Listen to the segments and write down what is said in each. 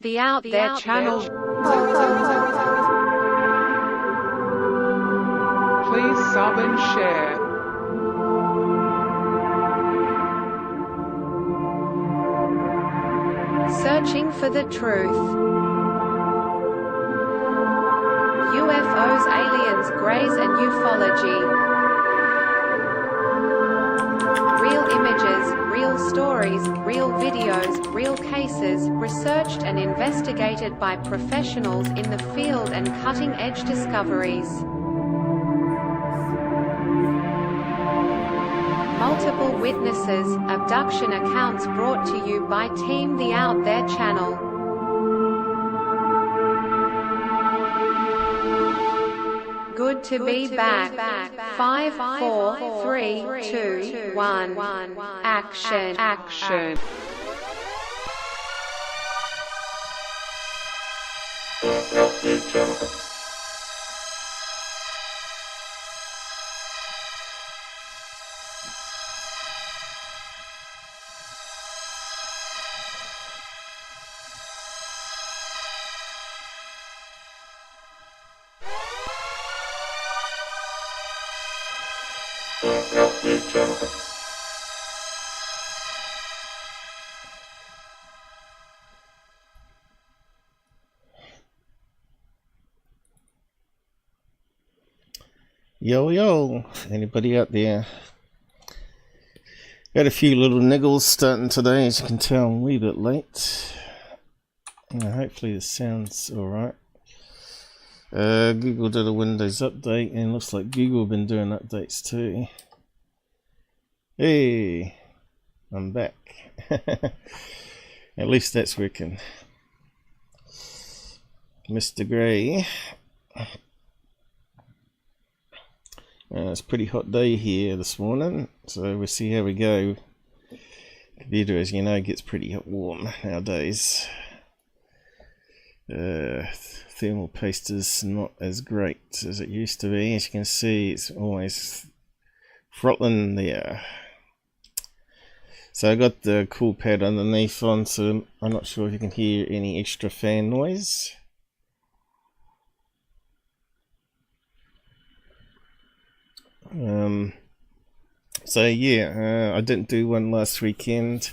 The Out There channel. Please sub and share. Searching for the truth. UFOs, aliens, greys and ufology. Real images, real stories, real videos, real cases, researched and investigated by professionals in the field and cutting-edge discoveries. Multiple witnesses, abduction accounts brought to you by Team The Out There channel. Good to be back. 5, 4, 3, 2, 1. Action. Yo, anybody out there? Got a few little niggles starting today, as you can tell I'm a wee bit late. Hopefully the sound's alright. Google did a Windows update, and looks like Google have been doing updates too. Hey, I'm back. At least that's working. Mr. Gray. It's a pretty hot day here this morning, so we'll see how we go. Computer, as you know, gets pretty warm nowadays. Thermal paste is not as great as it used to be. As you can see, it's always throttling there. So I got the cool pad underneath on, so I'm not sure if you can hear any extra fan noise. So yeah, I didn't do one last weekend.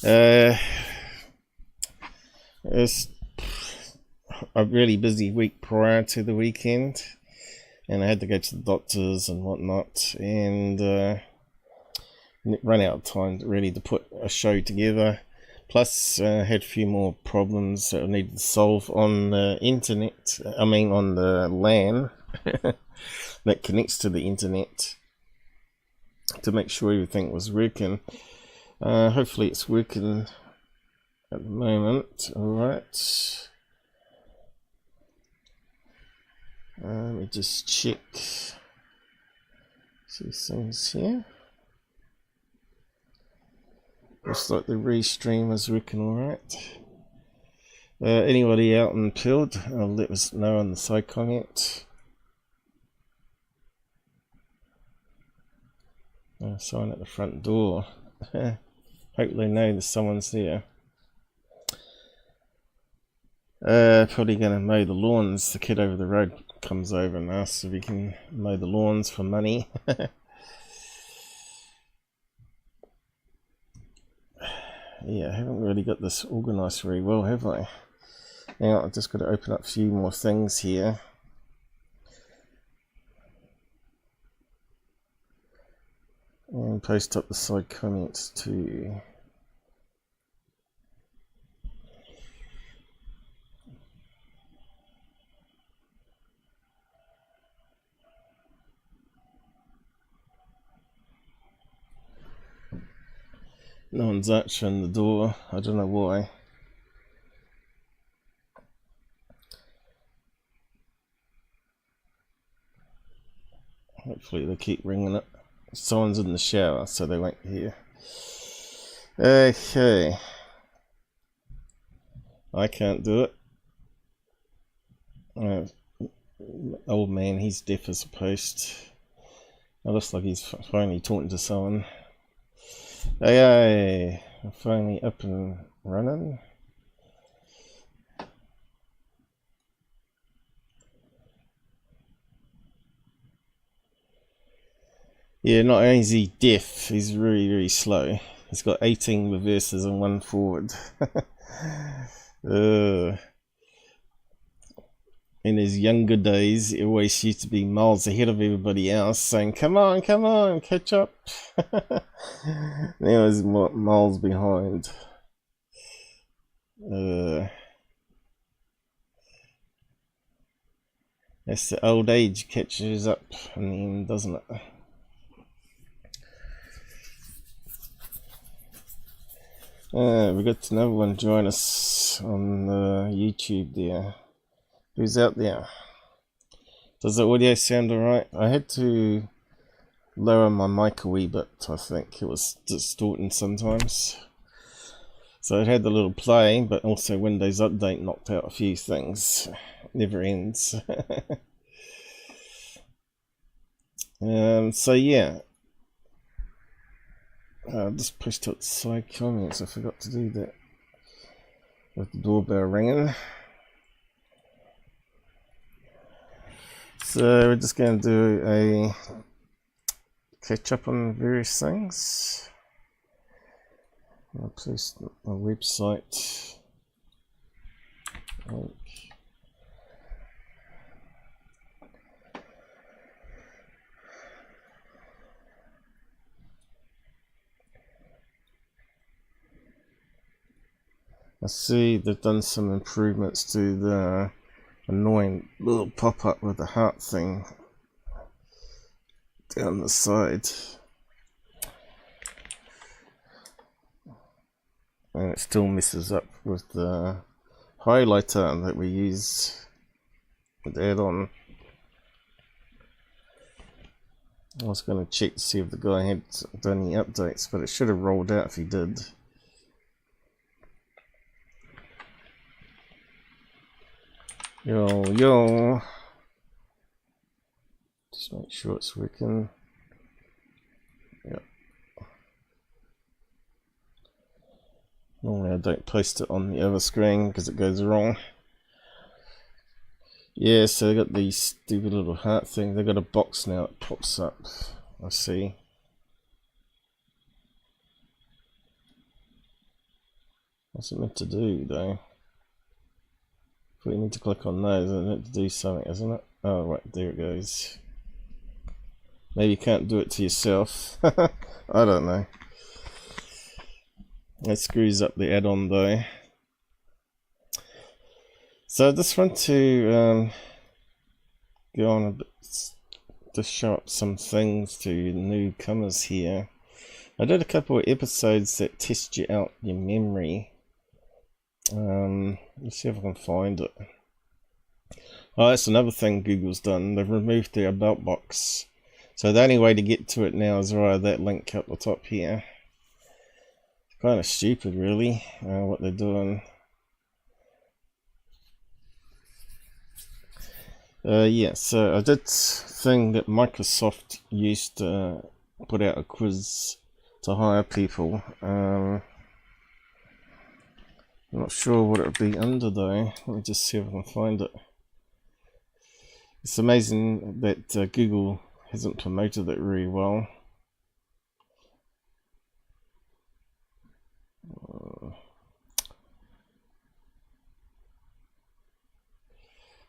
It was a really busy week prior to the weekend, and I had to go to the doctors and whatnot, and run out of time really to put a show together. Plus I had a few more problems that I needed to solve on the internet, on the LAN that connects to the internet, to make sure everything was working. Hopefully it's working at the moment. Alright, let me just check these things here. Looks like the restream is working alright. Anybody out in the field, let us know on the side comment. Sign at the front door. Hope they know that someone's there. Probably gonna mow the lawns. The kid over the road comes over and asks if he can mow the lawns for money. Yeah, I haven't really got this organised very well, have I? Now I've just got to open up a few more things here. And post up the side comments too. No one's answering the door. I don't know why. Hopefully they keep ringing it. Someone's in the shower, so they won't hear. Okay. I can't do it. Old man, he's deaf as a post. It looks like he's finally talking to someone. Hey, I'm finally up and running. Yeah, not only is he deaf, he's very, very slow. He's got 18 reverses and 1 forward. In his younger days, he always used to be miles ahead of everybody else, saying, come on, catch up. Now he's miles behind. That's the old age catches up in the end, doesn't it? We got another one join us on YouTube there. Who's out there? Does the audio sound alright? I had to lower my mic a wee bit, I think. It was distorting sometimes. So it had the little play, but also Windows Update knocked out a few things. Never ends. So yeah. Just pushed out side comments. I forgot to do that with the doorbell ringing. So we're just going to do a catch up on various things. I'll place my website. I see they've done some improvements to the annoying little pop-up with the heart thing down the side, and it still messes up with the highlighter that we use with add-on. I was going to check to see if the guy had done any updates, but it should have rolled out if he did. Yo. Just make sure it's working. Yep. Normally I don't post it on the other screen because it goes wrong. Yeah, so they got these stupid little heart thing. They got a box now that pops up. I see. What's it meant to do though? You need to click on those and it to do something, isn't it? Oh right, there it goes. Maybe you can't do it to yourself. I don't know. That screws up the add-on though. So I just want to go on a bit to show up some things to newcomers here. I did a couple of episodes that test you out your memory. Let's see if I can find it. Oh, that's another thing Google's done. They've removed their about box. So the only way to get to it now is via that link up the top here. It's kind of stupid really, what they're doing. Yeah, so I did thing that Microsoft used to put out a quiz to hire people. I'm not sure what it would be under though. Let me just see if I can find it. It's amazing that Google hasn't promoted it very well.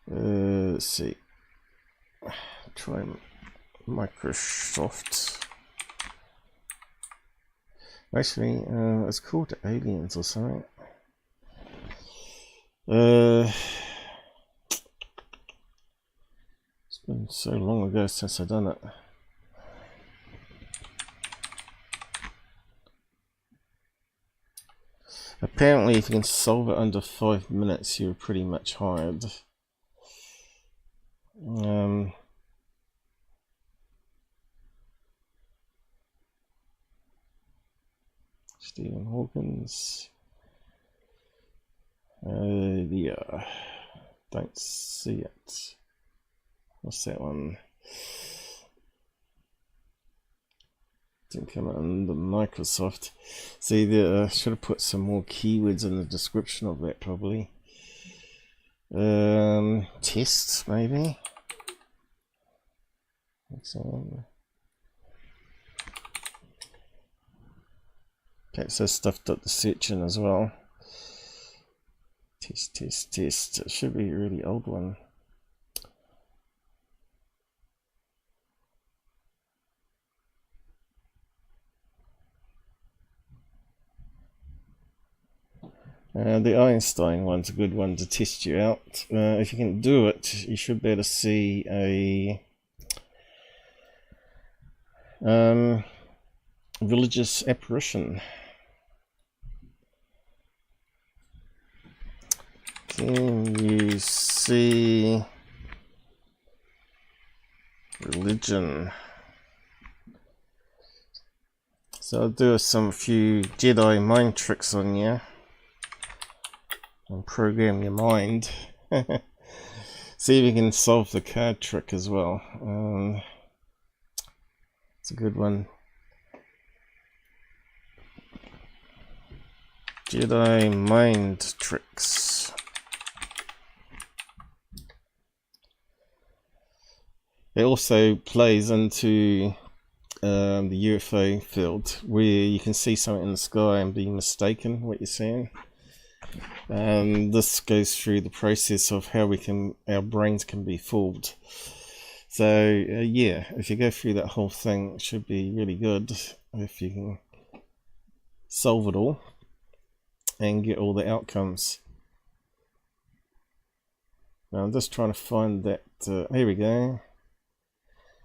Let's see. Try Microsoft. Actually, it's called Aliens or something. It's been so long ago since I've done it. Apparently if you can solve it under 5 minutes you're pretty much hired. Stephen Hawkins. Yeah, don't see it. What's that one? Didn't come under Microsoft. See, there should have put some more keywords in the description of that probably. Tests maybe. Exam. Perhaps there's stuff to search in as well. Test, test, test. It should be a really old one. The Einstein one's a good one to test you out. If you can do it, you should be able to see a religious apparition. Can you see religion? So I'll do a few Jedi mind tricks on you and program your mind. See if you can solve the card trick as well. It's a good one. Jedi mind tricks. It also plays into the UFO field, where you can see something in the sky and be mistaken what you're seeing. This goes through the process of how our brains can be fooled. So yeah, if you go through that whole thing, it should be really good if you can solve it all and get all the outcomes. Now I'm just trying to find that. Here we go.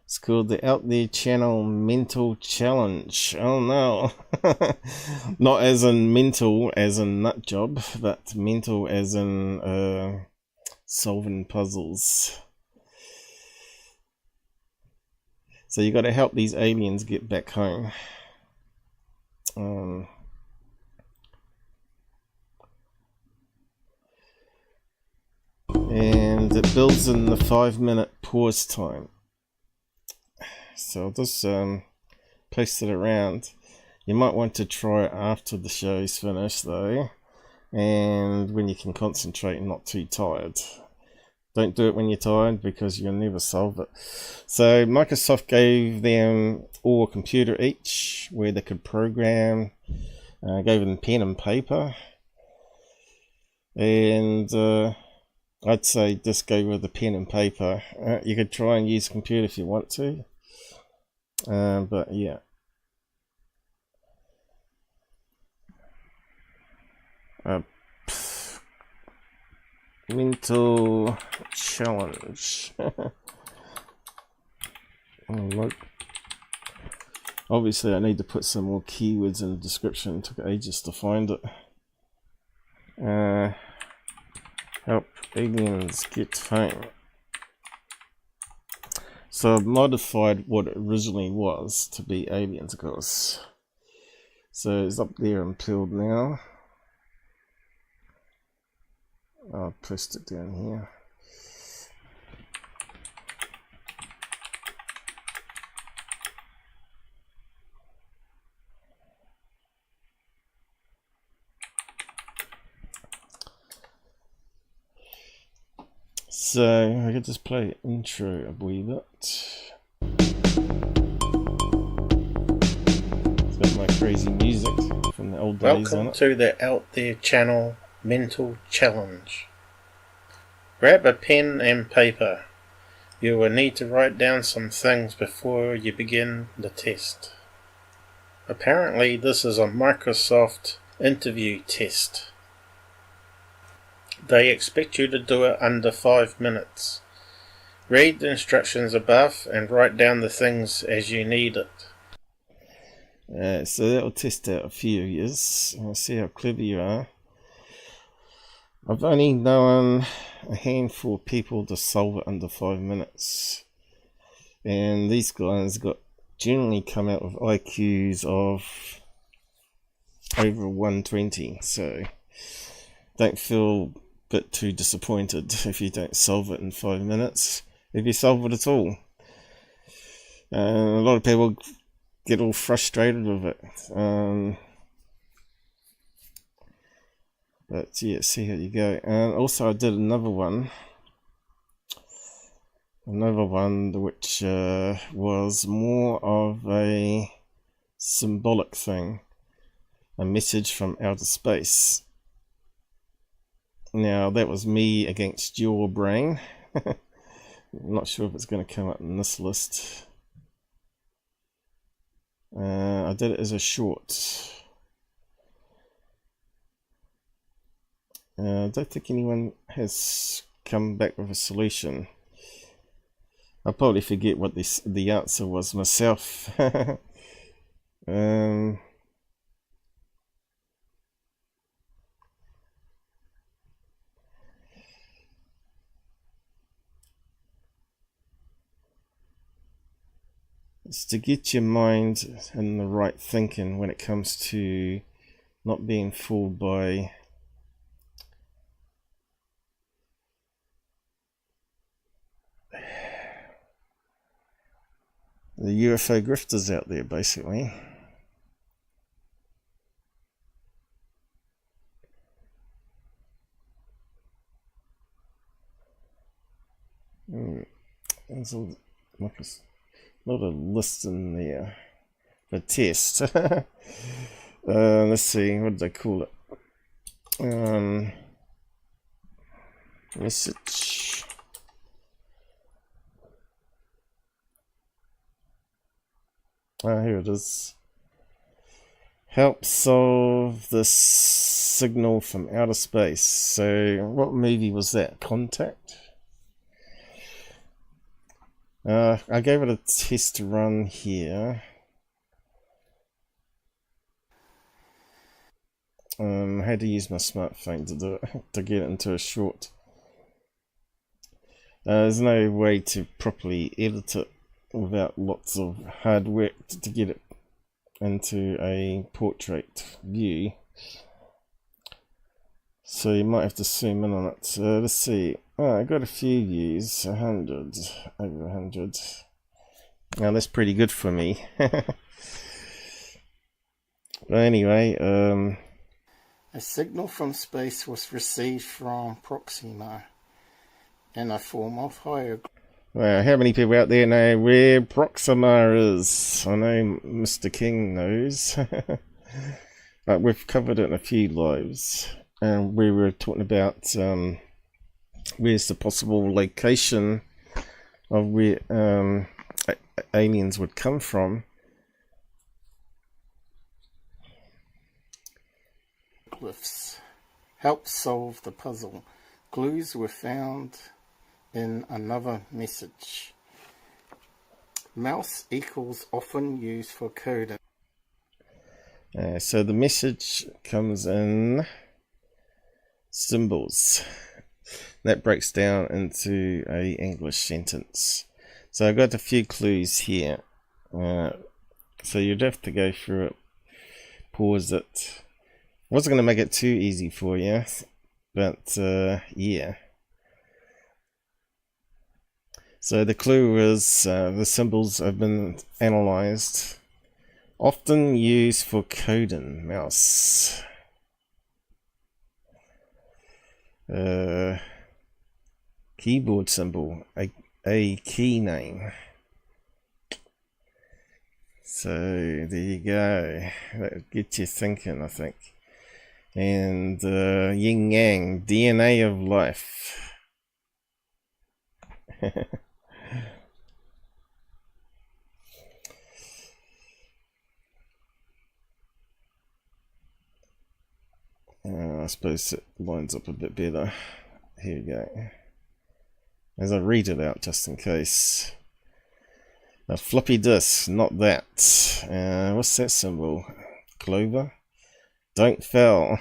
It's called the Out There Channel Mental Challenge. Oh no. Not as in mental as in nut job, but mental as in solving puzzles. So you got to help these aliens get back home. And it builds in the 5-minute pause time. So I'll just post it around. You might want to try it after the show's finished though, and when you can concentrate and not too tired. Don't do it when you're tired because you'll never solve it. So Microsoft gave them all a computer each where they could program, gave them pen and paper, and I'd say just go with the pen and paper. You could try and use a computer if you want to. But yeah. Mental challenge. Oh, look. Obviously I need to put some more keywords in the description. It took ages to find it. Help aliens get home. So I've modified what it originally was to be aliens, of course. So it's up there and peeled now. I'll post it down here. So I could just play intro a wee bit. It's got my crazy music from the old days on it. Welcome to the Out There Channel Mental Challenge. Grab a pen and paper. You will need to write down some things before you begin the test. Apparently this is a Microsoft interview test. They expect you to do it under 5 minutes. Read the instructions above and write down the things as you need it. So that will test out a few of yours. I'll see how clever you are. I've only known a handful of people to solve it under 5 minutes. And these guys generally come out with IQs of over 120. So don't feel bit too disappointed if you don't solve it in 5 minutes, if you solve it at all. A lot of people get all frustrated with it, but yeah, see how you go. And also I did another one which was more of a symbolic thing. a message from outer space. Now that was me against your brain. I'm not sure if it's going to come up in this list. I did it as a short. I don't think anyone has come back with a solution. I'll probably forget what the answer was myself. It's to get your mind in the right thinking when it comes to not being fooled by the UFO grifters out there, basically. There's not a list in there for test. Let's see, what did I call it? Message. Here it is. Help solve this signal from outer space. So, what movie was that? Contact? I gave it a test run here. I had to use my smartphone to do it, to get it into a short. There's no way to properly edit it without lots of hard work to get it into a portrait view. So you might have to zoom in on it. Let's see. I got a few views, 100, over 100. Now that's pretty good for me. But anyway, a signal from space was received from Proxima in a form of higher. Well, how many people out there know where Proxima is? I know Mr. King knows. But we've covered it in a few lives. And we were talking about where's the possible location of where aliens would come from. Glyphs help solve the puzzle. Clues were found in another message. Mouse equals often used for coding. So the message comes in symbols. That breaks down into a English sentence. So I got a few clues here. So you'd have to go through it, pause it. I wasn't going to make it too easy for you, but yeah. So the clue is the symbols have been analysed. Often used for coding. Mouse. Keyboard symbol, a key name. So there you go. That'll get you thinking, I think. And yin yang, DNA of life. I suppose it lines up a bit better. Here we go. As I read it out, just in case. A floppy disk, not that. What's that symbol? Clover? Don't fail.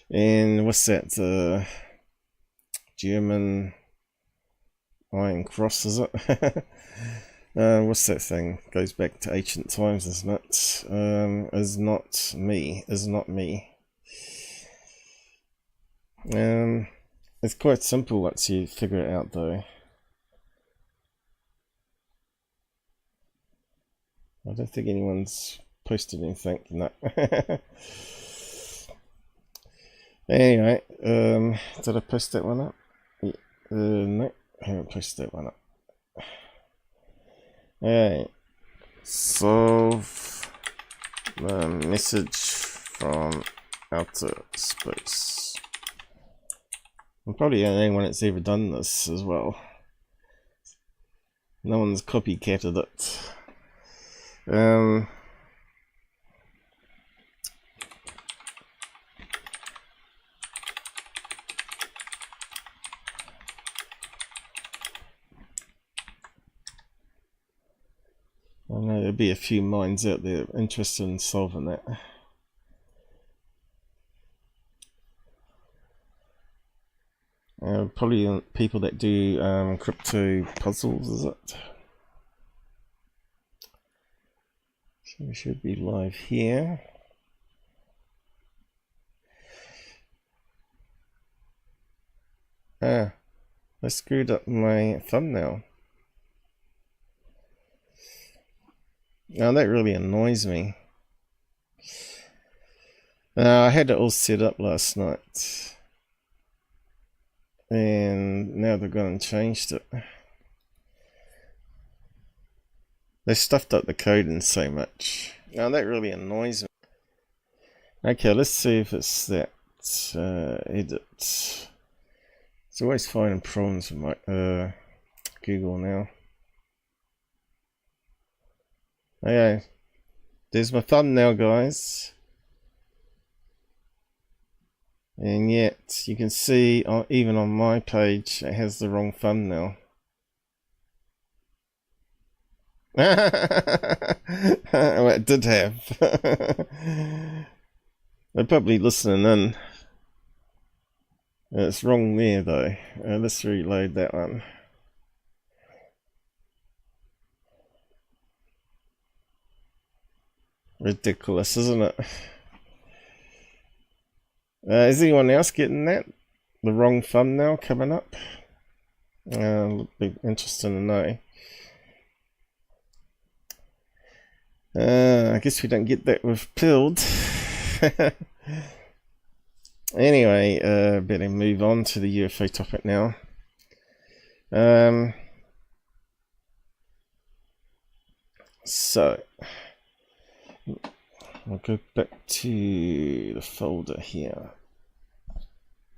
And what's that? German Iron Cross, is it? What's that thing? Goes back to ancient times, isn't it? Is not me. Is not me. It's quite simple once you figure it out, though. I don't think anyone's posted anything. No. Anyway, did I post that one up? Yeah. No, I haven't posted that one up. Alright. Solve Message from outer space. I'm probably the only one that's ever done this as well. No one's copycatted it. I know there'll be a few minds out there interested in solving that. Probably people that do crypto puzzles, is it? So we should be live here. I screwed up my thumbnail. Now that really annoys me. I had it all set up last night, and now they've gone and changed it. They stuffed up the coding so much. Now that really annoys me. Okay, let's see if it's that edit. It's always finding problems with my Google now. Okay, there's my thumbnail, guys. And yet, you can see, even on my page, it has the wrong thumbnail. Well, it did have. They're probably listening in. It's wrong there, though. Let's reload that one. Ridiculous, isn't it? Is anyone else getting that? The wrong thumbnail coming up? It'll be interesting to know. I guess we don't get that with Pilled. Anyway, better move on to the UFO topic now. So I'll go back to the folder here.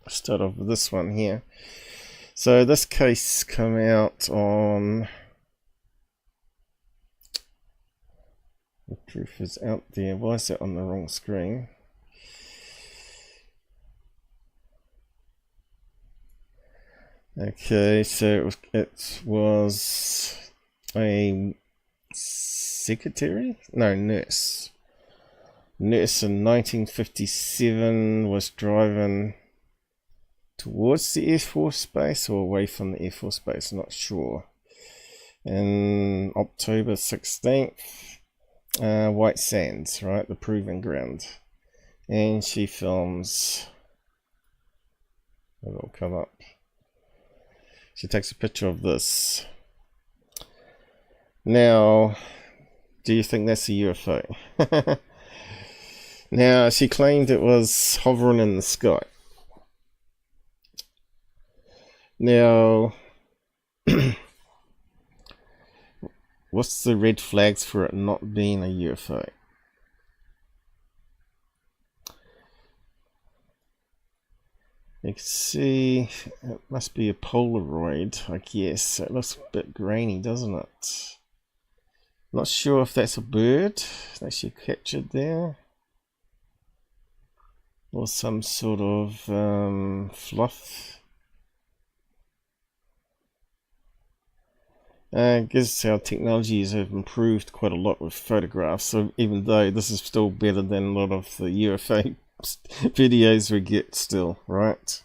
Start off with this one here. So this case come out on, the proof is out there. Why is that on the wrong screen? Okay, so it was a secretary? No, nurse. Nurse in 1957 was driving towards the Air Force Base or away from the Air Force Base, not sure. And October 16th, White Sands, right, the proving ground. And she films, it'll come up. She takes a picture of this. Now, do you think that's a UFO? Now, she claimed it was hovering in the sky. Now, what's the red flags for it not being a UFO? You can see it must be a Polaroid, I guess. It looks a bit grainy, doesn't it? Not sure if that's a bird that she captured there, or some sort of fluff. I guess our technologies have improved quite a lot with photographs, so even though this is still better than a lot of the UFO videos we get still, right?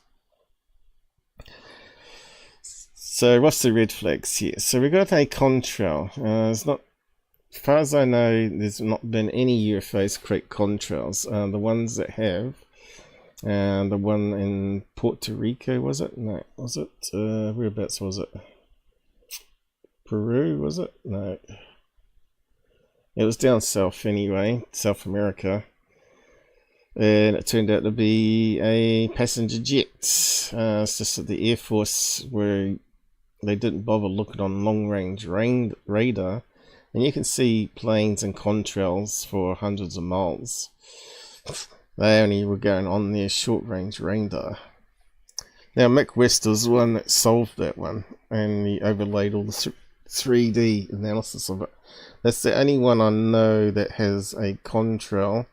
So what's the red flags here? So we got a contrail. It's not, as far as I know, there's not been any UFOs create contrails. The ones that have, the one in Puerto Rico, was it? No, was it? Whereabouts was it? Peru, was it? No. It was down south anyway, South America. And it turned out to be a passenger jet. It's just that the Air Force, where they didn't bother looking on long-range radar, And you can see planes and contrails for hundreds of miles. They only were going on their short-range radar. Now Mick West was the one that solved that one, and he overlaid all the 3D analysis of it. That's the only one I know that has a contrail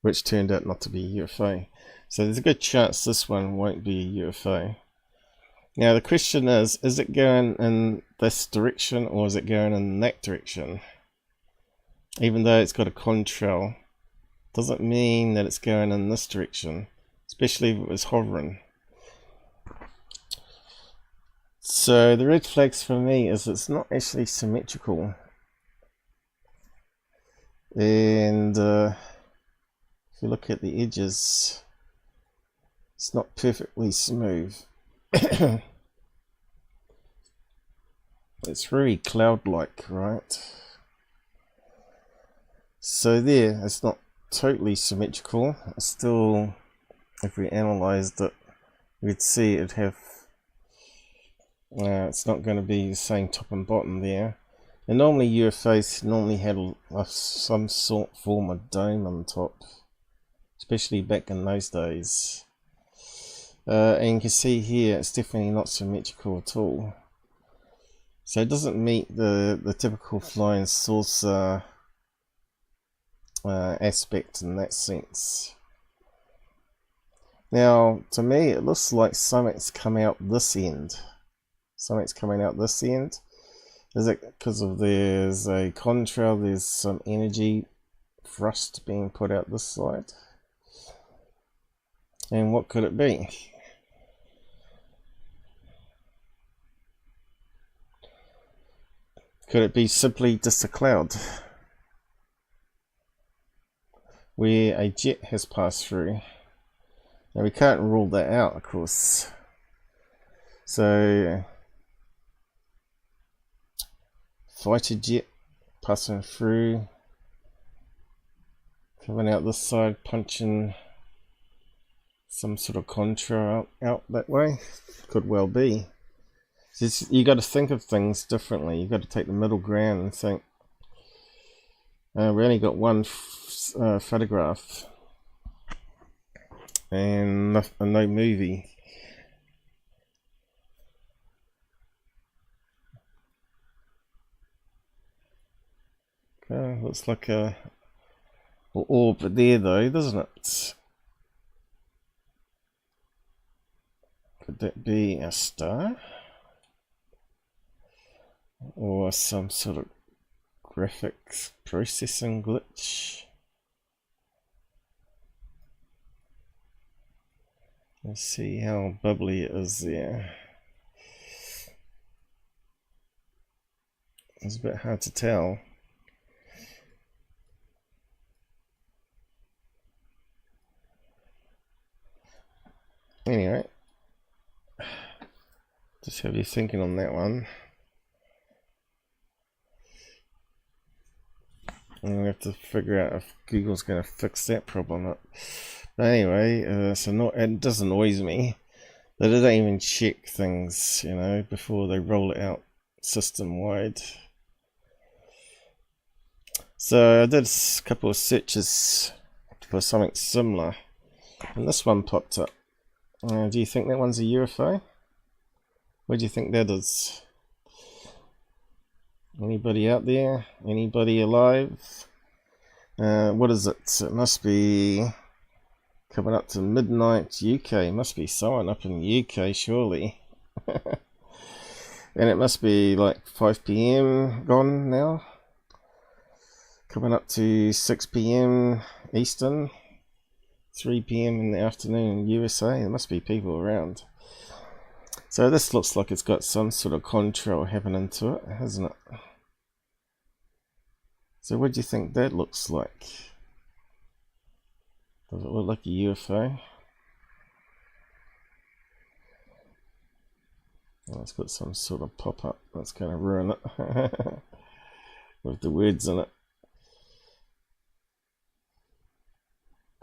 which turned out not to be a UFO. So there's a good chance this one won't be a UFO. Now the question is it going in this direction or is it going in that direction? Even though it's got a contrail, doesn't mean that it's going in this direction, especially if it was hovering. So the red flags for me is it's not actually symmetrical. And if you look at the edges, it's not perfectly smooth. It's very cloud-like, right? So there, it's not totally symmetrical. Still, if we analysed it, we'd see it'd have it's not going to be the same top and bottom there. And normally UFOs normally had some form of dome on top, especially back in those days. And you can see here it's definitely not symmetrical at all. So it doesn't meet the typical flying saucer aspect in that sense. Now to me it looks like something's come out this end. Something's coming out this end. Is it because of there's a contrail, there's some energy thrust being put out this side? And what could it be? Could it be simply just a cloud where a jet has passed through? Now we can't rule that out, of course. So fighter jet passing through, coming out this side, punching some sort of contrail out that way. Could well be. You got to think of things differently. You got to take the middle ground and think. We only got one photograph and no movie. Looks like a orb there though, doesn't it? Could that be a star? Or some sort of graphics processing glitch? Let's see how bubbly it is there. It's a bit hard to tell. Anyway, just have you thinking on that one. I'm going to have to figure out if Google's going to fix that problem up. But anyway, so it does annoys me that they don't even check things, you know, before they roll it out system wide. So I did a couple of searches for something similar, and this one popped up. Do you think that one's a UFO? What do you think that is? Anybody out there? Anybody alive? What is it? It must be coming up to midnight UK. Must be someone up in the UK, surely. And it must be like 5 PM gone now. Coming up to 6 PM Eastern. 3 PM in the afternoon in USA. There must be people around. So this looks like it's got some sort of contrail happening to it, hasn't it? So what do you think that looks like? Does it look like a UFO? Oh, it's got some sort of pop-up that's going to ruin it with the words in it.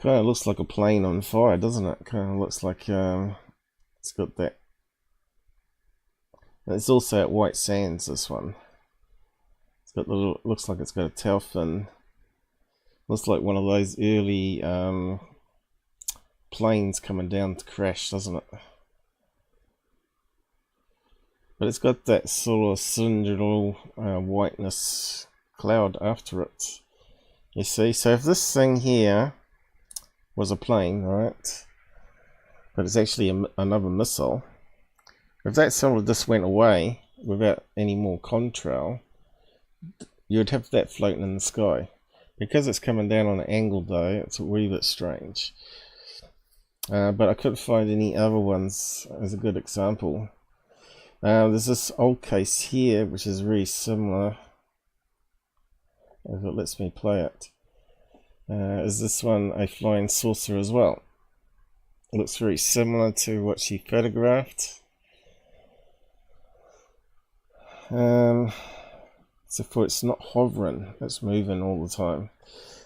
Kind of looks like a plane on fire, doesn't it? Kind of looks like it's got that. It's also at White Sands, this one. got the little, looks like it's got a tail fin. Looks like one of those early planes coming down to crash, doesn't it? But it's got that sort of cylindrical whiteness cloud after it. You see, so if this thing here was a plane, right, but it's actually another missile, if that sort of just went away without any more contrail, you would have that floating in the sky. Because it's coming down on an angle though, it's a wee bit strange. But I couldn't find any other ones as a good example. There's this old case here which is very similar, if it lets me play it. Is this one a flying saucer as well? It looks very similar to what she photographed. So for it's not hovering, it's moving all the time.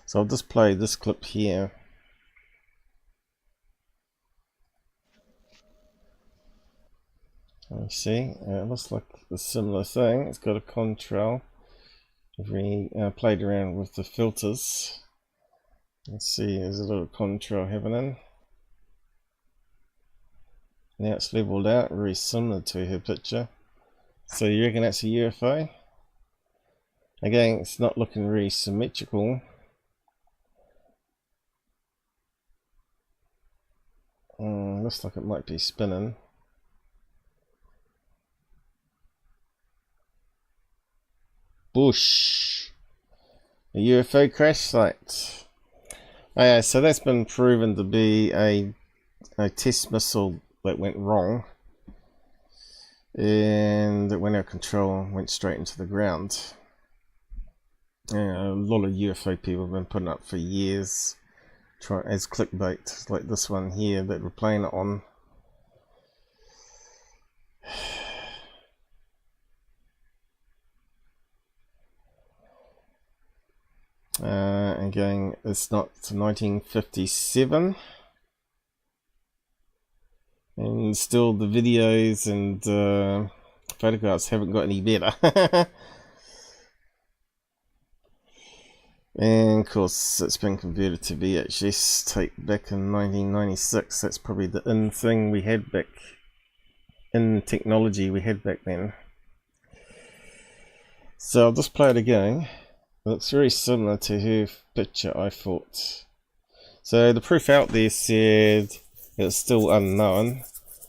So I'll just play this clip here. You see, it looks like a similar thing. It's got a contrail. If we played around with the filters, let's see, there's a little contrail happening. Now it's leveled out, very similar to her picture. So you reckon that's a UFO? Again, it's not looking really symmetrical. Looks like it might be spinning. Bush! A UFO crash site. Oh yeah, so that's been proven to be a test missile that went wrong. And it went out of control and went straight into the ground. A lot of UFO people have been putting up for years as clickbait, like this one here that we're playing it on. Again, it's not 1957, and still the videos and photographs haven't got any better. And of course it's been converted to VHS tape back in 1996. That's probably the in thing we had back, in technology we had back then. So I'll just play it again. It looks very similar to her picture, I thought. So the proof out there said it's still unknown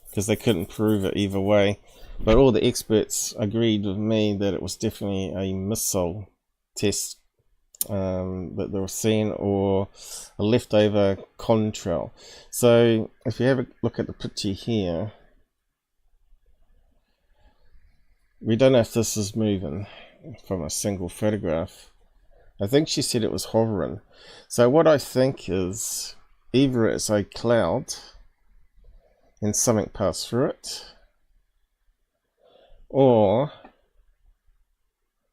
because they couldn't prove it either way, but all the experts agreed with me that it was definitely a missile test that they were seeing, or a leftover contrail. So if you have a look at the picture here, we don't know if this is moving from a single photograph. I think she said it was hovering. So what I think is either it's a cloud and something passed through it, or,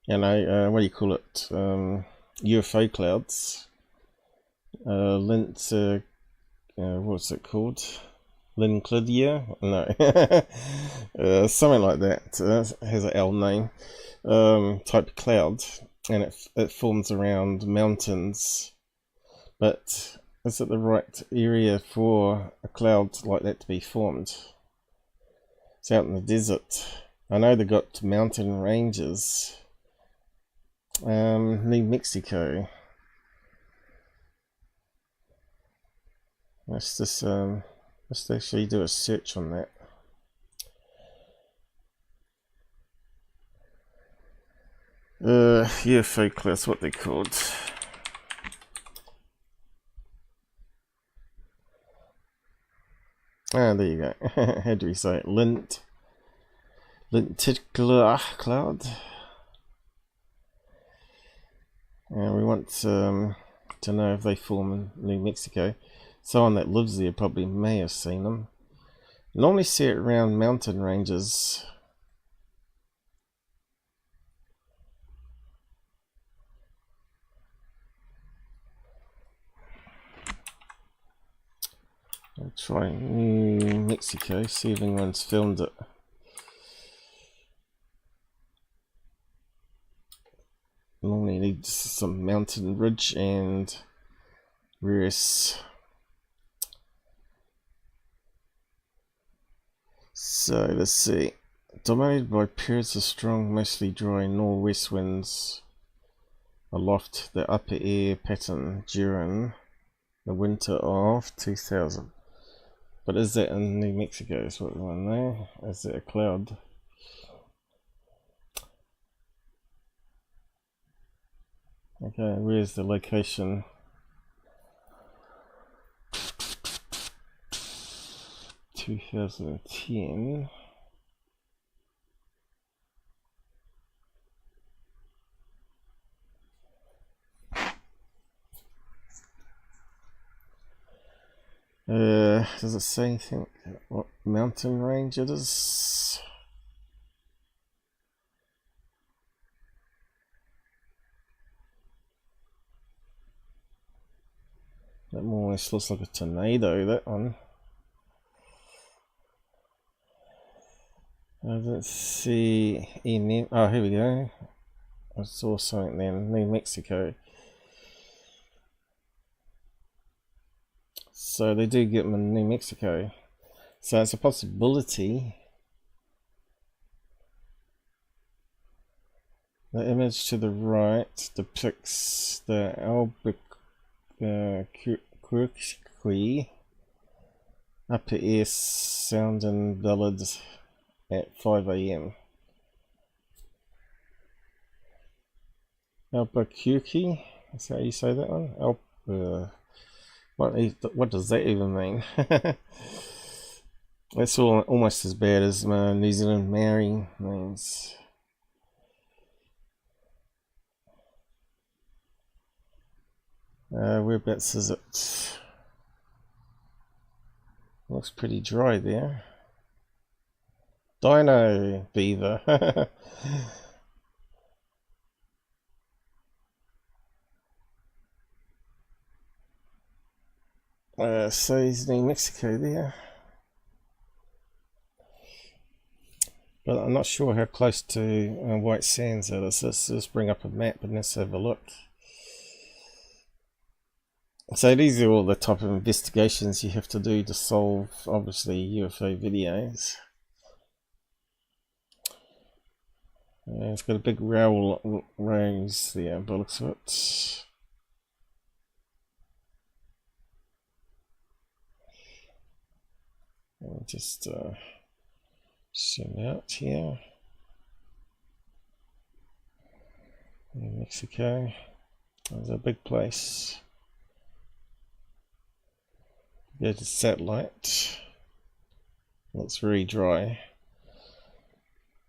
you know, what do you call it, UFO clouds, what's it called, Linclidia? No. Something like that. Has an L name, type of cloud, and it forms around mountains. But is it the right area for a cloud like that to be formed? It's out in the desert. I know they've got mountain ranges. New Mexico. Let's just let's actually do a search on that. UFO class, what they called. Ah, there you go. How do we say it? Lenticular cloud. And we want to know if they form in New Mexico. Someone that lives there probably may have seen them. Normally see it around mountain ranges. I'll try New Mexico, see if anyone's filmed it. normally need some mountain ridge and various. So let's see. Dominated by periods of strong, mostly dry northwest winds aloft the upper air pattern during the winter of 2000. But is that in New Mexico? Is what we want to know. Is that a cloud? Okay, where's the location? (2010). Does it say anything what mountain range it is? That more or less looks like a tornado, that one. I don't see any. Oh, here we go. I saw something then. New Mexico. So they do get them in New Mexico. So it's a possibility. The image to the right depicts the Albuquerque upper air sound and ballads at 5 AM. Albuquerque? Is that how you say that one? What does that even mean? That's almost as bad as my New Zealand Maori means. Whereabouts is it? Looks pretty dry there. Dino beaver. So he's New Mexico there. But I'm not sure how close to White Sands it is. Let's just bring up a map and let's have a look. So these are all the type of investigations you have to do to solve, obviously, UFO videos. It's got a big rose there, by the looks of it. I'll just zoom out here. New Mexico. There's a big place. Go to satellite. Looks very dry.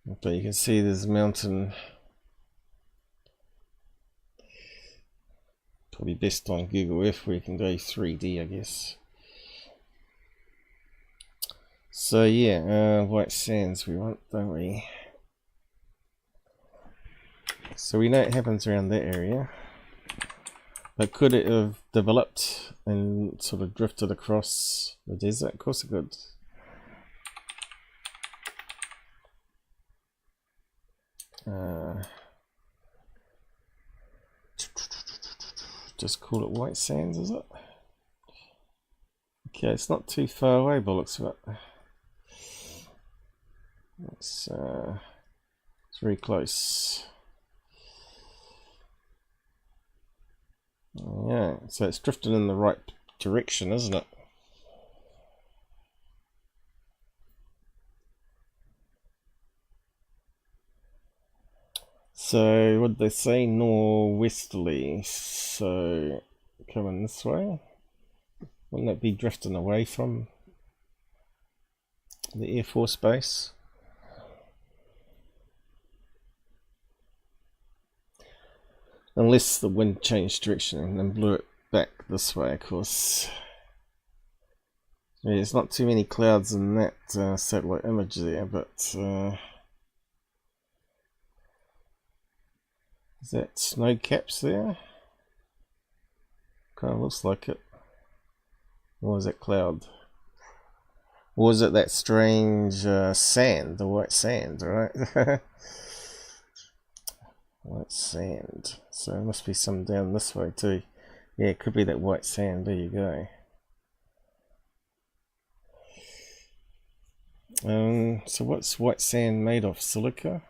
But you can see there's a mountain. Probably best on Google Earth where you can go 3D, I guess. So yeah, White Sands we want, don't we? So we know it happens around that area. But could it have developed and sort of drifted across the desert? Of course it could. Just call it White Sands, is it? Okay, it's not too far away by the looks of it. It's very close. Yeah, so it's drifted in the right direction, isn't it? So what did they say? Norwesterly. So coming this way. Wouldn't that be drifting away from the Air Force Base? Unless the wind changed direction and then blew it back this way, of course. Yeah, there's not too many clouds in that satellite image there, but is that snow caps there? Kind of looks like it. Or is it cloud? Or is it that strange sand, the white sand, right? White sand. So there must be some down this way too. Yeah, it could be that white sand. There you go. So what's white sand made of? Silica?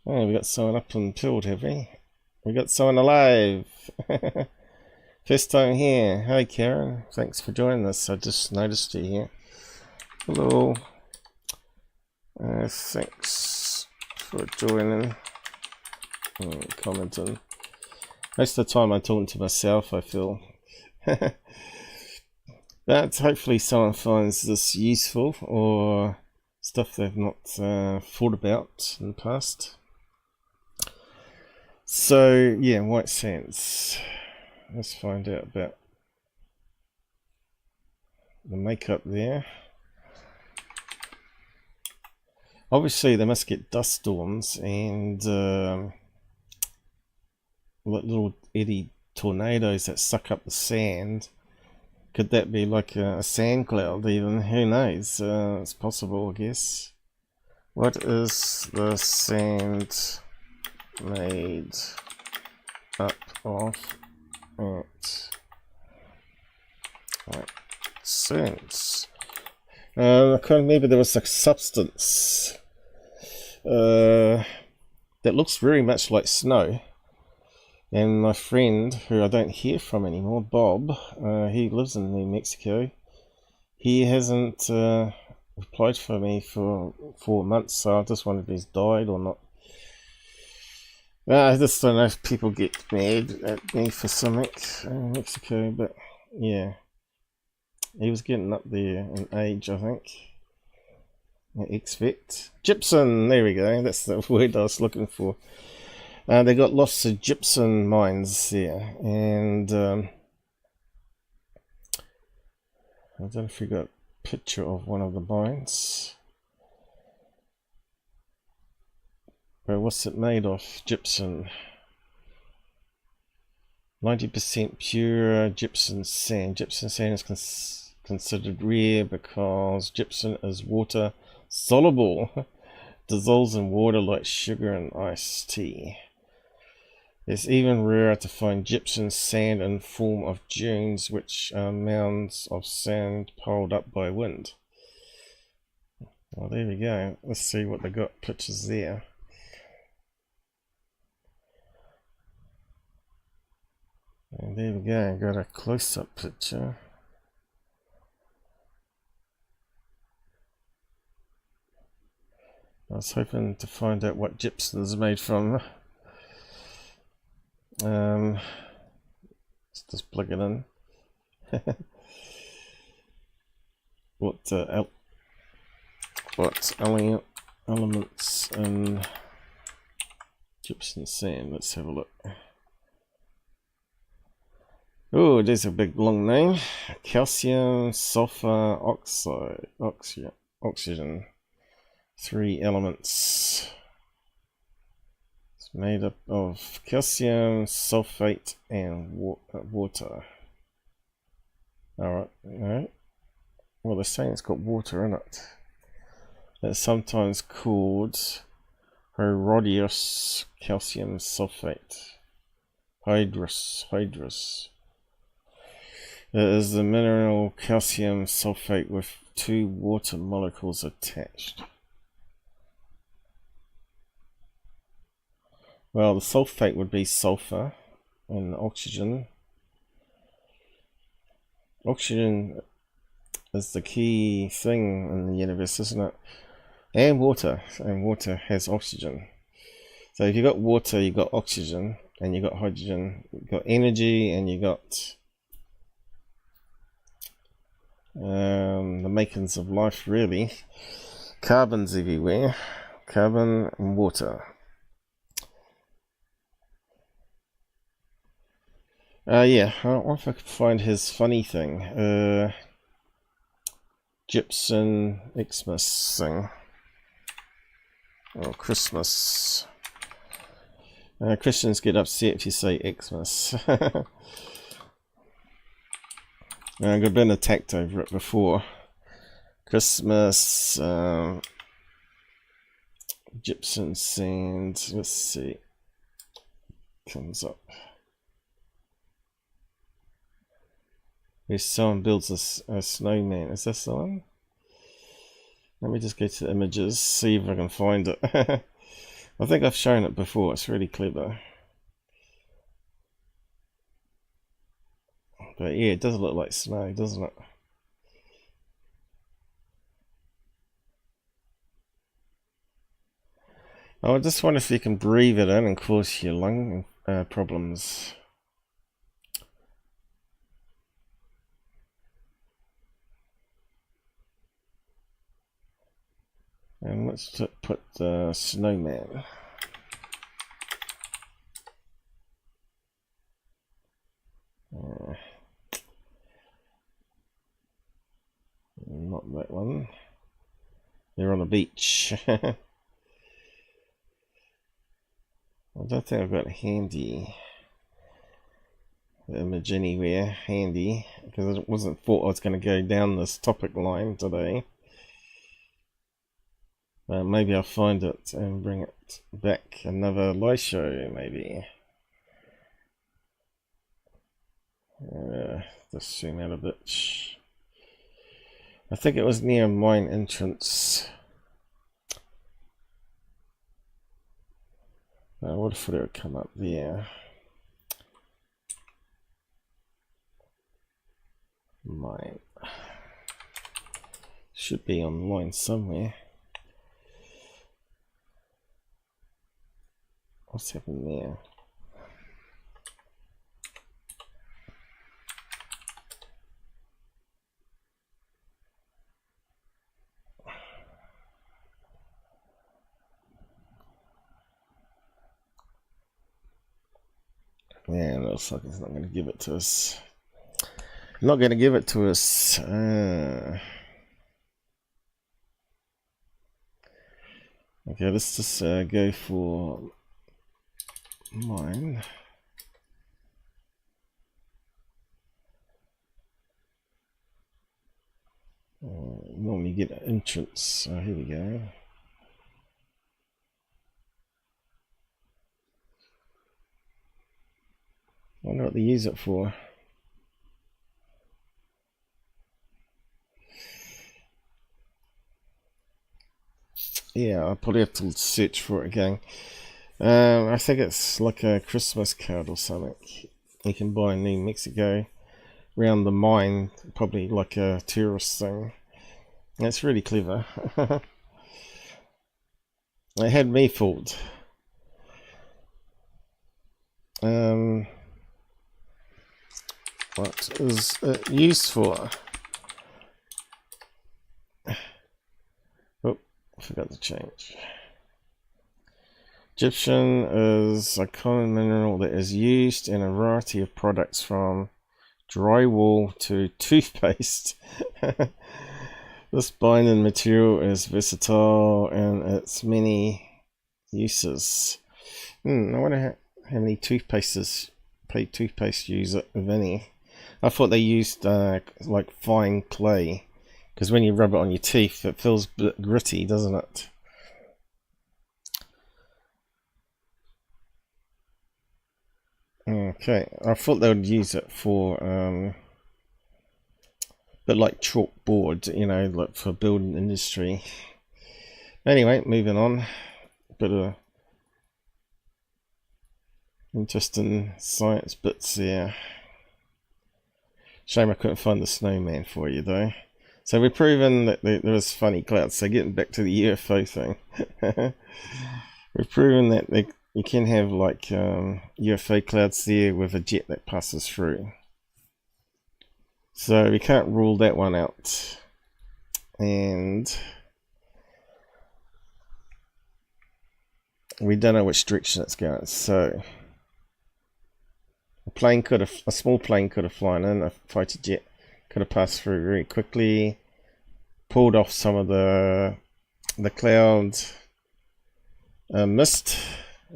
Oh, we got someone up and pilled, have we? We got someone alive! First time here. Hi Karen, thanks for joining us. I just noticed you here. Hello. Thanks for joining. Commenting. Most of the time I'm talking to myself, I feel. But hopefully someone finds this useful, or stuff they've not thought about in the past. So yeah, white sands. Let's find out about the makeup there. Obviously they must get dust storms and little eddy tornadoes that suck up the sand. Could that be like a sand cloud even? Who knows? It's possible, I guess. What is the sand made up of? Right. Sense. Maybe there was a substance that looks very much like snow. And my friend, who I don't hear from anymore, Bob, he lives in New Mexico. He hasn't replied for me for 4 months, so I just wondered if he's died or not. I just don't know if people get mad at me for something in Mexico, but yeah. He was getting up there in age, I think. I expect. Gypsum, there we go, that's the word I was looking for. They got lots of gypsum mines there, and I don't know if we got a picture of one of the mines. But what's it made of? Gypsum. 90% pure gypsum sand. Gypsum sand is considered rare because gypsum is water soluble. Dissolves in water like sugar and iced tea. It's even rarer to find gypsum sand in form of dunes, which are mounds of sand piled up by wind. Well, there we go. Let's see what they got pictures there. And there we go, got a close-up picture. I was hoping to find out what gypsum is made from. Let's just plug it in. What elements in gypsum sand? Let's have a look. Oh, there's a big long name. Calcium, sulfur, oxygen. 3 elements. It's made up of calcium, sulfate, and water. Alright. Well, they're saying it's got water in it. It's sometimes called Hydrous calcium sulfate. Hydrous. It is the mineral calcium sulfate with 2 water molecules attached. Well, the sulfate would be sulfur and oxygen. Oxygen is the key thing in the universe, isn't it? And water has oxygen. So if you got water, you got oxygen, and you got hydrogen, you got energy, and you got the makings of life, really. Carbon's everywhere. Carbon and water. Yeah, I don't know if I could find his funny thing. Gypsum Xmas thing. Or Christmas. Christians get upset if you say Xmas. I've been attacked over it before. Christmas, gypsum sand. Let's see. Comes up. If someone builds a snowman, is this the one? Let me just go to the images, see if I can find it. I think I've shown it before, it's really clever. But yeah, it does look like snow, doesn't it? I just wonder if you can breathe it in and cause your lung problems. And let's put the snowman. Not that one. They're on the beach. I don't think I've got handy the image anywhere handy, because I wasn't thought I was going to go down this topic line today. Maybe I'll find it and bring it back another live show, maybe. Just zoom out a bit. I think it was near mine entrance. What if it would come up there? Mine should be online somewhere. What's happened there? Yeah, it looks like it's not going to give it to us. Not going to give it to us. Okay, let's just go for mine. Normally get an entrance. Here we go. I wonder what they use it for. Yeah, I'll probably have to search for it again. I think it's like a Christmas card or something. You can buy in New Mexico around the mine, probably like a tourist thing. That's really clever. It had me fooled. What is it used for? Oh, I forgot to change. Gypsum is a common mineral that is used in a variety of products from drywall to toothpaste. This binding material is versatile in its many uses. I wonder how many toothpaste use it, if any. I thought they used like fine clay, because when you rub it on your teeth it feels a bit gritty, doesn't it? Okay, I thought they would use it for but like chalkboard, you know, like for building industry. Anyway, moving on. Bit of interesting science bits here. Shame I couldn't find the snowman for you though. So we're proving that there was funny clouds. So getting back to the UFO thing, we're proving that you can have like UFO clouds there with a jet that passes through. So we can't rule that one out. And we don't know which direction it's going. So a small plane could have flown in, a fighter jet could have passed through very quickly, pulled off some of the cloud mist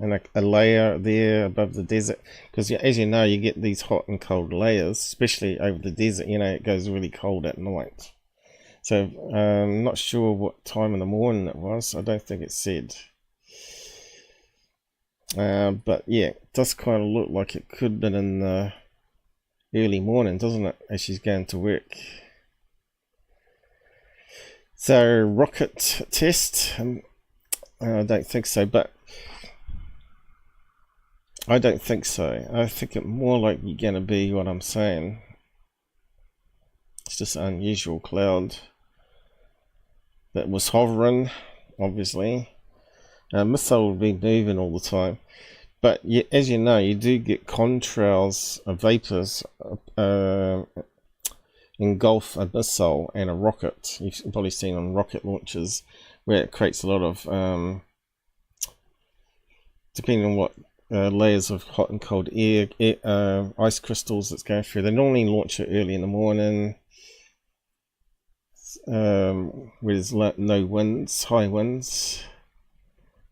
and a layer there above the desert, because as you know, you get these hot and cold layers, especially over the desert. You know, it goes really cold at night, So I'm not sure what time in the morning it was. I don't think it said. But yeah, it does kind of look like it could have been in the early morning, doesn't it, as she's going to work. So rocket test, I don't think so, but I don't think so. I think it more like you're going to be what I'm saying. It's just an unusual cloud that was hovering, obviously. A missile would be moving all the time. But as you know, you do get contrails, vapors, engulf a missile and a rocket. You've probably seen on rocket launches where it creates a lot of, depending on what layers of hot and cold air, ice crystals that's going through. They normally launch it early in the morning, where there's no winds, high winds,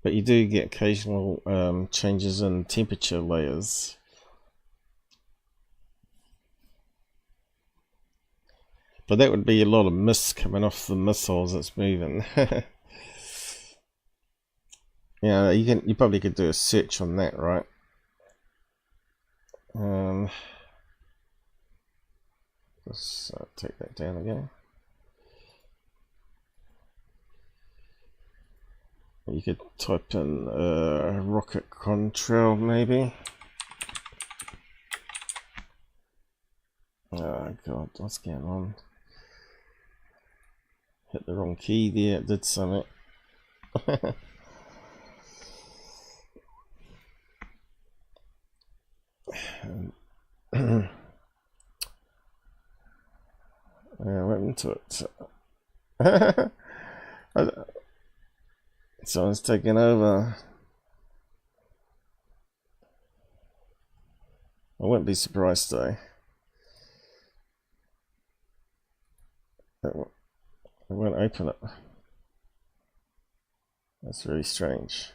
but you do get occasional changes in temperature layers. But that would be a lot of mist coming off the missiles that's moving. Yeah, you probably could do a search on that, right? Let's take that down again. You could type in rocket contrail, maybe. Oh god, what's going on? Hit the wrong key there, it did something. I went into it. Someone's taking over. I wouldn't be surprised though. I won't open it. That's really strange.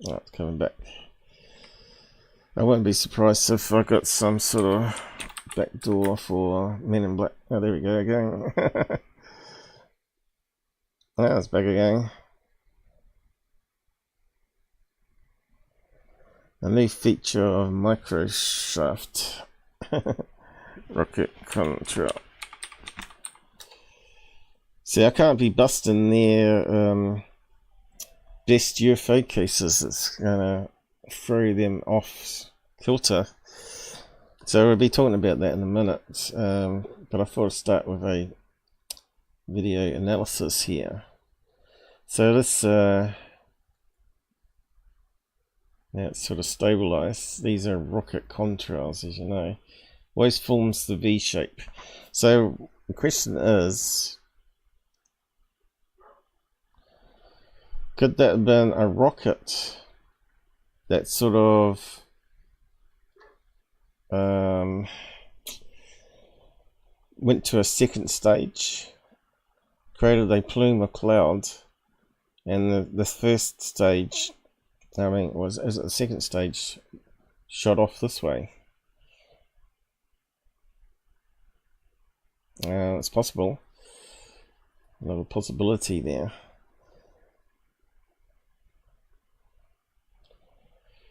Oh, it's coming back. I wouldn't be surprised if I got some sort of back door for Men in Black. Oh, there we go again. Oh, it's back again. A new feature of Microsoft rocket control. See, I can't be busting their best UFO cases. It's gonna throw them off kilter. So we'll be talking about that in a minute. But I thought I'd start with a video analysis here. So this now it's sort of stabilized. These are rocket contrails, as you know. Always forms the V shape. So the question is, could that have been a rocket that sort of went to a second stage, created a plume of cloud, and the first stage, I mean, as the second stage shot off this way? It's possible. Another possibility there.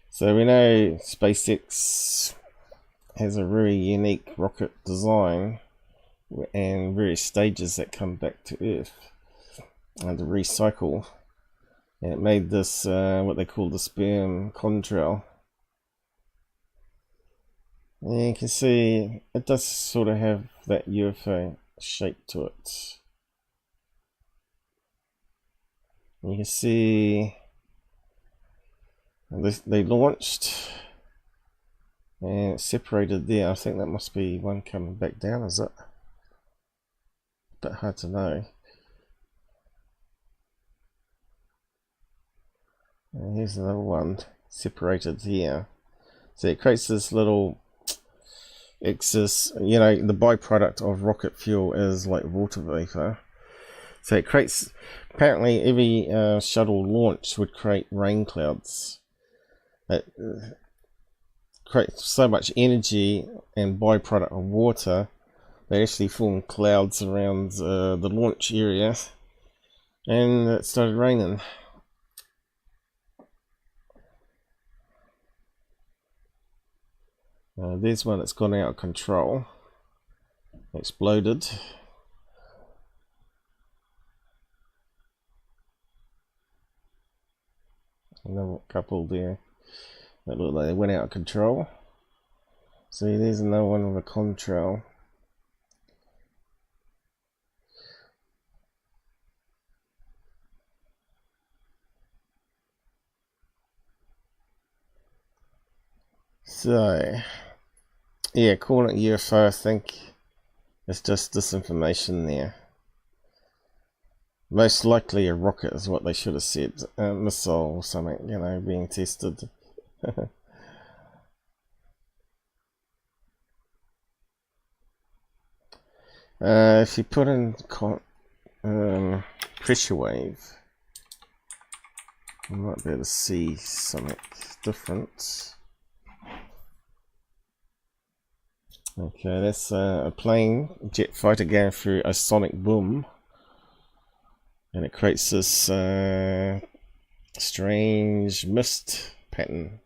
So we know SpaceX has a very unique rocket design and various stages that come back to Earth and to recycle. And it made this what they call the sperm contrail. And you can see it does sort of have that UFO shape to it. You can see they launched and separated there. I think that must be one coming back down, is it? A bit hard to know. And here's another one separated here. So it creates this little excess, you know, the byproduct of rocket fuel is like water vapor. So it creates, apparently every shuttle launch would create rain clouds. It create so much energy and byproduct of water, they actually formed clouds around the launch area, and it started raining. There's one that's gone out of control, exploded. Another couple there that look like they went out of control. See, there's another one with a contrail. So, yeah, calling it UFO, I think it's just disinformation there. Most likely a rocket is what they should have said. A missile or something, you know, being tested. If you put in pressure wave, you might be able to see something different. Okay, that's a plane, jet fighter going through a sonic boom. And it creates this strange mist pattern.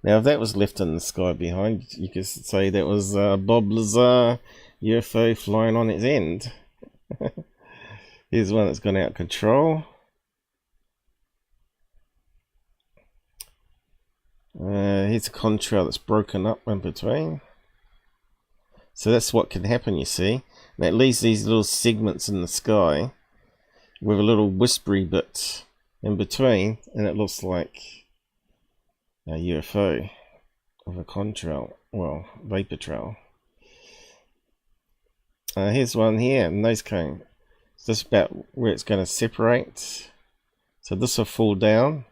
Now, if that was left in the sky behind, you could say that was Bob Lazar UFO flying on its end. Here's one that's gone out of control. Here's a contrail that's broken up in between. So that's what can happen, you see. And it leaves these little segments in the sky with a little whispery bit in between, and it looks like a UFO of a contrail, well, vapor trail. Here's one here, nose cone. It's just about where it's going to separate. So this will fall down,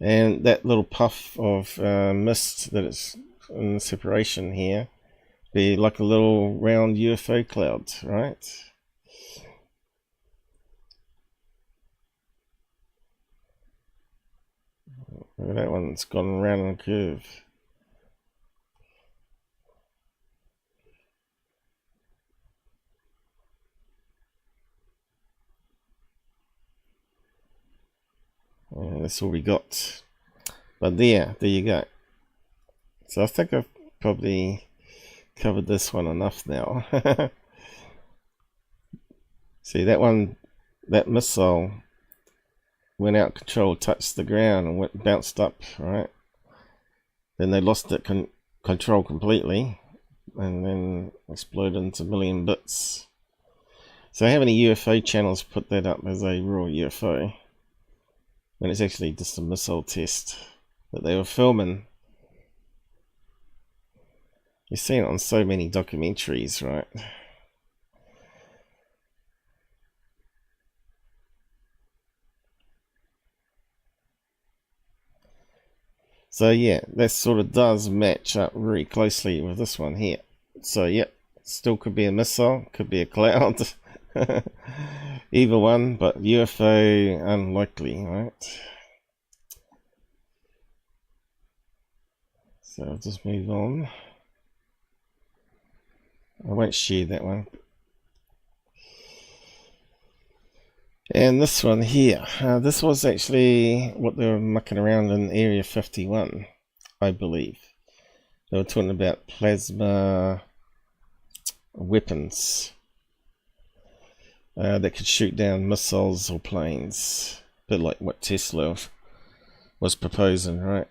and that little puff of mist that is in the separation here be like a little round UFO cloud, right? Look at that one, it's gone around on a curve. And that's all we got. But there you go. So I think I've probably covered this one enough now. See, that one, that missile went out of control, touched the ground and bounced up, right? Then they lost it control completely and then exploded into a million bits. So how many UFO channels put that up as a raw UFO when it's actually just a missile test that they were filming? You've seen it on so many documentaries, right? So yeah, that sort of does match up very closely with this one here. So yeah, still could be a missile, could be a cloud. Either one, but UFO unlikely, right? So I'll just move on. I won't share that one. And this one here, this was actually what they were mucking around in Area 51, I believe. They were talking about plasma weapons that could shoot down missiles or planes. A bit like what Tesla was proposing, right?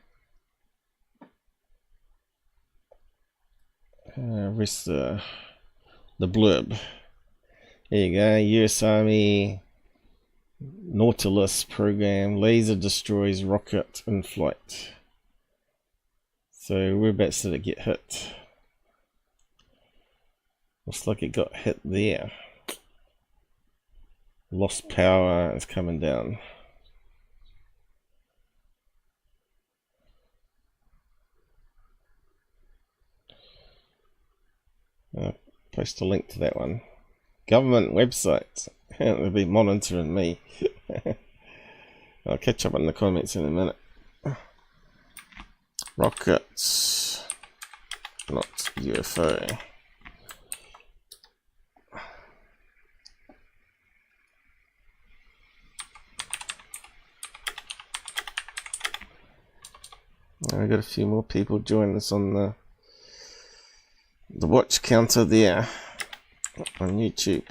Where's the blurb? There you go, US Army Nautilus program, laser destroys rocket in flight. So whereabouts did it get hit? Looks like it got hit there. Lost power, it's coming down. I'll post a link to that one. Government website. They'll be monitoring me. I'll catch up in the comments in a minute. Rockets, not UFO. I got a few more people join us on the watch counter there on YouTube.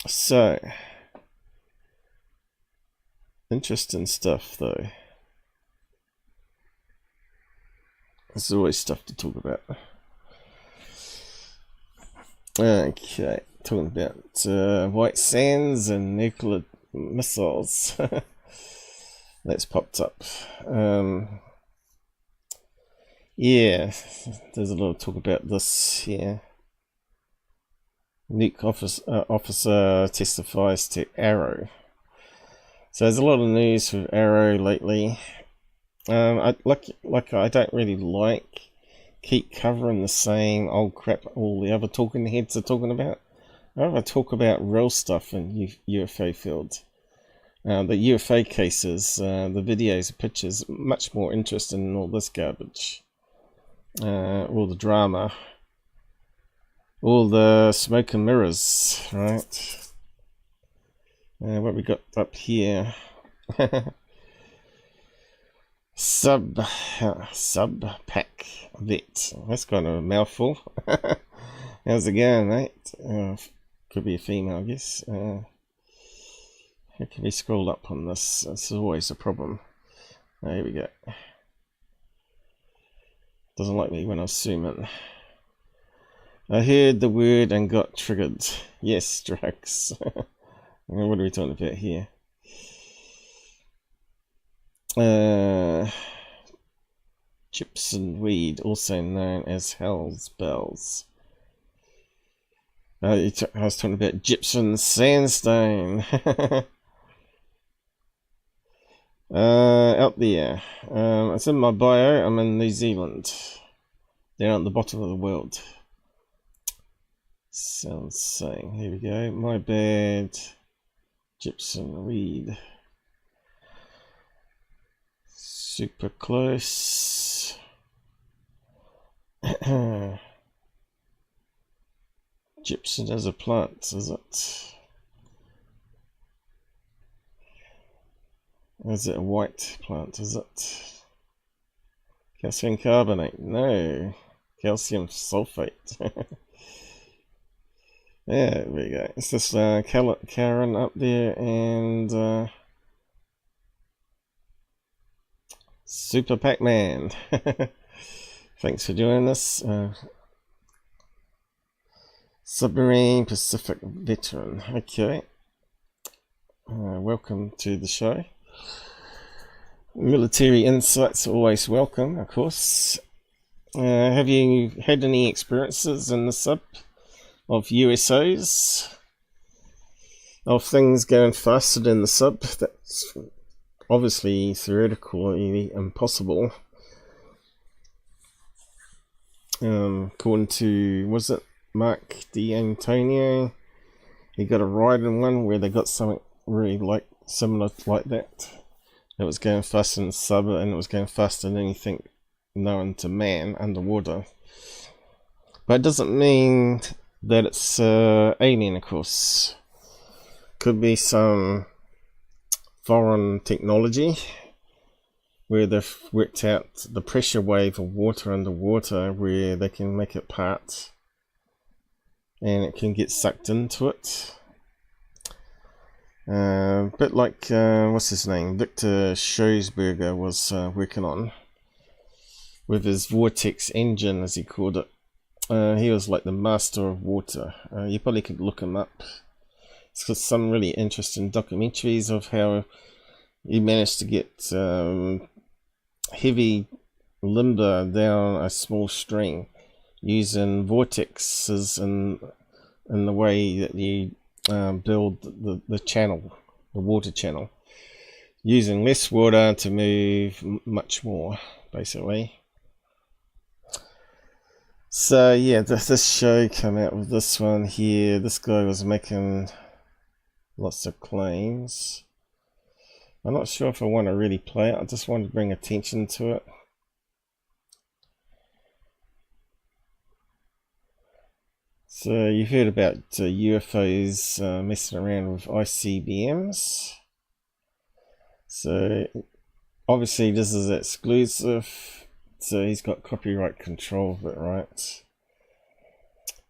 So, interesting stuff though. There's always stuff to talk about. Okay, talking about White Sands and nuclear missiles. That's popped up. Yeah, there's a lot of talk about this here. Nuke Officer testifies to AARO. So there's a lot of news with AARO lately. I don't really keep covering the same old crap all the other talking heads are talking about. I rather talk about real stuff in UFO field. The UFO cases, the videos, the pictures, much more interesting than all this garbage. All the drama. All the smoke and mirrors, right? What we got up here? Sub pack vet. That's kind of a mouthful. How's it going, mate? Could be a female, I guess. How can we scroll up on this? That's always a problem. There we go. Doesn't like me when I zoom in. I heard the word and got triggered. Yes, Drax. What are we talking about here? Gypsum weed, also known as Hell's Bells. I was talking about gypsum sandstone. Out there. It's in my bio. I'm in New Zealand. Down at the bottom of the world. Sounds saying. Here we go. My bad. Gypsum weed. Super close. Gypsum as a plant, is it? Is it a white plant, is it? Calcium carbonate? No. Calcium sulfate. There we go. It's this Karen up there and Super Pac-Man. Thanks for doing this. Submarine Pacific Veteran. Okay. Welcome to the show. Military insights are always welcome, of course. Have you had any experiences in the sub of USOs? Of things going faster than the sub? That's obviously theoretically impossible. According to, was it Mark D'Antonio? He got a ride in one where they got something really similar like that. It was going faster than the sub, and it was going faster than anything known to man underwater. But it doesn't mean that it's alien, of course. Could be some foreign technology where they've worked out the pressure wave of water underwater where they can make it part and it can get sucked into it. Bit like what's his name, Victor Schoesberger was working on with his vortex engine, as he called it. He was like the master of water. You probably could look him up. It's got some really interesting documentaries of how he managed to get heavy limber down a small string using vortexes in the way that you build the channel, the water channel, using less water to move much more, basically. So yeah, this show came out with this one here. This guy was making lots of claims. I'm not sure if I want to really play it. I just want to bring attention to it. So you've heard about UFOs messing around with ICBMs. So obviously this is exclusive, so he's got copyright control of it, right?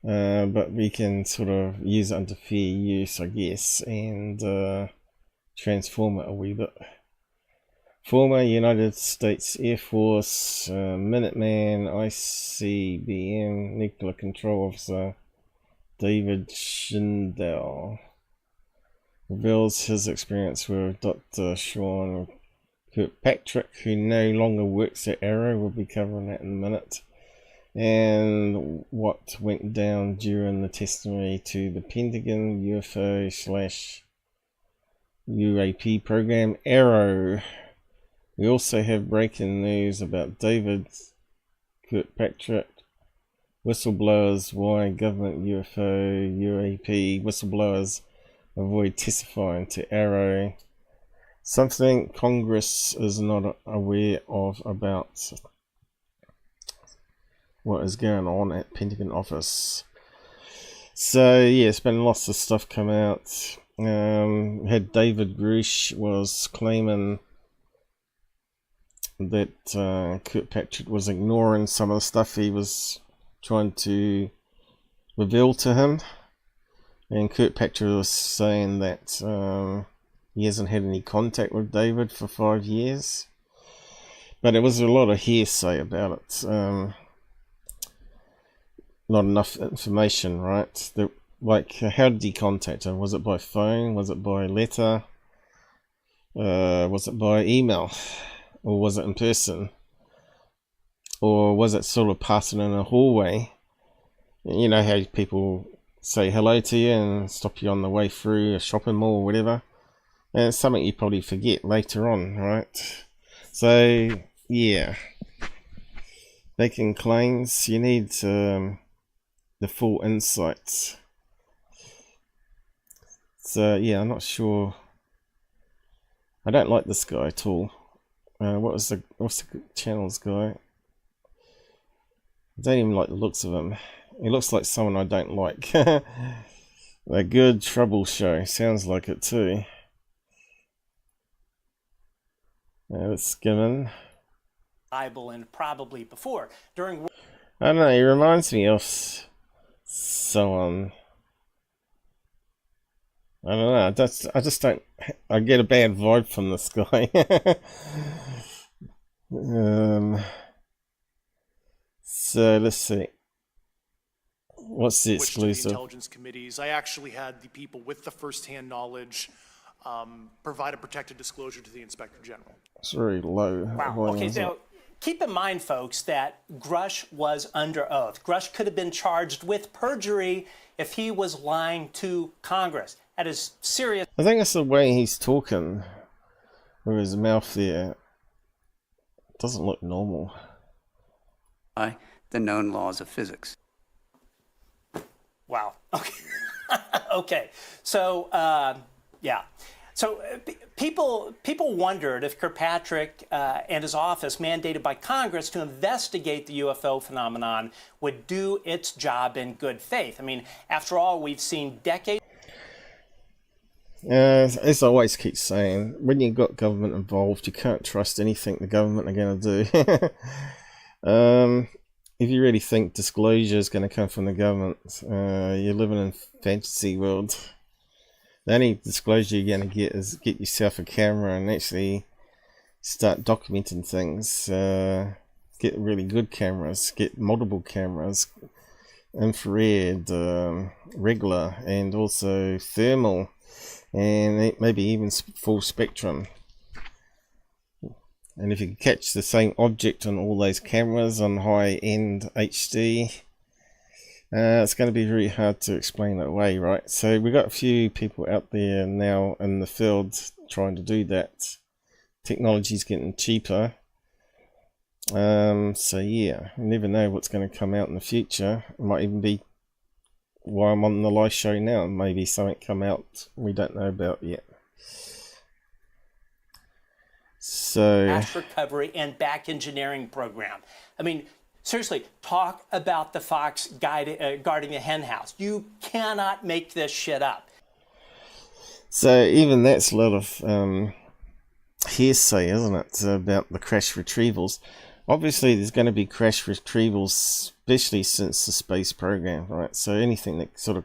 But we can sort of use it under fair use, I guess, and transform it a wee bit. Former United States Air Force Minuteman ICBM Nuclear Control Officer David GoodAll reveals his experience with Dr. Sean KirkPatrick, who no longer works at AARO. We'll be covering that in a minute. And what went down during the testimony to the Pentagon UFO/UAP program AARO. We also have breaking news about David KirkPatrick, whistleblowers, why government UFO UAP whistleblowers avoid testifying to AARO. Something Congress is not aware of about what is going on at Pentagon office. So yeah, it's been lots of stuff come out. Had David Grusch was claiming that KirkPatrick was ignoring some of the stuff he was trying to reveal to him, and KirkPatrick was saying that he hasn't had any contact with David for 5 years, but it was a lot of hearsay about it. Not enough information, right? Like, how did he contact him? Was it by phone? Was it by letter? Was it by email? Or was it in person? Or was it sort of passing in a hallway? You know how people say hello to you and stop you on the way through a shopping mall or whatever? And it's something you probably forget later on, right? So, yeah. Making claims, you need the full insights. So, yeah, I'm not sure. I don't like this guy at all. What's the channel's guy? I don't even like the looks of him. He looks like someone I don't like. A good trouble show. Sounds like it too. Let's skim in. Bible and probably before. During I don't know, he reminds me of someone. I don't know, I just don't, I get a bad vibe from this guy. So let's see. What's the exclusive? The intelligence committees. I actually had the people with the first-hand knowledge provide a protected disclosure to the Inspector General. It's very low. Wow. Okay, so keep in mind, folks, that Grusch was under oath. Grusch could have been charged with perjury if he was lying to Congress. That is serious. I think it's the way he's talking with his mouth there. It doesn't look normal. By the known laws of physics. Wow. Okay. Okay. So, yeah. So people wondered if KirkPatrick and his office, mandated by Congress to investigate the UFO phenomenon, would do its job in good faith. I mean, after all, we've seen decades. As I always keep saying, when you've got government involved, you can't trust anything the government are going to do. If you really think disclosure is going to come from the government, you're living in a fantasy world. The only disclosure you're going to get is get yourself a camera and actually start documenting things. Get really good cameras, get multiple cameras, infrared, regular, and also thermal, and maybe even full spectrum. And if you can catch the same object on all those cameras on high-end HD, it's going to be very hard to explain that away, right? So we've got a few people out there now in the field trying to do that. Technology's getting cheaper. So yeah, you never know what's going to come out in the future. It might even be why I'm on the live show now. Maybe something come out we don't know about yet. So crash recovery and back engineering program. I mean, seriously, talk about the fox guarding the hen house. You cannot make this shit up. So even that's a lot of hearsay, isn't it, about the crash retrievals. Obviously, there's going to be crash retrievals, especially since the space program, right? So anything that sort of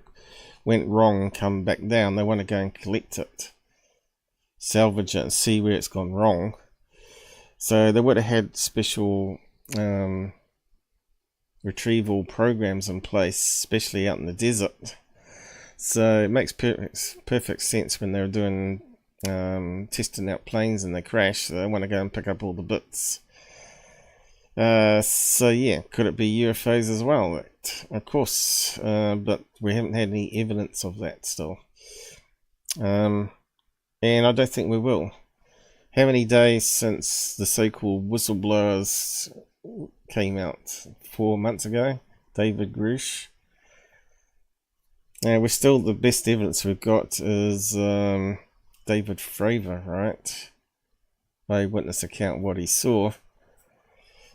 went wrong and come back down, they want to go and collect it, salvage it, and see where it's gone wrong. So they would have had special retrieval programs in place, especially out in the desert. So it makes perfect sense when they were doing testing out planes and they crash. So they want to go and pick up all the bits. So yeah, could it be UFOs as well? Of course, but we haven't had any evidence of that still. And I don't think we will. How many days since the so-called whistleblowers came out? 4 months ago? David Grusch. We're still, the best evidence we've got is David Fravor, right? Eyewitness account, what he saw.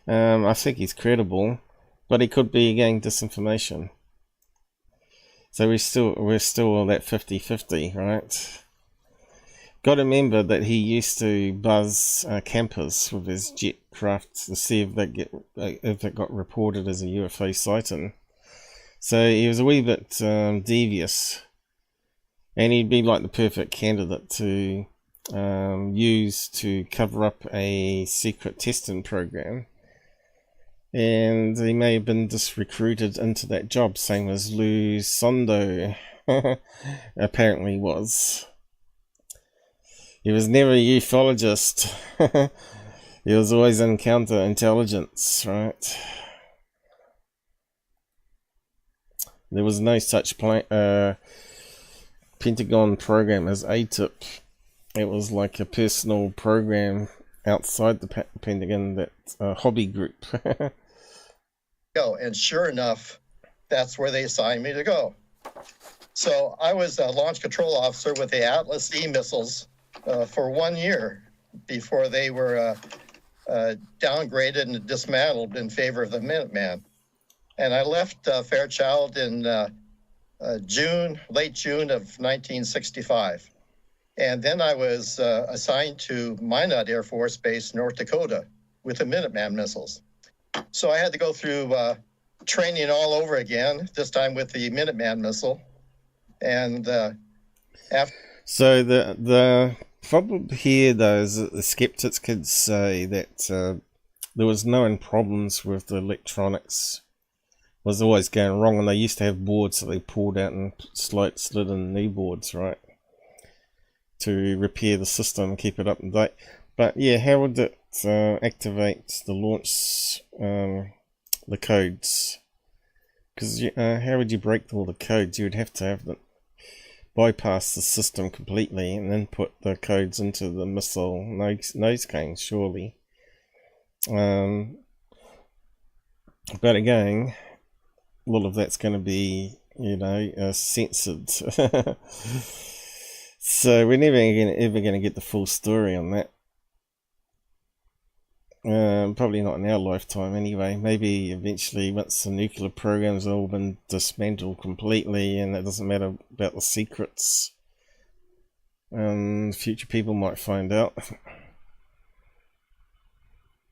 I think he's credible, but he could be again disinformation. So we're still at 50-50, right? Got to remember that he used to buzz campers with his jet craft to see if it got reported as a UFO sighting. So he was a wee bit devious, and he'd be like the perfect candidate to use to cover up a secret testing program. And he may have been just recruited into that job, same as Lou Sondo apparently was. He was never a ufologist. He was always in counterintelligence, right? There was no such Pentagon program as ATIP. It was like a personal program outside the Pentagon, that hobby group. And sure enough, that's where they assigned me to go. So I was a launch control officer with the Atlas E missiles for 1 year before they were downgraded and dismantled in favor of the Minuteman. And I left Fairchild in late June of 1965. And then I was assigned to Minot Air Force Base, North Dakota, with the Minuteman missiles. So I had to go through training all over again, this time with the Minuteman missile. And after... So the problem here, though, is that the skeptics could say that there was no problems with the electronics. It was always going wrong, and they used to have boards that they pulled out and slid in new boards, right, to repair the system and keep it up to date. But yeah, how would it activate the launch, the codes? Because how would you break all the codes? You would have to have them bypass the system completely and then put the codes into the missile nose cones, surely. But again, all of that's going to be, censored. So we're never ever going to get the full story on that. Probably not in our lifetime anyway. Maybe eventually, once the nuclear program's all been dismantled completely and it doesn't matter about the secrets, future people might find out.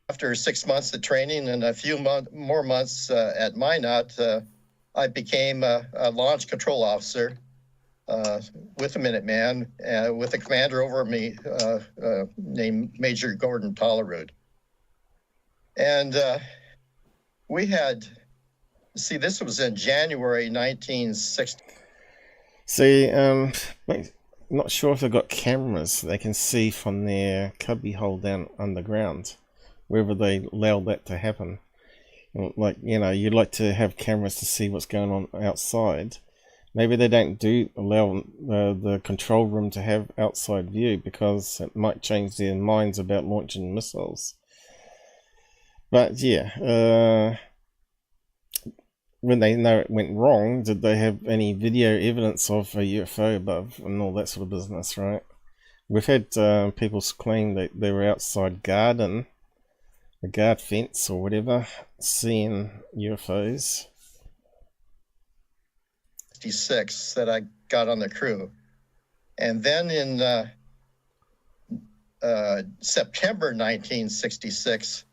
After 6 months of training and a few more months at Minot, I became a launch control officer with the Minuteman, with a commander over me named Major Gordon Tollerud. And we had, this was in January 1960. See, not sure if they've got cameras they can see from their cubbyhole down underground, wherever they allow that to happen. Like, you'd like to have cameras to see what's going on outside. Maybe they don't allow the control room to have outside view because it might change their minds about launching missiles. But yeah, when they know it went wrong, did they have any video evidence of a UFO above and all that sort of business, right? We've had people claim that they were outside a guard fence or whatever, seeing UFOs. 66 that I got on the crew. And then in September 1966,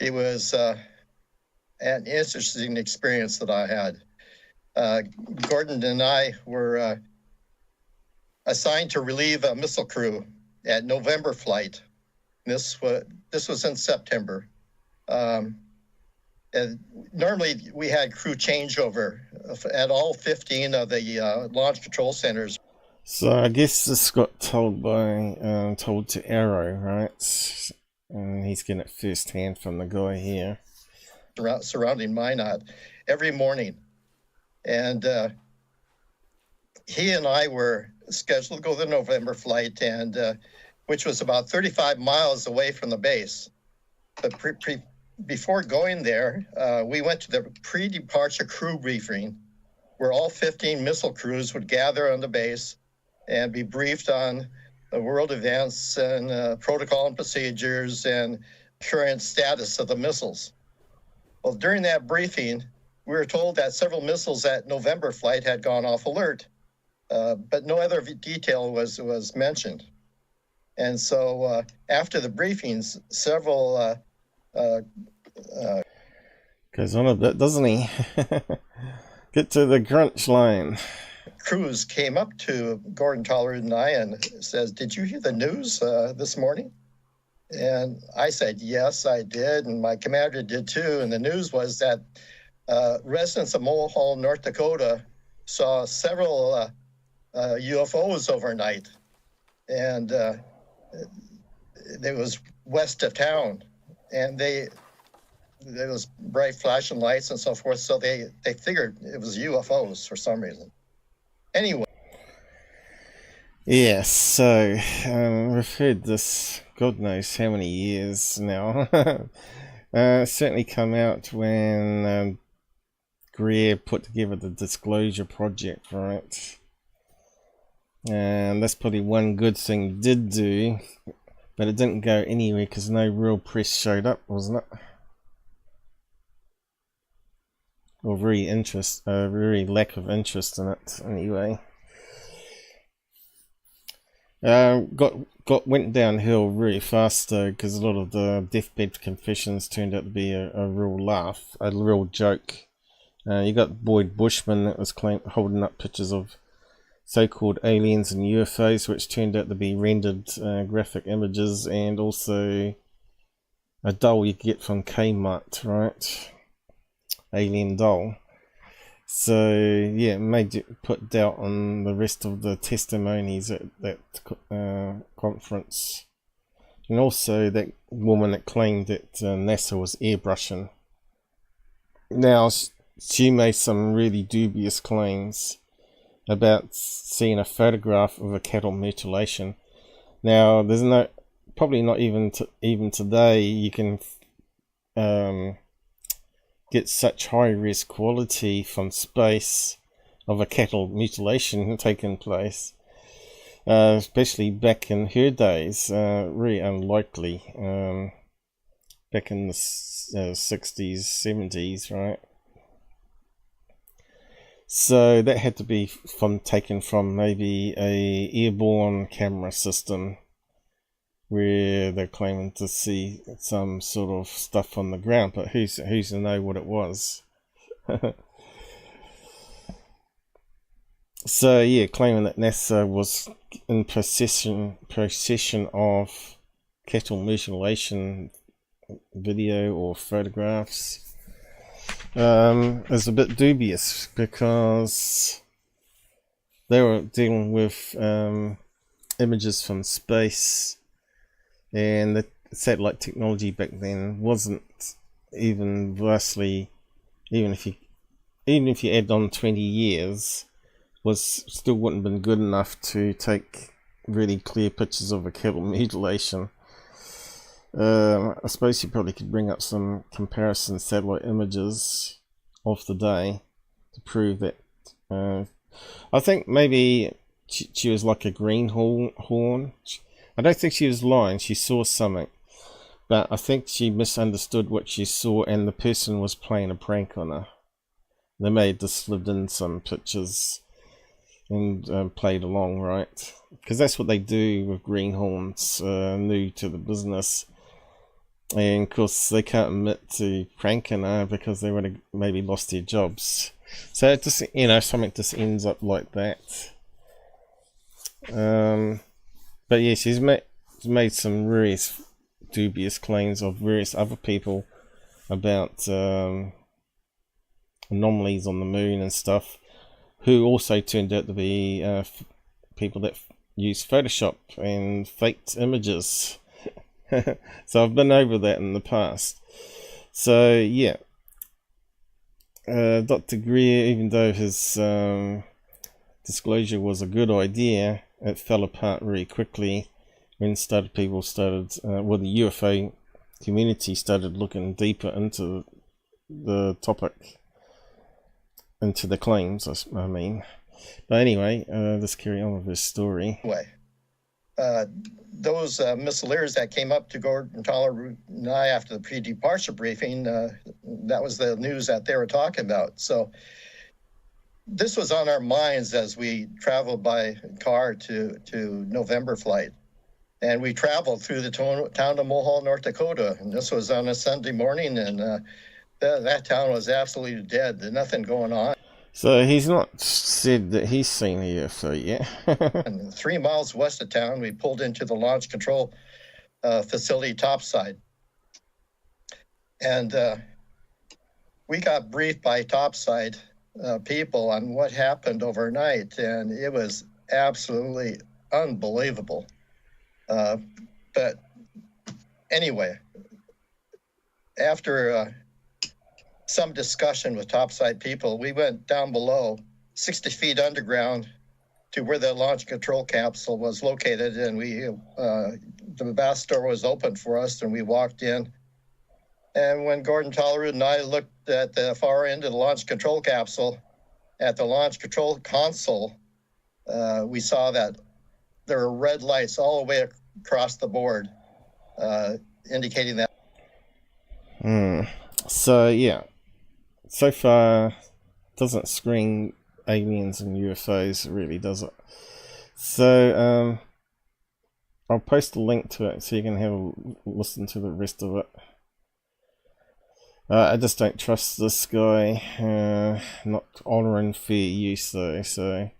it was an interesting experience that I had. Gordon and I were assigned to relieve a missile crew at November flight. This was in September. And normally we had crew changeover at all 15 of the launch control centers. So I guess this got told to AARO, right? And he's getting it firsthand from the guy here. Surrounding Minot every morning. And he and I were scheduled to go to the November flight, and which was about 35 miles away from the base. But before going there, we went to the pre-departure crew briefing, where all 15 missile crews would gather on the base and be briefed on the world events and protocol and procedures and current status of the missiles. Well, during that briefing, we were told that several missiles at November flight had gone off alert, but no other detail was mentioned. And so after the briefings, several goes on a bit, doesn't he? Get to the Grusch line. Crews came up to Gordon Tollerud and I and says, "Did you hear the news this morning?" And I said, "Yes, I did." And my commander did too. And the news was that residents of Mulhall, North Dakota saw several UFOs overnight. And it was west of town. And there was bright flashing lights and so forth. So they figured it was UFOs for some reason. Anyway. Yes, so we've heard this God knows how many years now. Certainly come out when Greer put together the Disclosure Project, right? And that's probably one good thing he did do, but it didn't go anywhere because no real press showed up, wasn't it? Or very lack of interest in it anyway. Went downhill really fast though, because a lot of the deathbed confessions turned out to be a real laugh, a real joke. You got Boyd Bushman that was holding up pictures of so-called aliens and UFOs, which turned out to be rendered graphic images, and also a doll you get from Kmart, right? Alien doll. So yeah, it made you put doubt on the rest of the testimonies at that conference, and also that woman that claimed that NASA was airbrushing. Now she made some really dubious claims about seeing a photograph of a cattle mutilation. Now there's probably not even today you can get such high-res quality from space of a cattle mutilation taking place, especially back in her days. Really unlikely, back in the 60s, 70s, right? So that had to be taken from maybe a airborne camera system, where they're claiming to see some sort of stuff on the ground, but who's to know what it was? So yeah, claiming that NASA was in possession of cattle mutilation video or photographs is a bit dubious, because they were dealing with images from space. And the satellite technology back then wasn't even vastly, even if you add on 20 years, still wouldn't have been good enough to take really clear pictures of a cattle mutilation. I suppose you probably could bring up some comparison satellite images of the day to prove that. I think maybe she was like a greenhorn. I don't think she was lying. She saw something, but I think she misunderstood what she saw, and the person was playing a prank on her. They may have just slid in some pictures and played along, right? Because that's what they do with greenhorns, new to the business. And of course they can't admit to pranking her because they would have maybe lost their jobs. So it just, you know, something just ends up like that. But yeah, she's made some very dubious claims of various other people about anomalies on the moon and stuff, who also turned out to be people that use Photoshop and faked images. So I've been over that in the past. So yeah, Dr. Greer, even though his disclosure was a good idea, it fell apart very quickly when people started, well, the UFO community started looking deeper into the topic, into the claims, I mean. But anyway, let's carry on with this story. Those missileers that came up to Gordon Toller and I after the pre-departure briefing, that was the news that they were talking about. So this was on our minds as we traveled by car to November flight. And we traveled through the town of Mulhall, North Dakota. And this was on a Sunday morning, and that town was absolutely dead. There's nothing going on. So he's not said that he's seen a UFO yet. And 3 miles west of town, we pulled into the launch control facility topside. And we got briefed by topside people on what happened overnight, and it was absolutely unbelievable. But anyway, after some discussion with topside people, we went down below 60 feet underground to where the launch control capsule was located, and the mast door was open for us, and we walked in. And when Gordon Tollerud and I looked at the far end of the launch control capsule, at the launch control console, we saw that there were red lights all the way across the board, indicating that. So yeah, so far doesn't screen aliens and UFOs, really, does it? So I'll post a link to it so you can have a listen to the rest of it. I just don't trust this guy, not honouring fair use though, so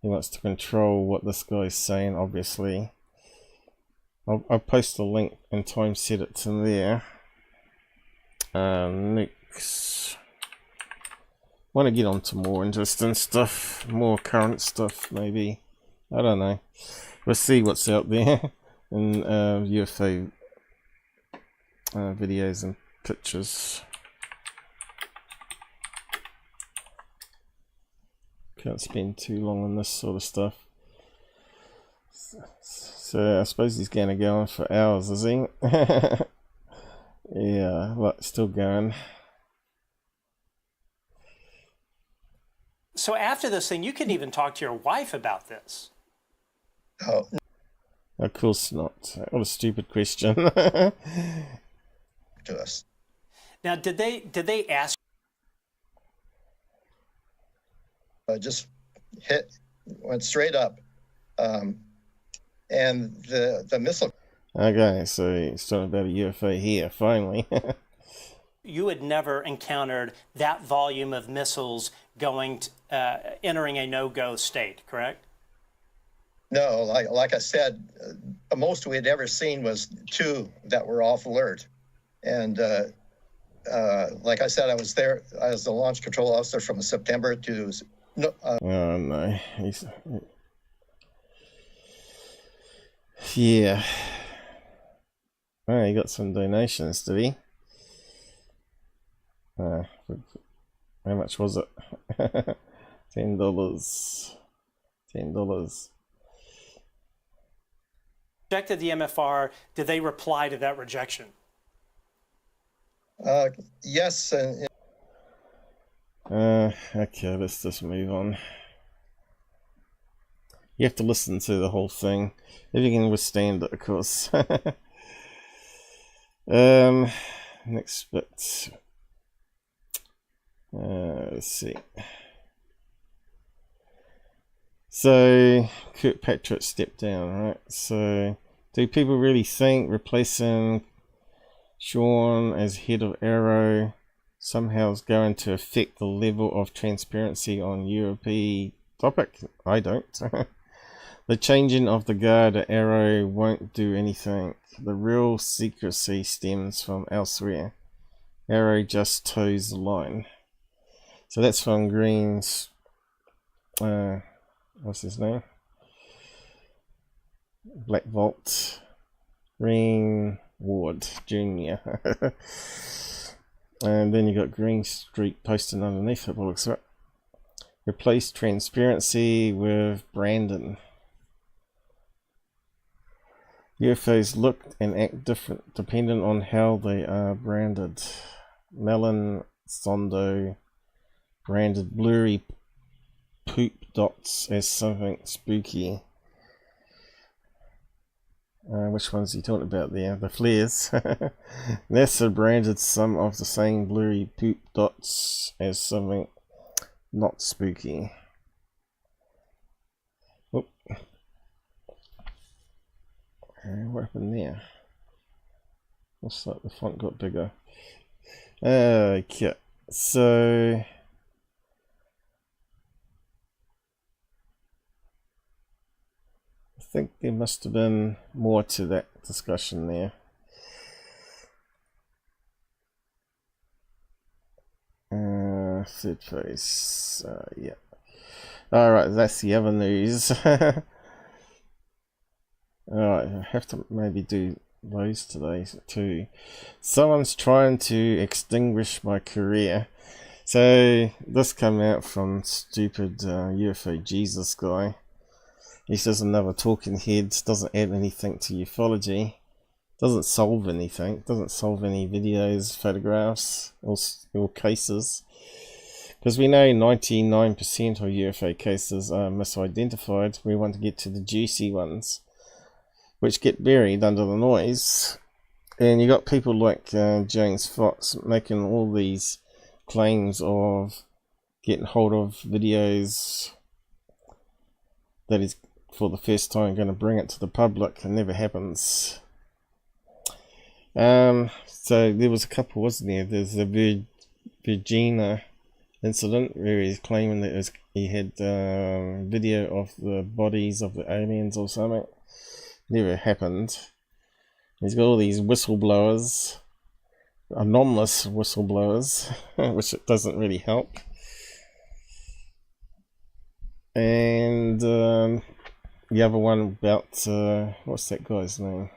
he wants to control what this guy's saying, obviously. I'll post a link and time set it to there. Next, want to get on to more interesting stuff, more current stuff maybe. I don't know. We'll see what's out there in UFO videos and pictures. Can't spend too long on this sort of stuff. So I suppose he's going to go on for hours, is he? Yeah, look, still going. So after this thing, you can even talk to your wife about this. Oh. Of course not. What a stupid question. To us. Now, did they ask? Just went straight up, and the missile. Okay, so it's talking about a UFO here, finally. You had never encountered that volume of missiles going entering a no-go state, correct? No, like I said, the most we had ever seen was 2 that were off alert. And like I said, I was there as the launch control officer from September to... oh no. Yeah. Oh, he got some donations, did he? How much was it? $10. $10. Rejected the MFR. Did they reply to that rejection? Yes. Okay, let's just move on. You have to listen to the whole thing if you can withstand it, of course. Next bit. Let's see. So KirkPatrick stepped down, right? So do people really think replacing Sean as head of AARO somehow is going to affect the level of transparency on UAP topic? I don't. The changing of the guard at AARO won't do anything. The real secrecy stems from elsewhere. AARO just toes the line. So that's from Green's, what's his name? Black Vault. Green Ward Jr. And then you got Green Street posting underneath it, looks right. Replace transparency with Brandon. UFOs look and act different depending on how they are branded. Melon Sondo branded blurry poop dots as something spooky. Which one's he talking about there? The flares. NASA branded some of the same blurry poop dots as something not spooky. Oop. What happened there? Looks like the font got bigger. Okay, so I think there must have been more to that discussion there. Third phase, yeah. Alright, that's the other news. Alright, I have to maybe do those today too. Someone's trying to extinguish my career. So this came out from stupid UFO Jesus guy. He says another talking head doesn't add anything to ufology, doesn't solve anything, doesn't solve any videos, photographs, or cases. Because we know 99% of UFO cases are misidentified. We want to get to the juicy ones, which get buried under the noise. And you got people like James Fox making all these claims of getting hold of videos that is for the first time going to bring it to the public. It never happens. So there was a couple, wasn't there? There's the Virginia incident where he's claiming that he had video of the bodies of the aliens or something. Never happened. He's got all these whistleblowers, anonymous whistleblowers, which it doesn't really help. And the other one about what's that guy's name?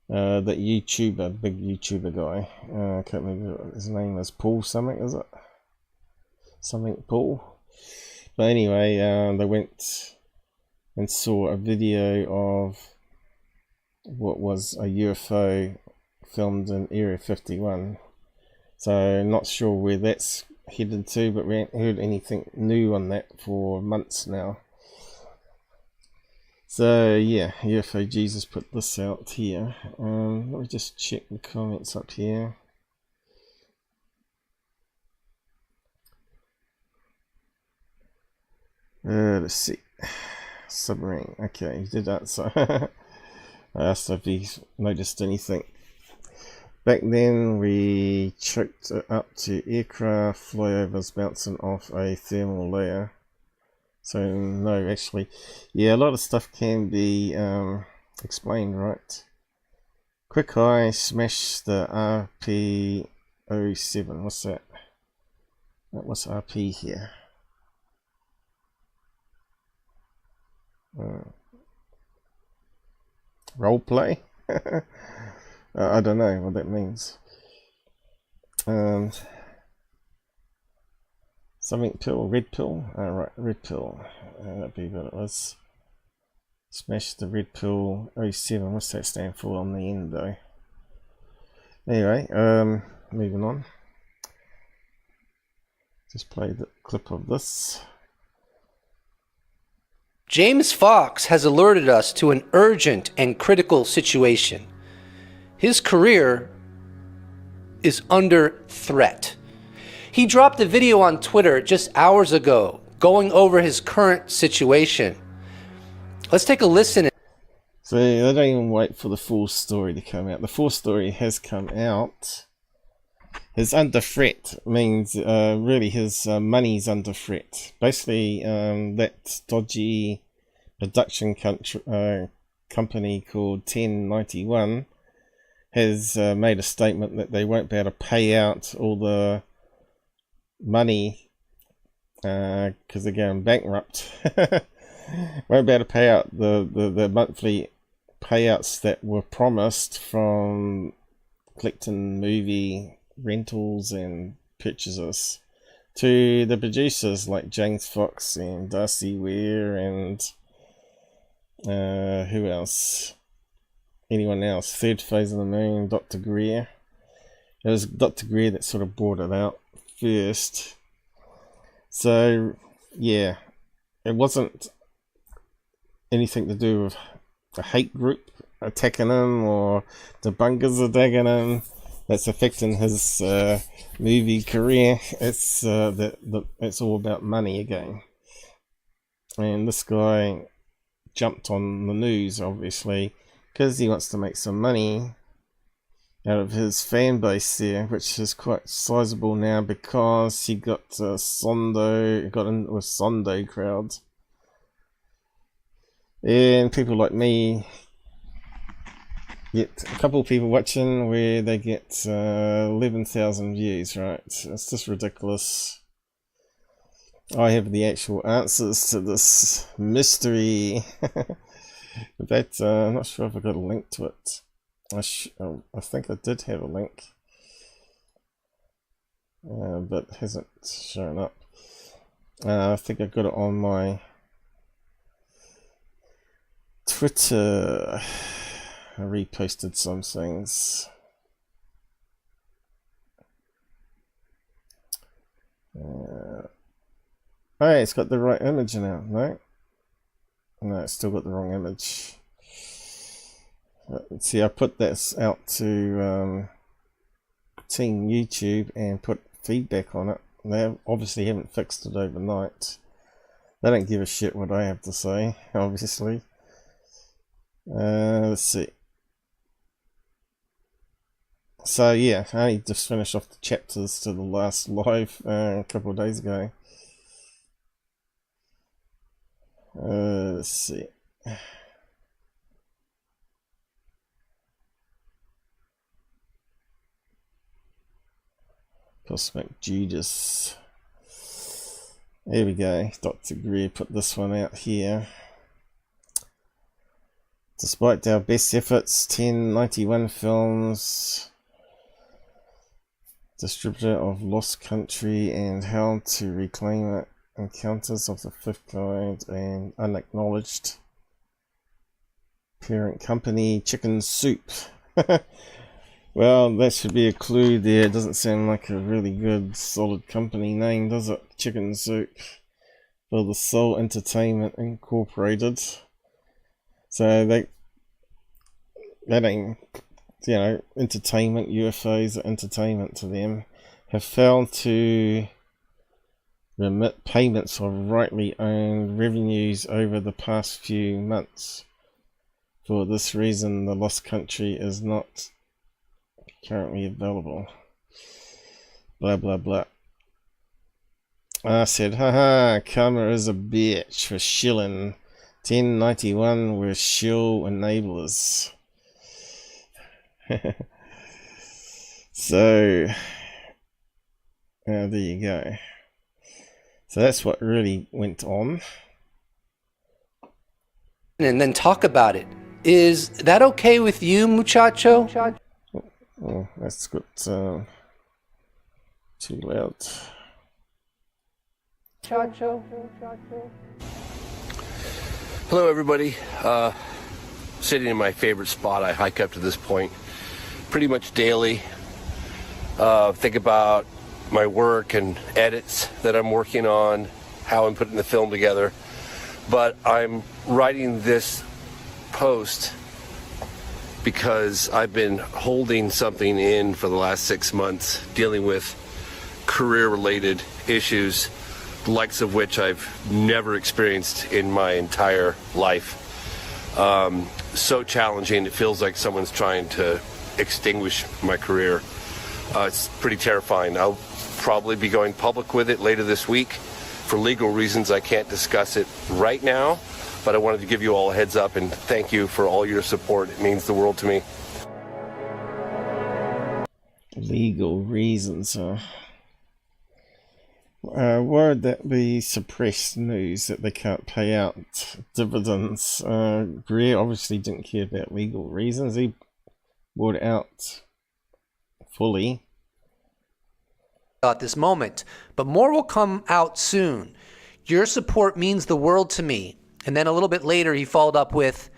That YouTuber, big YouTuber guy. I can't remember what his name is. Paul something, is it? Something Paul. But anyway, they went and saw a video of what was a UFO filmed in Area 51. So not sure where that's headed to, but we haven't heard anything new on that for months now. So yeah, UFO Jesus put this out here. Let me just check the comments up here. Let's see. Submarine. Okay, he did that. So I asked if he noticed anything. Back then we checked it up to aircraft flyovers bouncing off a thermal layer. So no, actually, yeah, a lot of stuff can be explained, right? Quick Eye smashed the RP07. What's that? What's RP here? Roleplay? I don't know what that means. Something pill, red pill? Right, red pill. That'd be what it was. Smash the red pill 07. What's that stand for on the end though? Anyway, moving on. Just play the clip of this. James Fox has alerted us to an urgent and critical situation. His career is under threat. He dropped a video on Twitter just hours ago going over his current situation. Let's take a listen. So they don't even wait for the full story to come out. The full story has come out. His under threat means really his money's under threat. Basically, that dodgy production company called 1091 has made a statement that they won't be able to pay out all the money because they're going bankrupt. Won't be able to pay out the monthly payouts that were promised from collecting movie rentals and purchases to the producers like James Fox and Darcy Ware and who else? Anyone else? Third Phase of the Moon, Dr. Greer. It was Dr. Greer that sort of brought it out first. So yeah, it wasn't anything to do with a hate group attacking him or the bunkers attacking him that's affecting his movie career. It's it's all about money again. And this guy jumped on the news, obviously, because he wants to make some money out of his fan base there, which is quite sizable now because he got in with Sondo crowd. And people like me get a couple of people watching where they get 11,000 views, right? It's just ridiculous. I have the actual answers to this mystery. But I'm not sure if I got a link to it. I think I did have a link, but it hasn't shown up. I think I got it on my Twitter. I reposted some things. Oh, it's got the right image now. No, it's still got the wrong image. Let's see, I put this out to Team YouTube and put feedback on it. They obviously haven't fixed it overnight. They don't give a shit what I have to say, obviously. Let's see. So yeah, I only just finished off the chapters to the last live a couple of days ago. Let's see. Cosmic Judas. There we go. Dr. Greer put this one out here. Despite our best efforts, 1091 Films, distributor of Lost Country and How to Reclaim It, Encounters of the Fifth Kind, and Unacknowledged parent company Chicken Soup. Well, that should be a clue there. It doesn't sound like a really good, solid company name, does it? Chicken Soup for the Soul Entertainment Incorporated. So they ain't, you know, entertainment, UFOs are entertainment to them, have failed to remit payments of rightly owned revenues over the past few months. For this reason, the Lost Country is not currently available. Blah blah blah. I said, haha, karma is a bitch for shilling. 1091 were shill enablers. So there you go. So that's what really went on. And then talk about it. Is that okay with you, muchacho? Oh, that's got too loud. Hello, everybody. Sitting in my favorite spot. I hike up to this point pretty much daily. Think about my work and edits that I'm working on, how I'm putting the film together. But I'm writing this post because I've been holding something in for the last 6 months, dealing with career-related issues, the likes of which I've never experienced in my entire life. So challenging, it feels like someone's trying to extinguish my career. It's pretty terrifying. I'll probably be going public with it later this week. For legal reasons, I can't discuss it right now, but I wanted to give you all a heads up and thank you for all your support. It means the world to me. Legal reasons, would that be suppressed news that they can't pay out dividends? Greer obviously didn't care about legal reasons. He bought it out fully at this moment, but more will come out soon. Your support means the world to me. And then a little bit later, he followed up with,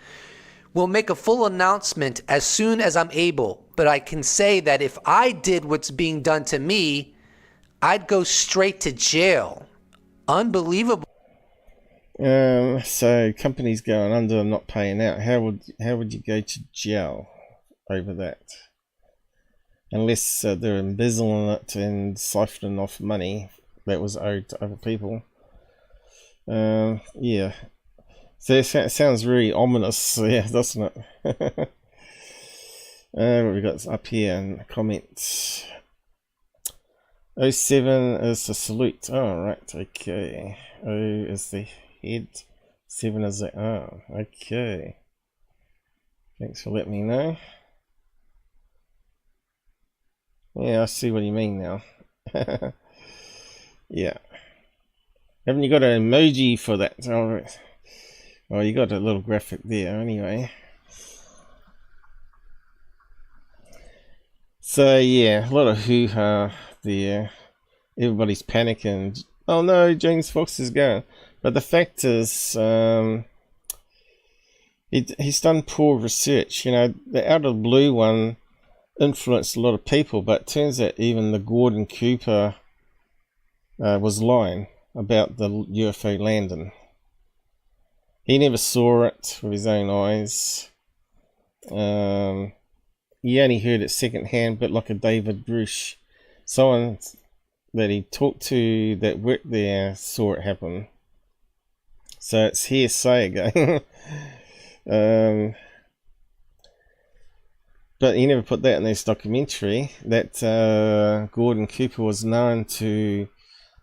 we'll make a full announcement as soon as I'm able, but I can say that if I did what's being done to me, I'd go straight to jail. Unbelievable. So companies going under and not paying out. How would you go to jail over that? Unless they're embezzling it and siphoning off money that was owed to other people. Yeah. So it sounds very ominous, yeah, doesn't it? What we got up here in the comments. 07 is the salute. Oh, right, okay. O is the head. 7 is the arm. Okay. Thanks for letting me know. Yeah, I see what you mean now. Yeah. Haven't you got an emoji for that? Oh, well, you got a little graphic there anyway. So yeah, a lot of hoo-ha there. Everybody's panicking. Oh no, James Fox is gone. But the fact is, he's done poor research. You know, the out of the blue one influenced a lot of people, but it turns out even the Gordon Cooper was lying about the UFO landing. He never saw it with his own eyes. He only heard it secondhand, but like a David Grusch, someone that he talked to that worked there saw it happen. So it's hearsay again. But he never put that in his documentary, that Gordon Cooper was known to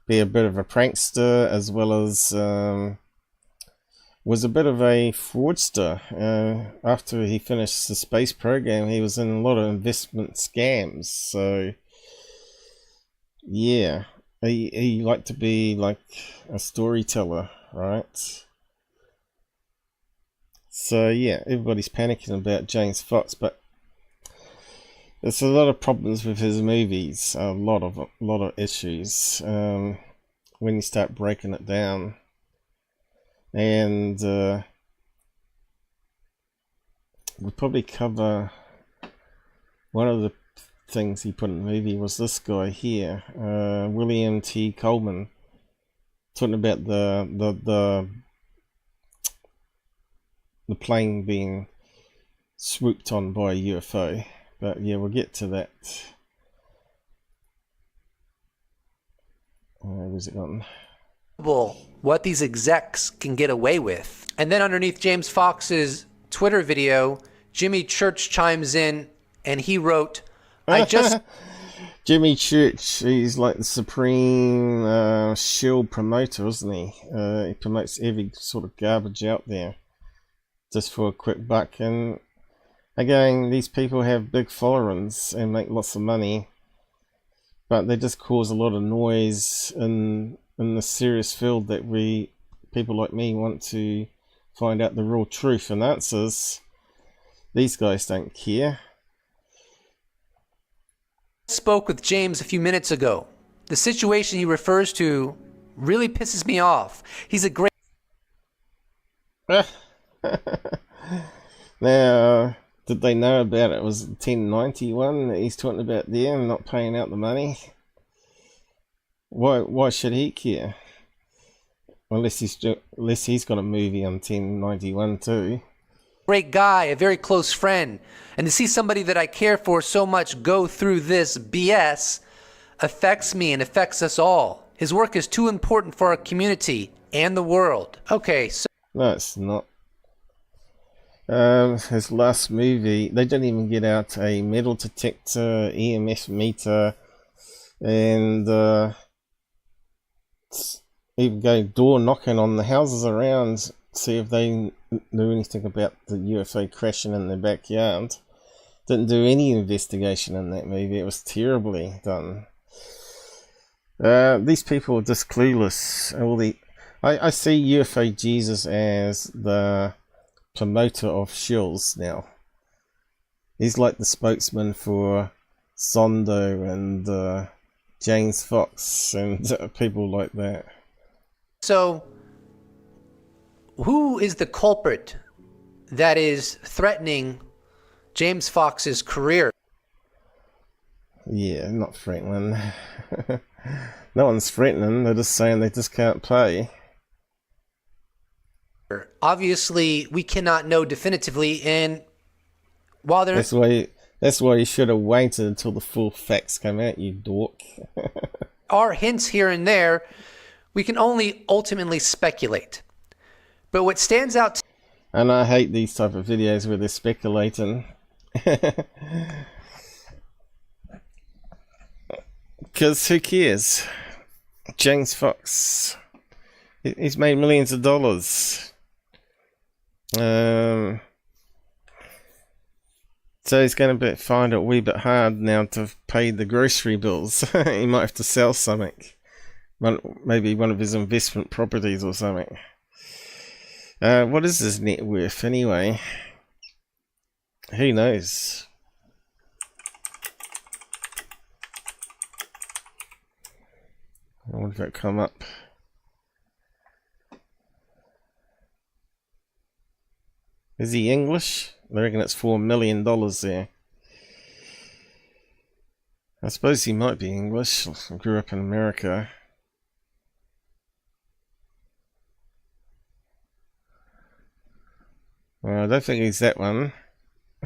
be a bit of a prankster, as well as was a bit of a fraudster. After he finished the space program, he was in a lot of investment scams. So yeah, he liked to be like a storyteller, right? So yeah, everybody's panicking about James Fox, but there's a lot of problems with his movies, a lot of issues when you start breaking it down. And we'll probably cover one of the things he put in the movie was this guy here, William T. Coleman, talking about the plane being swooped on by a UFO. But yeah, we'll get to that. Where's it gone? What these execs can get away with. And then underneath James Fox's Twitter video, Jimmy Church chimes in and he wrote, I just... Jimmy Church, he's like the supreme shill promoter, isn't he? He promotes every sort of garbage out there just for a quick buck. And again, these people have big followings and make lots of money, but they just cause a lot of noise in the serious field that people like me want to find out the real truth and answers. These guys don't care. Spoke with James a few minutes ago. The situation he refers to really pisses me off. He's a great... Now, did they know about it? It was 1091 that he's talking about there and not paying out the money? Why should he care? unless he's got a movie on 1091 too. Great guy, a very close friend. And to see somebody that I care for so much go through this BS affects me and affects us all. His work is too important for our community and the world. Okay, so... No, it's not. His last movie, they didn't even get out a metal detector, EMF meter, and even go door knocking on the houses around, see if they knew anything about the UFO crashing in their backyard. Didn't do any investigation in that movie. It was terribly done. These people are just clueless. I see UFO Jesus as the promoter of Shills now. He's like the spokesman for Sondo and James Fox and people like that. So, who is the culprit that is threatening James Fox's career? Yeah, not threatening. No one's threatening. They're just saying they just can't pay. Obviously, we cannot know definitively, and while there... That's why you should have waited until the full facts come out, you dork. are hints here and there, we can only ultimately speculate. But what stands out... And I hate these type of videos where they're speculating. Because who cares? James Fox. He's made millions of dollars. So he's going to find it a wee bit hard now to pay the grocery bills. He might have to sell something. Maybe one of his investment properties or something. What is his net worth anyway? Who knows? I wonder if it'll come up. Is he English? I reckon it's $4 million there. I suppose he might be English. I grew up in America. Well, I don't think he's that one.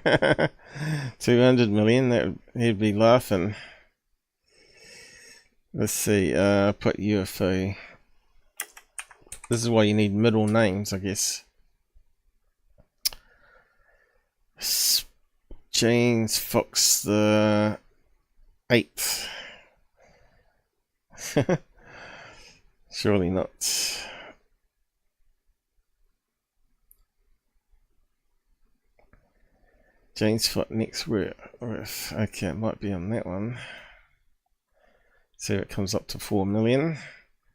200 million, he'd be laughing. Let's see, put UFO. This is why you need middle names, I guess. James Fox the 8th. Surely not. James Fox next worth. Okay, it might be on that one. So it comes up to 4 million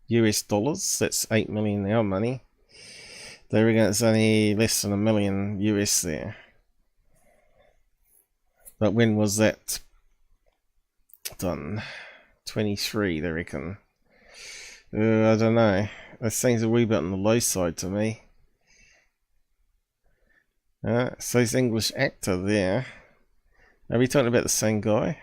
US dollars. That's 8 million our money. They reckon it's only less than $1 million US there. But when was that done? 23, they reckon. I don't know. That seems a wee bit on the low side to me. So he's English actor there. Are we talking about the same guy?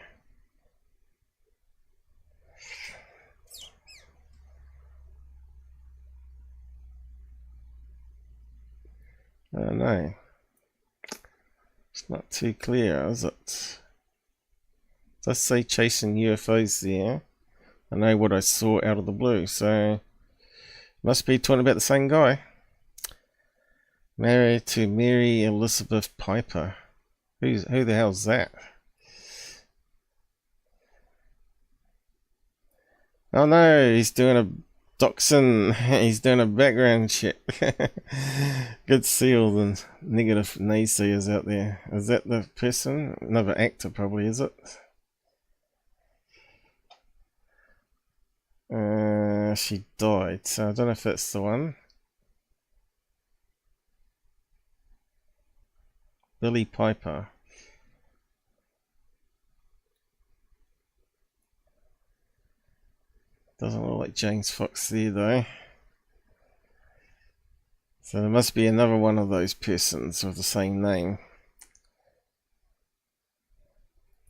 I don't know. It's not too clear, is it? Let's say chasing UFOs there. I know what I saw out of the blue, so must be talking about the same guy. Married to Mary Elizabeth Piper. Who the hell's that? Oh no, he's doing a Doxon. He's doing a background check. Good to see all the negative naysayers out there. Is that the person? Another actor probably, is it? She died, so I don't know if that's the one. Billy Piper. Doesn't look like James Fox there though. So there must be another one of those persons with the same name.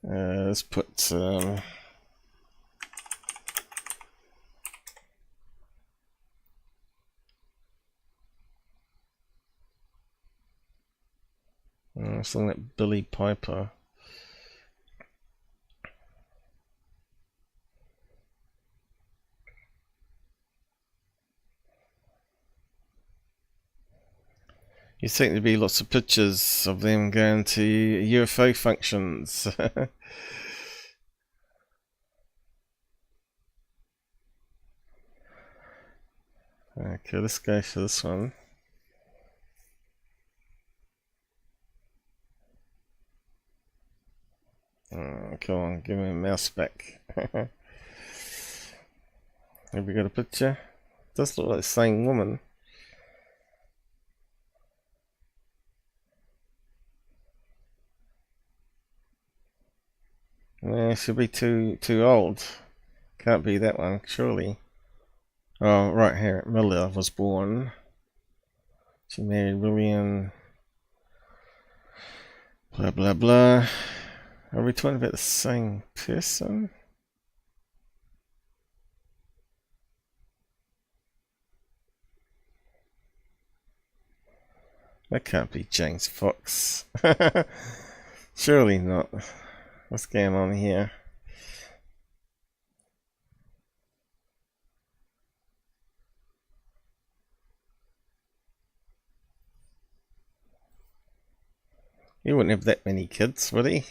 Let's put Something like Billy Piper. You think there'd be lots of pictures of them going to UFO functions. Okay, let's go for this one. Oh, come on, give me a mouse back. Have we got a picture? Does look like the same woman. Yeah, she'll be too old. Can't be that one, surely. Oh, right, Harriet Miller was born. She married William. Blah blah blah. Are we talking about the same person? That can't be James Fox. Surely not. What's going on here? He wouldn't have that many kids, would he?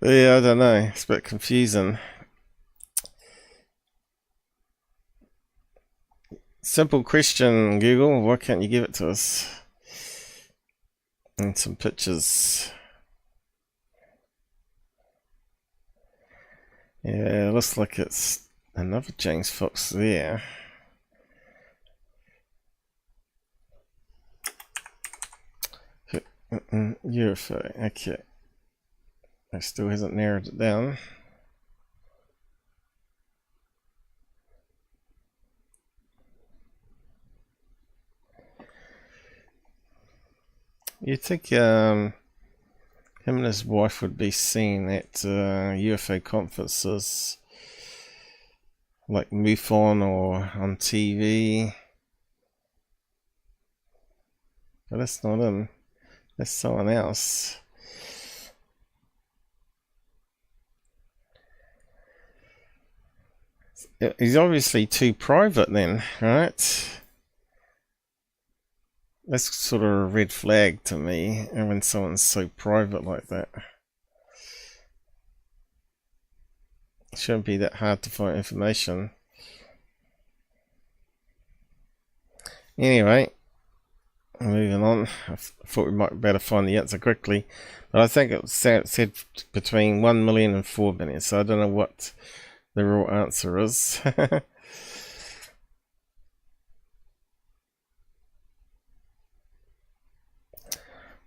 Yeah, I don't know. It's a bit confusing. Simple question, Google. Why can't you give it to us? And some pictures. Yeah, it looks like it's another James Fox there. UFO, okay. I still hasn't narrowed it down. You'd think him and his wife would be seen at UFO conferences like MUFON or on TV. But that's not him. That's someone else. He's obviously too private then, right? That's sort of a red flag to me, and when someone's so private like that. It shouldn't be that hard to find information. Anyway, moving on. I thought we might better find the answer quickly, but I think it said between 1 million and 4 million, so I don't know what the real answer is.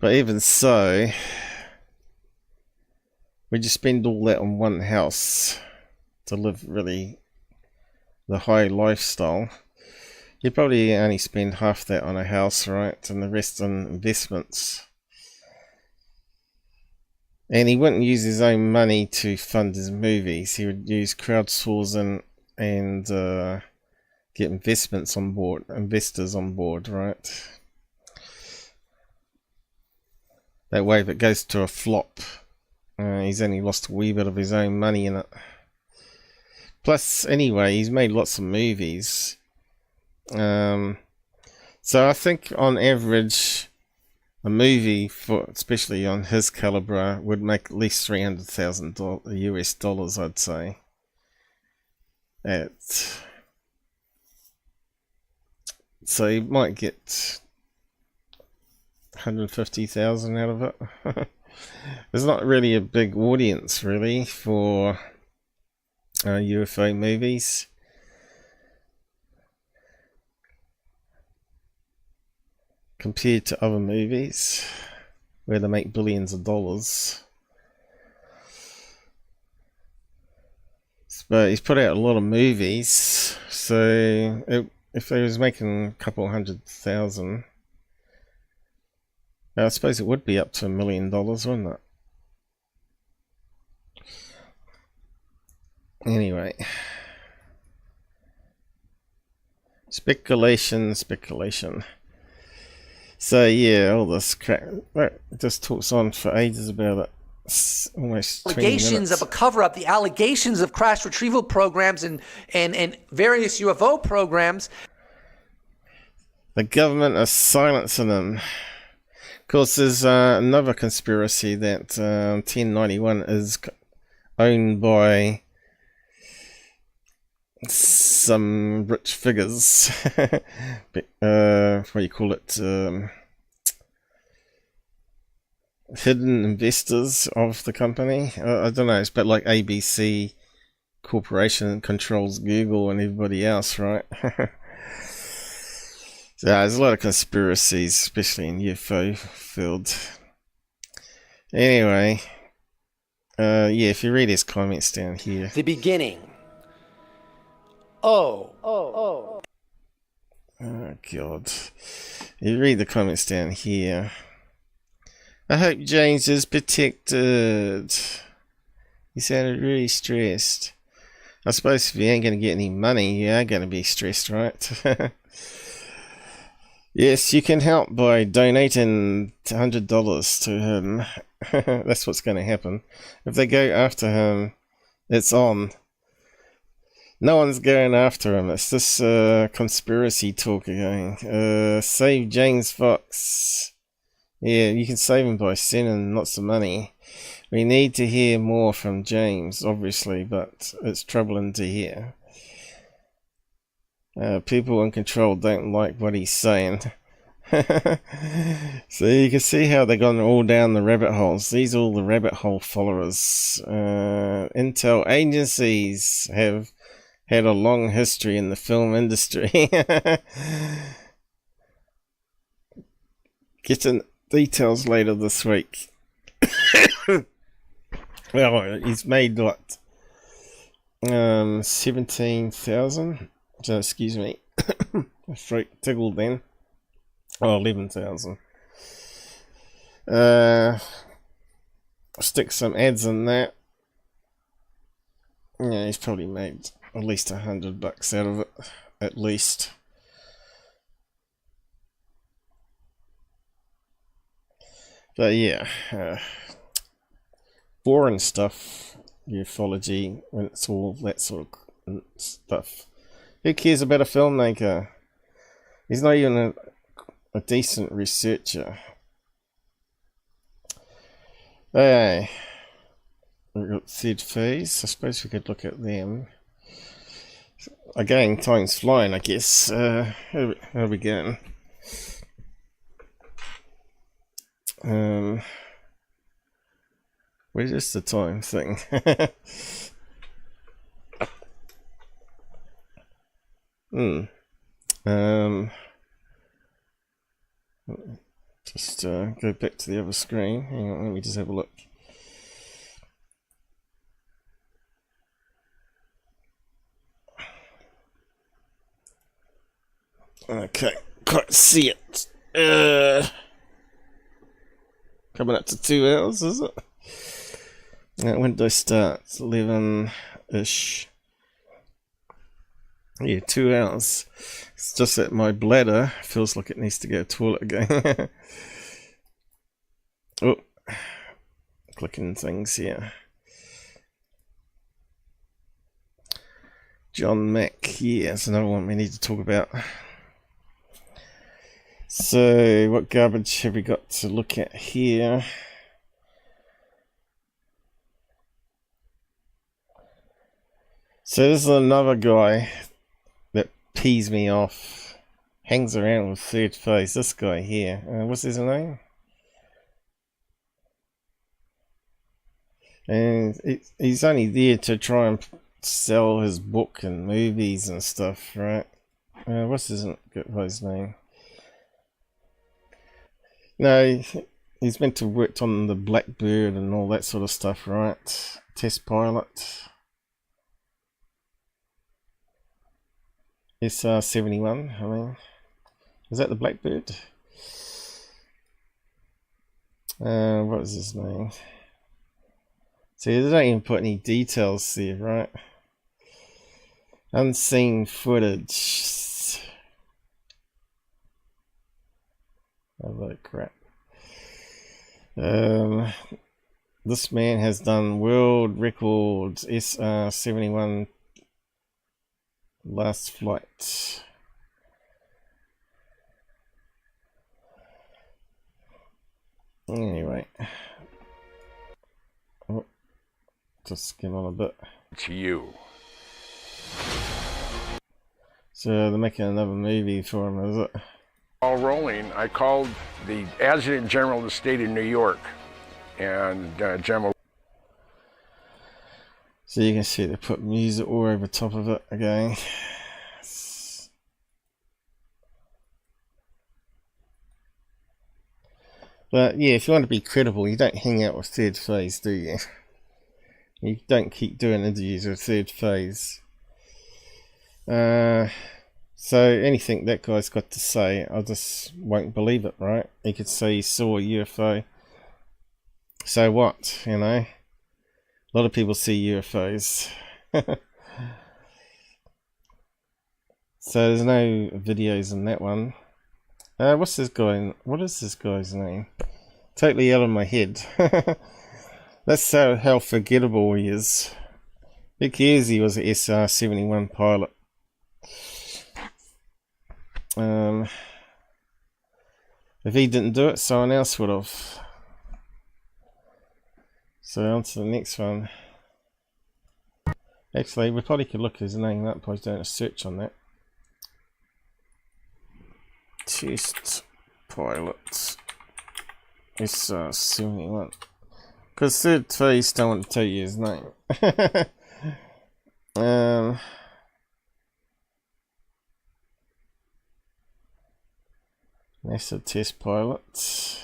But even so, would you spend all that on one house to live really the high lifestyle? You'd probably only spend half that on a house, right? And the rest on investments. And he wouldn't use his own money to fund his movies. He would use crowdsourcing and get investors on board, right? That way, if it goes to a flop, he's only lost a wee bit of his own money in it. Plus, anyway, he's made lots of movies. So I think on average, a movie, especially on his caliber, would make at least $300,000 US dollars, I'd say. So you might get 150,000 out of it. There's not really a big audience, really, for UFO movies. Compared to other movies where they make billions of dollars. But he's put out a lot of movies, so if he was making a couple 100,000, I suppose it would be up to $1 million, wouldn't it? Anyway, speculation. So yeah, all this crap. It just talks on for ages about it. Almost 20 allegations minutes. of a cover-up, the allegations of crash retrieval programs and various UFO programs. The government is silencing them. Of course, there's another conspiracy that 1091 is owned by some rich figures. What do you call it? Hidden investors of the company. I don't know, it's a bit like ABC Corporation controls Google and everybody else, right? So there's a lot of conspiracies, especially in UFO field. Anyway, yeah, if you read his comments down here. The beginning. Oh God. You read the comments down here. I hope James is protected. He sounded really stressed. I suppose if you ain't going to get any money, you are going to be stressed, right? Yes, you can help by donating $100 to him. That's what's going to happen. If they go after him, it's on. No one's going after him. It's this conspiracy talk again. Save James Fox. Yeah, you can save him by sending lots of money. We need to hear more from James, obviously, but it's troubling to hear. People in control don't like what he's saying. So you can see how they've gone all down the rabbit holes. These are all the rabbit hole followers. Intel agencies have had a long history in the film industry. Getting details later this week. Well, he's made what? 17,000. So, excuse me. My throat tickled then. Oh, 11,000. Stick some ads in that. Yeah, he's probably made at least $100 out of it. At least. But yeah, boring stuff, ufology, when it's all that sort of stuff. Who cares about a filmmaker? He's not even a decent researcher. Hey, we've got third phase. I suppose we could look at them. Again, time's flying, I guess. How are we going? Where's just the time thing? Just go back to the other screen. Hang on, let me just have a look. Okay, can't see it. Coming up to 2 hours, is it? When did I start? 11-ish. Yeah, 2 hours. It's just that my bladder feels like it needs to go to the toilet again. Oh, clicking things here. John Mack, yeah, that's another one we need to talk about. So, what garbage have we got to look at here? So this is another guy that pees me off. Hangs around with third phase. This guy here. What's his name? And he's only there to try and sell his book and movies and stuff, right? What's his name? No, he's meant to have worked on the Blackbird and all that sort of stuff, right? Test pilot. SR-71, I mean. Is that the Blackbird? What is his name? See, they don't even put any details there, right? Unseen footage. Holy crap. This man has done world records SR-71 last flight. Anyway. Oh, just skim on a bit. To you. So they're making another movie for him, is it? All rolling, I called the Adjutant General of the State of New York and General. So you can see they put music all over top of it again. But yeah, if you want to be credible, you don't hang out with third phase, do you? You don't keep doing interviews with third phase. So anything that guy's got to say, I just won't believe it, right? He could say he saw a UFO. So what, you know? A lot of people see UFOs. So there's no videos in that one. What's this guy? What is this guy's name? Totally out of my head. That's how forgettable he is. Who cares he was an SR-71 pilot? If he didn't do it, someone else would have. So on to the next one. Actually, we probably could look his name up by doing a search on that. Test pilot SR-71. Because third phase don't want to tell you his name. NASA test pilot.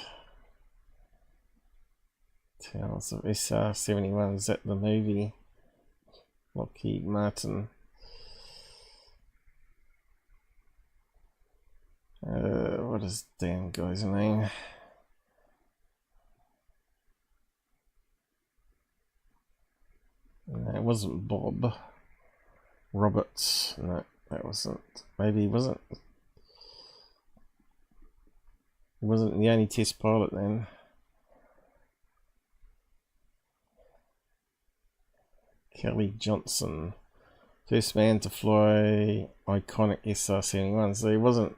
Tales of SR-71. Is that the movie? Lockheed Martin. What is the damn guy's name? No, it wasn't Bob Roberts. No, that wasn't. Maybe he wasn't. He wasn't the only test pilot then. Kelly Johnson, first man to fly iconic SR-71. So he wasn't.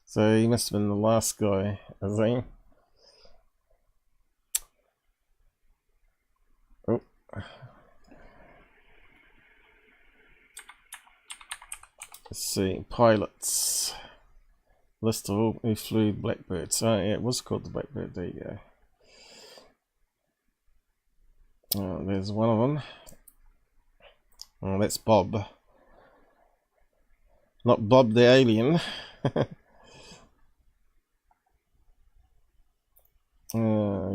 So he must have been the last guy, I think. Oh. Let's see, pilots. List of all who flew Blackbirds. Oh yeah, it was called the Blackbird, there you go. Oh, there's one of them. Oh, that's Bob. Not Bob the Alien.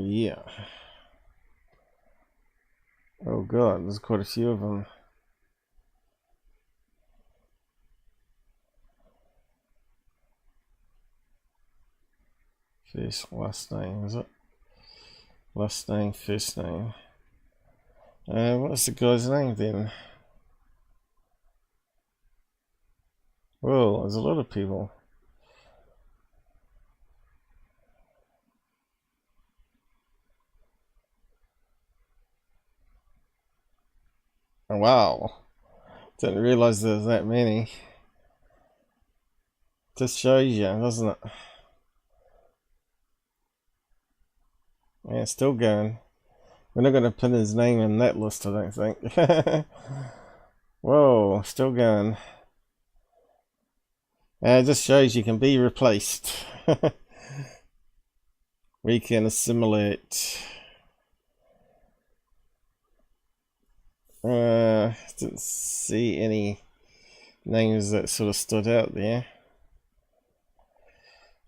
Yeah. Oh god, there's quite a few of them. First, last name, is it? Last name, first name. What's the guy's name then? Well, there's a lot of people. Oh, wow. Didn't realize there's that many. Just shows you, doesn't it? Yeah, still going. We're not going to put his name in that list, I don't think. Whoa, still going. It just shows you can be replaced. We can assimilate. Didn't see any names that sort of stood out there.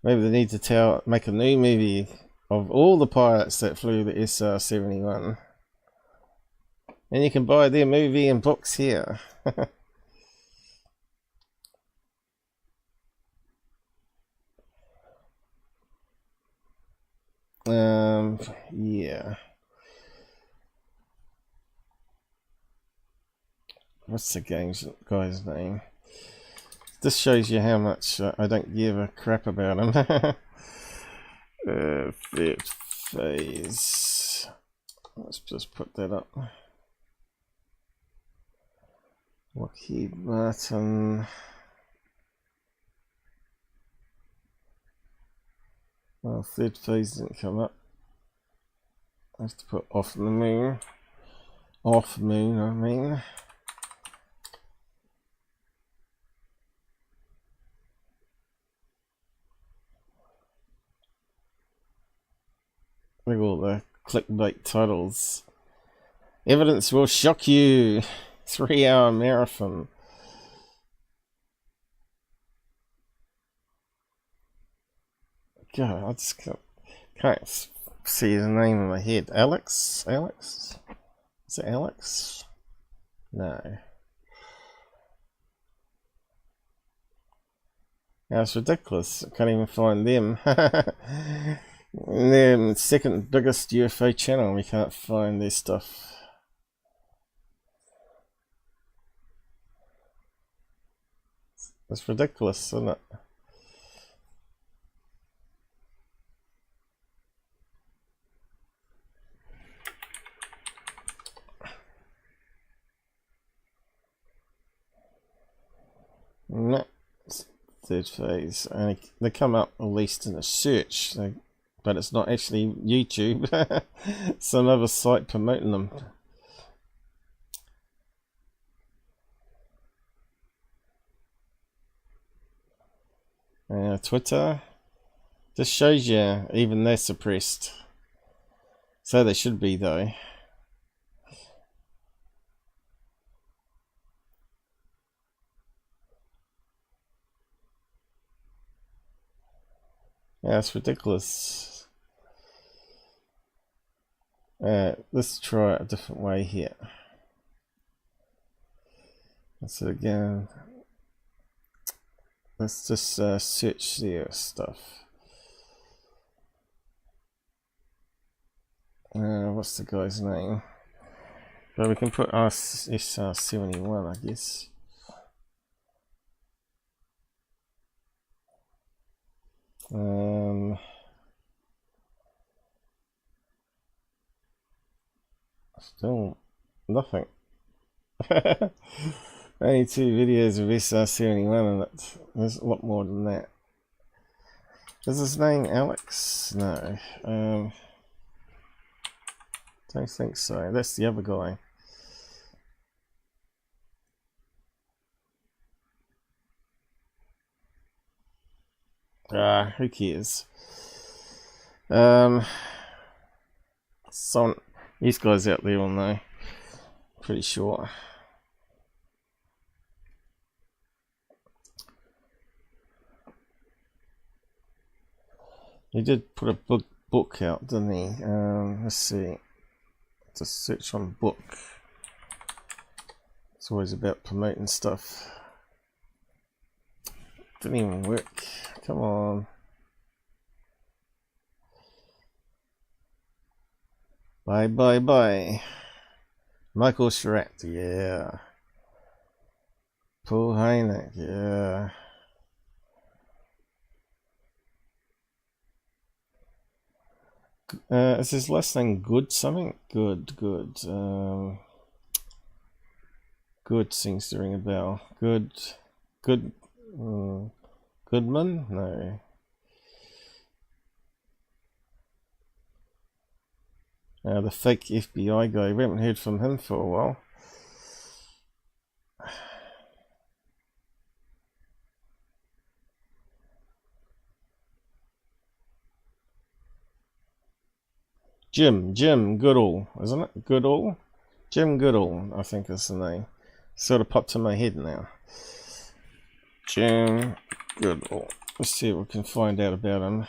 Maybe they need to make a new movie of all the pilots that flew the SR-71. And you can buy their movie and books here. Yeah. What's the guy's name? This shows you how much I don't give a crap about him. Third phase. Let's just put that up. Lockheed Martin. Well, third phase didn't come up. I have to put off the moon. Off moon, I mean. Look at all the clickbait titles. Evidence will shock you. 3-hour marathon. God, I just can't see the name in my head. Alex? Alex? Is it Alex? No. That's ridiculous. I can't even find them. They're the second biggest UFO channel. We can't find their stuff. It's ridiculous, isn't it? No, third phase. And they come up at least in a search, but it's not actually YouTube. Some other site promoting them. Twitter just shows you even they're suppressed. So they should be though. Yeah, it's ridiculous. Let's try it a different way here. Let's do it again. Let's just search their stuff. What's the guy's name? But we can put SR71, I guess. Still nothing. Only 2 videos of SR71 and there's a lot more than that. Is his name Alex? No. Don't think so. That's the other guy. Who cares? These guys out there will know. Pretty sure. He did put a book out, didn't he? Let's see. Just search on book. It's always about promoting stuff. Didn't even work. Come on. Bye, bye, bye. Michael Schratt, yeah. Paul Hynek, yeah. Is his last name Good something? Good. Good seems to ring a bell. Goodman? No. The fake FBI guy. We haven't heard from him for a while. Jim GoodAll, isn't it? GoodAll? Jim GoodAll, I think is the name. Sort of popped in my head now. Jim GoodAll. Let's see what we can find out about him.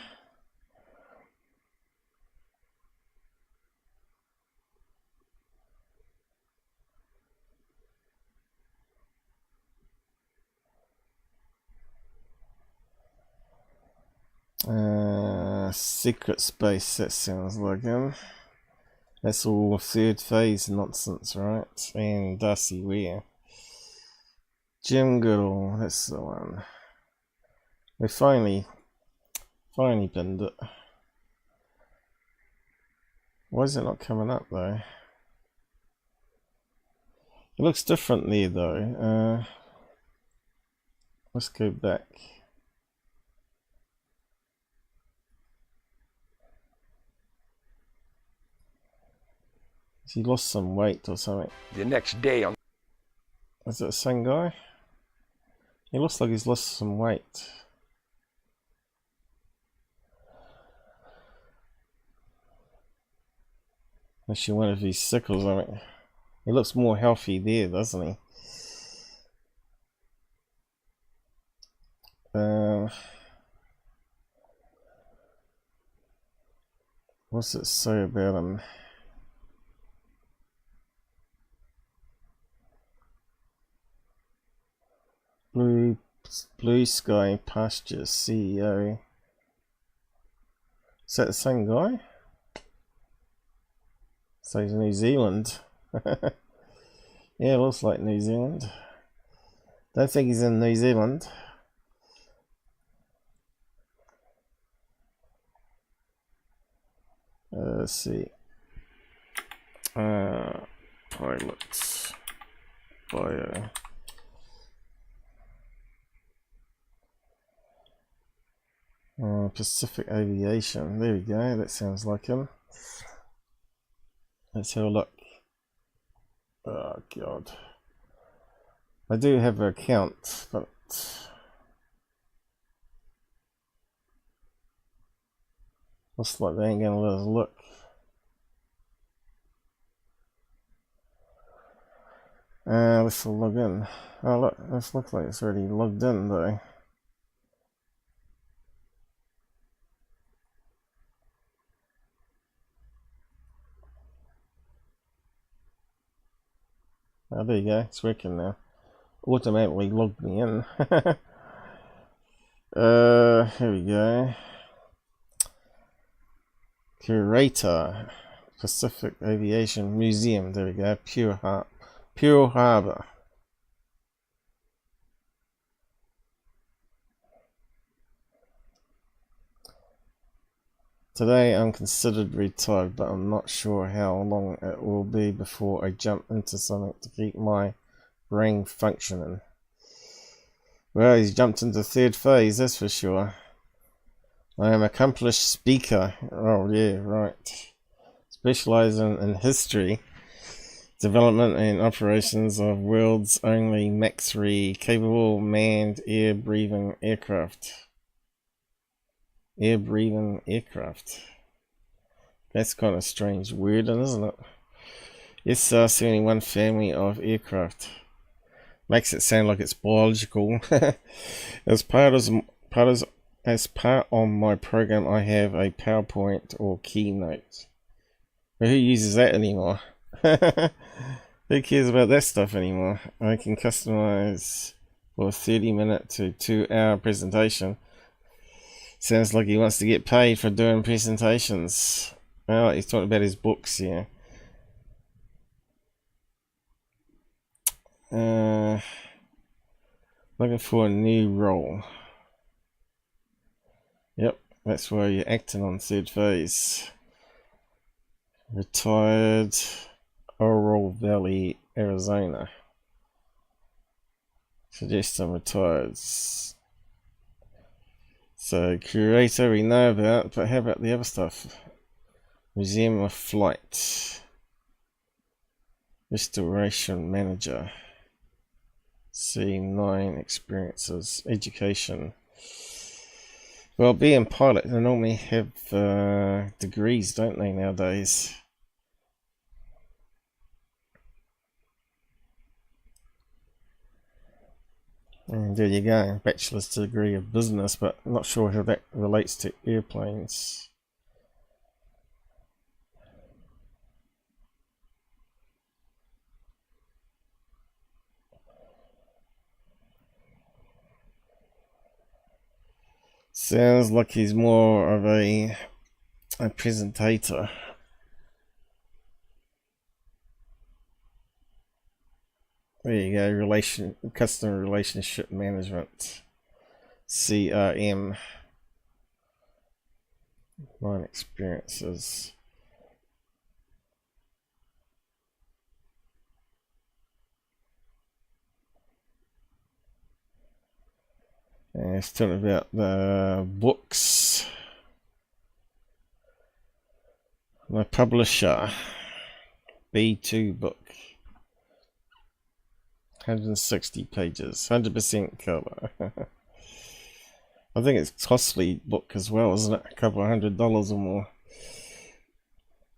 Secret space, that sounds like him. That's all third phase nonsense, right? And Darcy Ware. Jim GoodAll, that's the one. We finally pinned it. Why is it not coming up though? It looks different there though. Let's go back. He lost some weight or something. The next day on... Is it the same guy? He looks like he's lost some weight. Unless you wonder if he's sick or something. He looks more healthy there, doesn't he? What's it say about him? Blue Sky Pastures CEO. Is that the same guy? So he's New Zealand. Yeah, it looks like New Zealand. Don't think he's in New Zealand. Let's see. Pilots. Bio. Pacific Aviation. There we go. That sounds like him. Let's have a look. Oh god. I do have an account, but looks like they ain't gonna let us look. Let's log in. Oh look, this looks like it's already logged in though. Oh, there you go, it's working now. Automatically logged me in. Here we go. Curator, Pacific Aviation Museum. There we go. Pearl Harbor. Today I'm considered retired, but I'm not sure how long it will be before I jump into something to keep my brain functioning. Well, he's jumped into third phase, that's for sure. I am an accomplished speaker. Oh yeah, right. Specializing in history, development and operations of world's only Mach 3 capable manned air-breathing aircraft. Air-breathing aircraft. That's kind of strange wording, isn't it? SR-71 family of aircraft. Makes it sound like it's biological. As part of my program, I have a PowerPoint or Keynote. But who uses that anymore? Who cares about that stuff anymore? I can customize for a 30-minute to 2-hour presentation. Sounds like he wants to get paid for doing presentations. Oh, he's talking about his books, yeah. Looking for a new role. Yep, that's where you're acting on third phase. Retired, Oro Valley, Arizona. Suggest I'm retired. So, curator we know about, but how about the other stuff? Museum of Flight. Restoration Manager. C9 experiences. Education. Well, being pilot, they normally have degrees, don't they, nowadays? And there you go, bachelor's degree of business, but I'm not sure how that relates to airplanes. Sounds like he's more of a presentator. There you go, customer relationship management, CRM, 9 experiences. It's talking about the books. My publisher, B2 book. 160 pages, 100% color. I think it's a costly book as well, isn't it? A couple of $100 or more.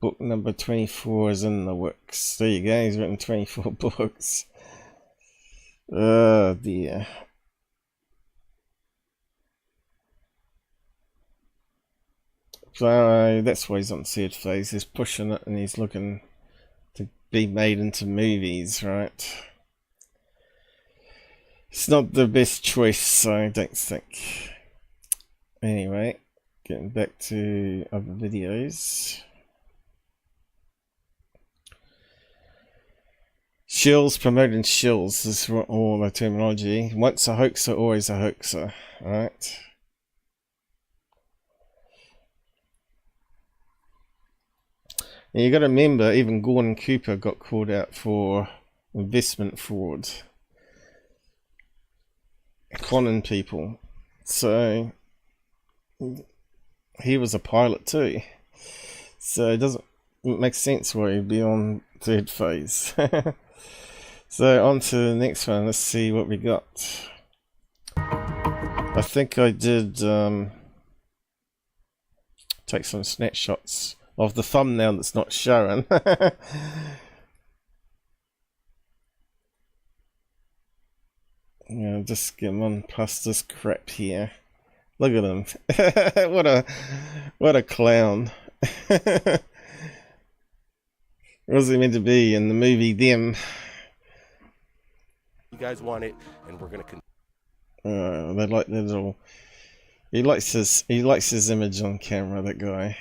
Book number 24 is in the works. There you go, he's written 24 books. Oh dear. So that's why he's on third phase. He's pushing it and he's looking to be made into movies, right? It's not the best choice, I don't think. Anyway, getting back to other videos. Shills, promoting Shills is all the terminology. Once a hoaxer, always a hoaxer, right? And you got to remember, even Gordon Cooper got called out for investment fraud, conning people. So he was a pilot too. So it doesn't make sense why he'd be on third phase. So on to the next one. Let's see what we got. I think I did take some snapshots of the thumbnail that's not showing. Yeah, just get on past this crap here. Look at him. what a clown. What was he meant to be in the movie Them? You guys want it, and we're gonna. They like the little. He likes his image on camera. That guy.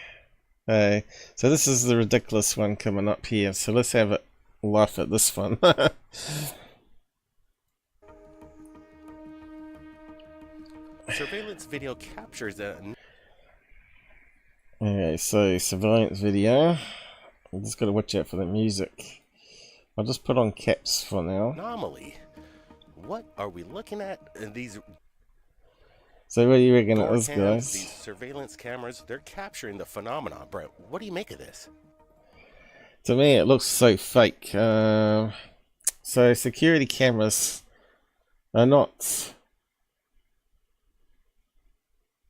Hey, so this is the ridiculous one coming up here. So let's have a laugh at this one. Surveillance video captures a. Okay, so surveillance video. I'm just gotta watch out for the music. I'll just put on caps for now. Anomaly. What are we looking at in these? So what do you reckon it is, guys? These surveillance cameras, they're capturing the phenomenon, Brett. What do you make of this? To me, it looks so fake. So security cameras are not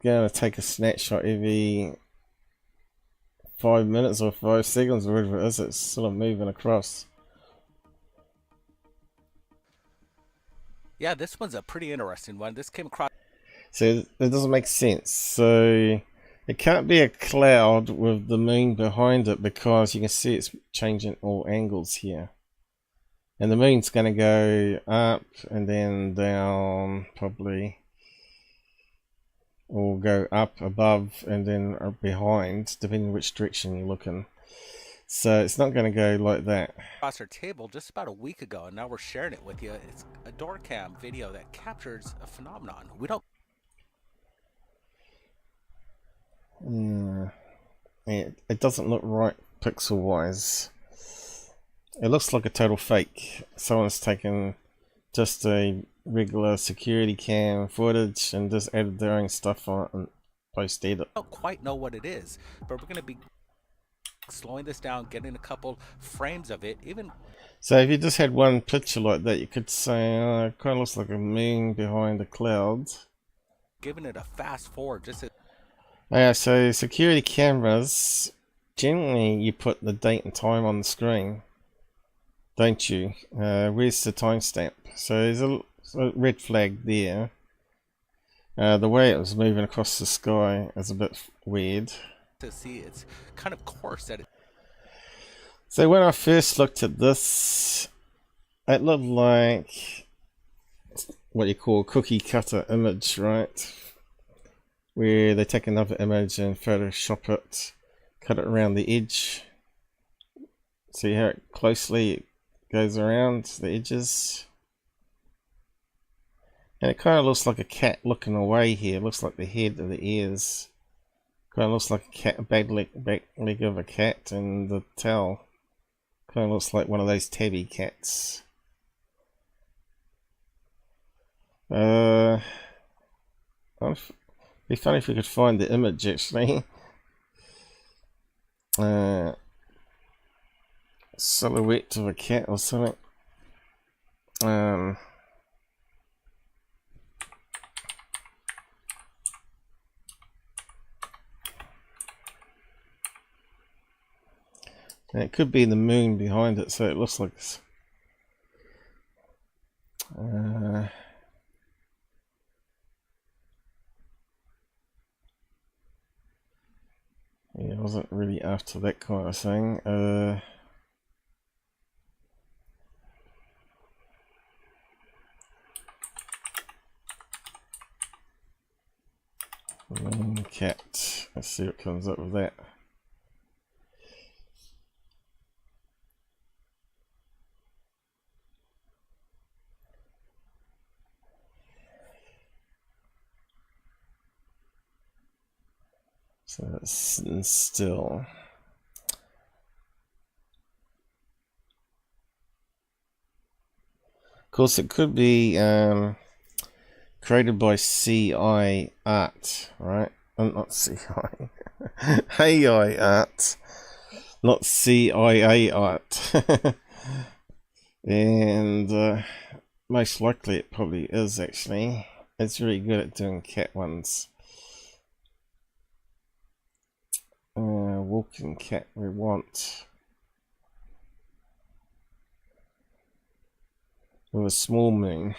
going to take a snapshot every 5 minutes or 5 seconds or whatever it is. It's sort of moving across. Yeah, this one's a pretty interesting one. This came across. So it doesn't make sense. So it can't be a cloud with the moon behind it, because you can see it's changing all angles here. And the moon's going to go up and then down, probably. Or go up, above, and then behind, depending which direction you're looking. So it's not going to go like that. Across our table just about a week ago, and now we're sharing it with you. It's a door cam video that captures a phenomenon. We don't. It doesn't look right pixel wise. It looks like a total fake. Someone's taken just a regular security cam footage and just added their own stuff on it and posted it. I don't quite know what it is, but we're going to be slowing this down, getting a couple frames of it. Even so, if you just had one picture like that, you could say it kind of looks like a moon behind a cloud. Giving it a fast forward, just as yeah, so security cameras, generally you put the date and time on the screen, don't you? Where's the timestamp? So there's a red flag there. The way it was moving across the sky is a bit weird. to see it's kind of coarse that it. So when I first looked at this, it looked like what you call a cookie cutter image, right? Where they take another image and Photoshop it, cut it around the edge. See how closely it goes around the edges? And it kind of looks like a cat looking away here. It looks like the head of the ears. Kind of looks like a cat, back leg of a cat, and the tail kind of looks like one of those tabby cats. Be funny if we could find the image actually. Silhouette of a cat or something. And it could be the moon behind it, so it looks like this. Yeah, I wasn't really after that kind of thing. Moon cat. Let's see what comes up with that. So that's sitting still. Of course, it could be created by CI art, right? Not CI. AI art, not CIA art. And most likely it probably is actually. It's really good at doing cat ones. Walking cat we want. With a small moon.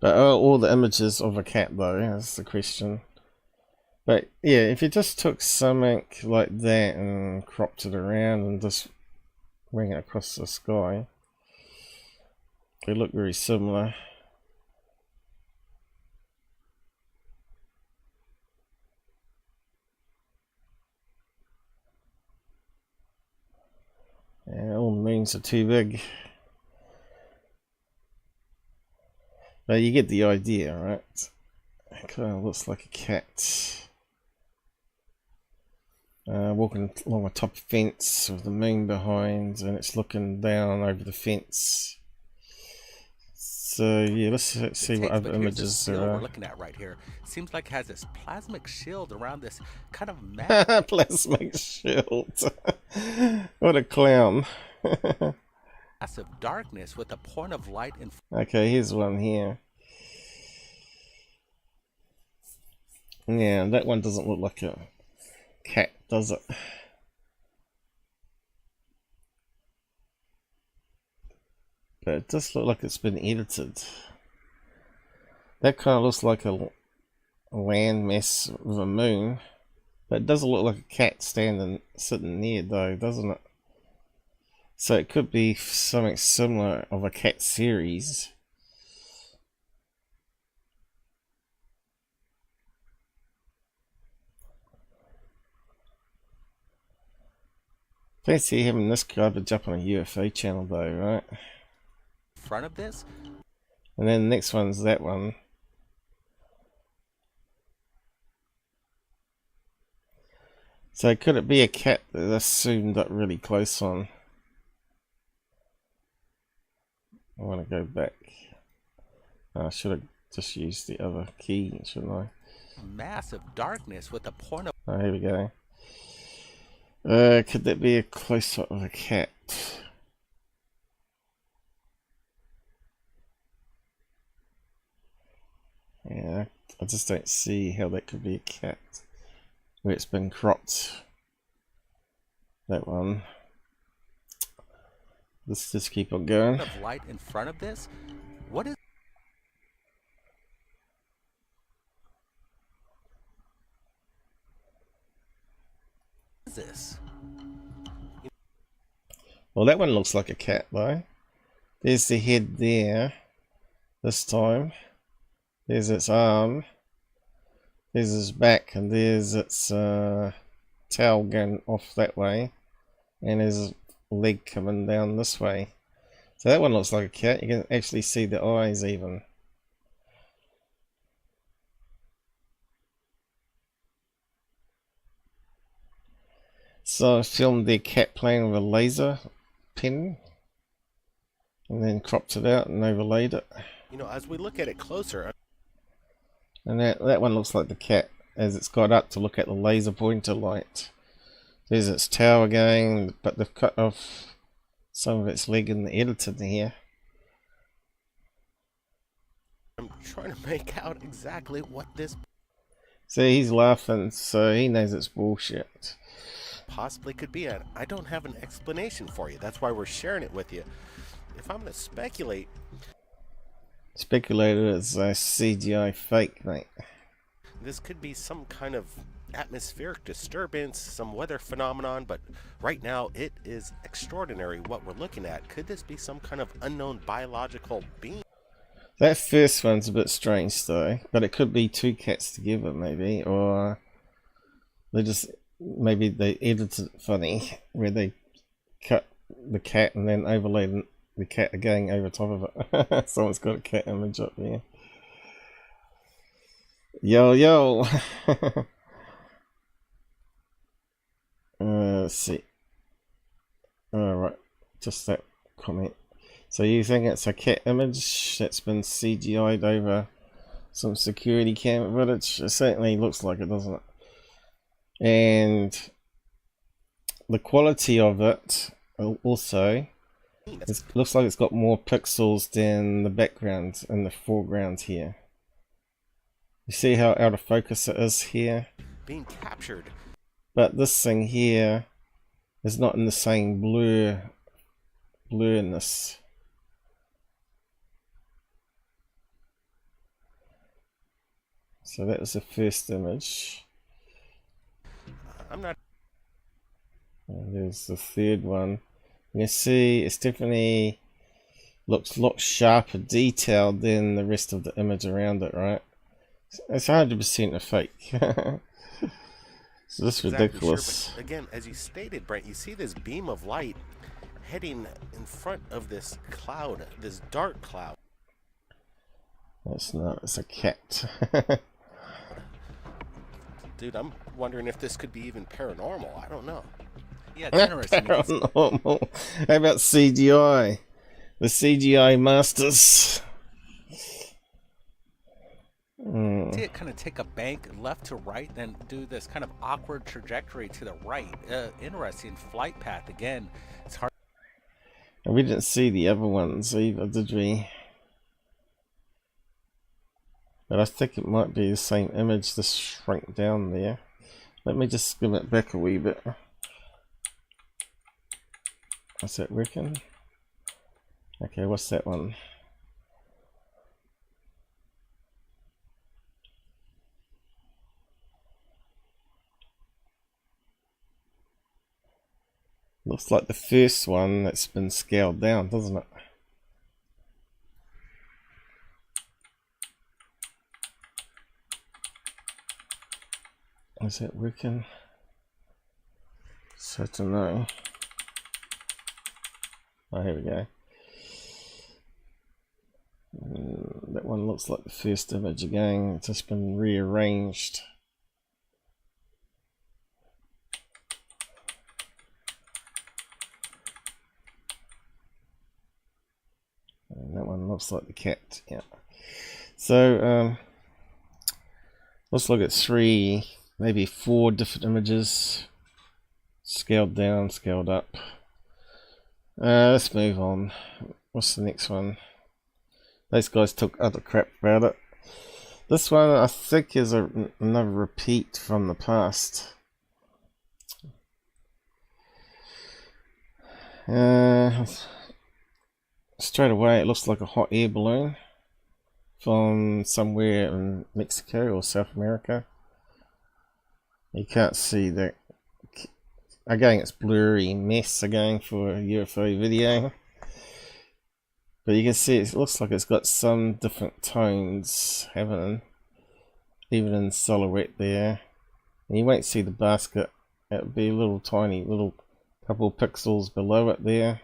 But are all the images of a cat though? That's the question. But yeah, if you just took something like that and cropped it around and just wing it across the sky, they look very similar. Yeah, all the moons are too big. But you get the idea, right? It kind of looks like a cat. Walking along a top fence with the moon behind, and it's looking down over the fence. So yeah, let's see what other images there are. We're looking at right here seems like it has this plasmic shield around this kind of mass. Plasmic shield. What a clown. Massive darkness with a point of light in. Okay, here's one here. Yeah, that one doesn't look like a cat, does it? But it does look like it's been edited. That kind of looks like a land mass with a moon. But it doesn't look like a cat sitting near though, doesn't it? So it could be something similar of a cat series. Fancy having this garbage up on a UFO channel though, right? Front of this, and then the next one's that one. So could it be a cat that's zoomed up really close on? I want to go back. I should have just used the other key, shouldn't I? massive darkness with a point of. Oh, here we go. Could that be a close-up of a cat? Yeah, I just don't see how that could be a cat where it's been cropped. That one. Let's just keep on going. Of light in front of this. What is this? Well, that one looks like a cat though. There's the head there. This time. There's its arm. There's its back, and there's its tail going off that way. And there's a leg coming down this way. So that one looks like a cat. You can actually see the eyes even. So I filmed their cat playing with a laser pen and then cropped it out and overlaid it. You know, as we look at it closer, And that one looks like the cat as it's got up to look at the laser pointer light. There's its tail again, but they've cut off some of its leg in the editor here. I'm trying to make out exactly what this See, he's laughing, so he knows it's bullshit. possibly could be. And I don't have an explanation for you. That's why we're sharing it with you. If I'm going to speculate, Speculated it's a CGI fake, mate. this could be some kind of atmospheric disturbance, some weather phenomenon, but right now it is extraordinary what we're looking at. Could this be some kind of unknown biological being? That first one's a bit strange though, but it could be two cats together maybe, or maybe they edited it funny, where they cut the cat and then overlaid the cat again over top of it. Someone's got a cat image up there. Yo, yo! Let's see. Alright, just that comment. So you think it's a cat image that's been CGI'd over some security cam footage? It certainly looks like it, doesn't it? And the quality of it also, it looks like it's got more pixels than the background and the foreground here. You see how out of focus it is here? Being captured. But this thing here is not in the same blurriness. So that was the first image. I'm not. And there's the third one. You can see it's definitely looks a lot sharper detailed than the rest of the image around it, right? It's 100% a fake. So this is ridiculous. Sure, but again, as you stated, Brent, you see this beam of light heading in front of this cloud, this dark cloud. That's not, it's a cat. Dude, I'm wondering if this could be even paranormal. I don't know. Yeah, it's interesting. Paranormal. How about CGI? The CGI masters. See it kind of take a bank left to right, then do this kind of awkward trajectory to the right. Interesting flight path again. It's hard. And we didn't see the other ones either, did we? But I think it might be the same image, just shrunk down there. Let me just skim it back a wee bit. What's that working? Okay, what's that one? Looks like the first one that's been scaled down, doesn't it? Is that working? So to know. Oh, here we go. That one looks like the first image again. It's just been rearranged. And that one looks like the cat. Yeah. So let's look at 3, maybe 4 different images. Scaled down, scaled up. Let's move on. What's the next one? Those guys took other crap about it. This one I think is another repeat from the past. Straight away it looks like a hot air balloon from somewhere in Mexico or South America. You can't see that. Again, it's blurry mess again for a UFO video. But you can see it looks like it's got some different tones happening, even in silhouette there. And you won't see the basket. It'll be a little tiny, little couple of pixels below it there.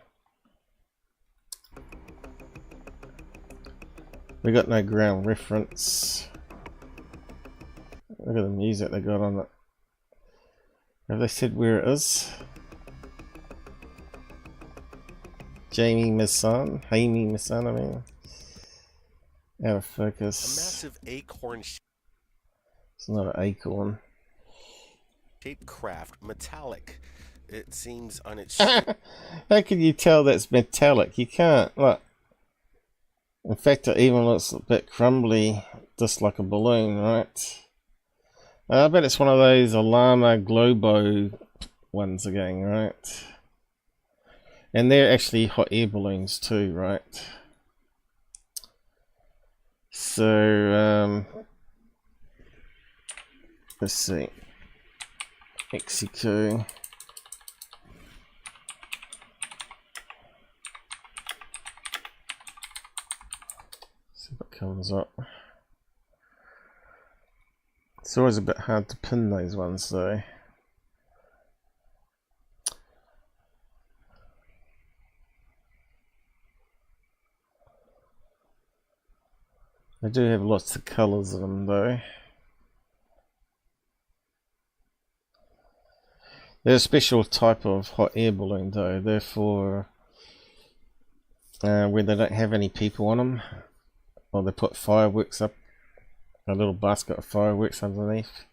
We got no ground reference. Look at the music they got on it. Have they said where it is? Jamie Misson? Jamie Misson, I mean. Out of focus. A massive acorn It's not an acorn. shaped craft, metallic. It seems on its How can you tell that's metallic? You can't. Look. In fact, it even looks a bit crumbly, just like a balloon, right? I bet it's one of those Illama Globo ones again, right? And they're actually hot air balloons too, right? So, let's see. Mexico. See what comes up. It's always a bit hard to pin those ones though. They do have lots of colours in them though. They're a special type of hot air balloon though, therefore where they don't have any people on them, or they put fireworks up, a little basket of fireworks underneath.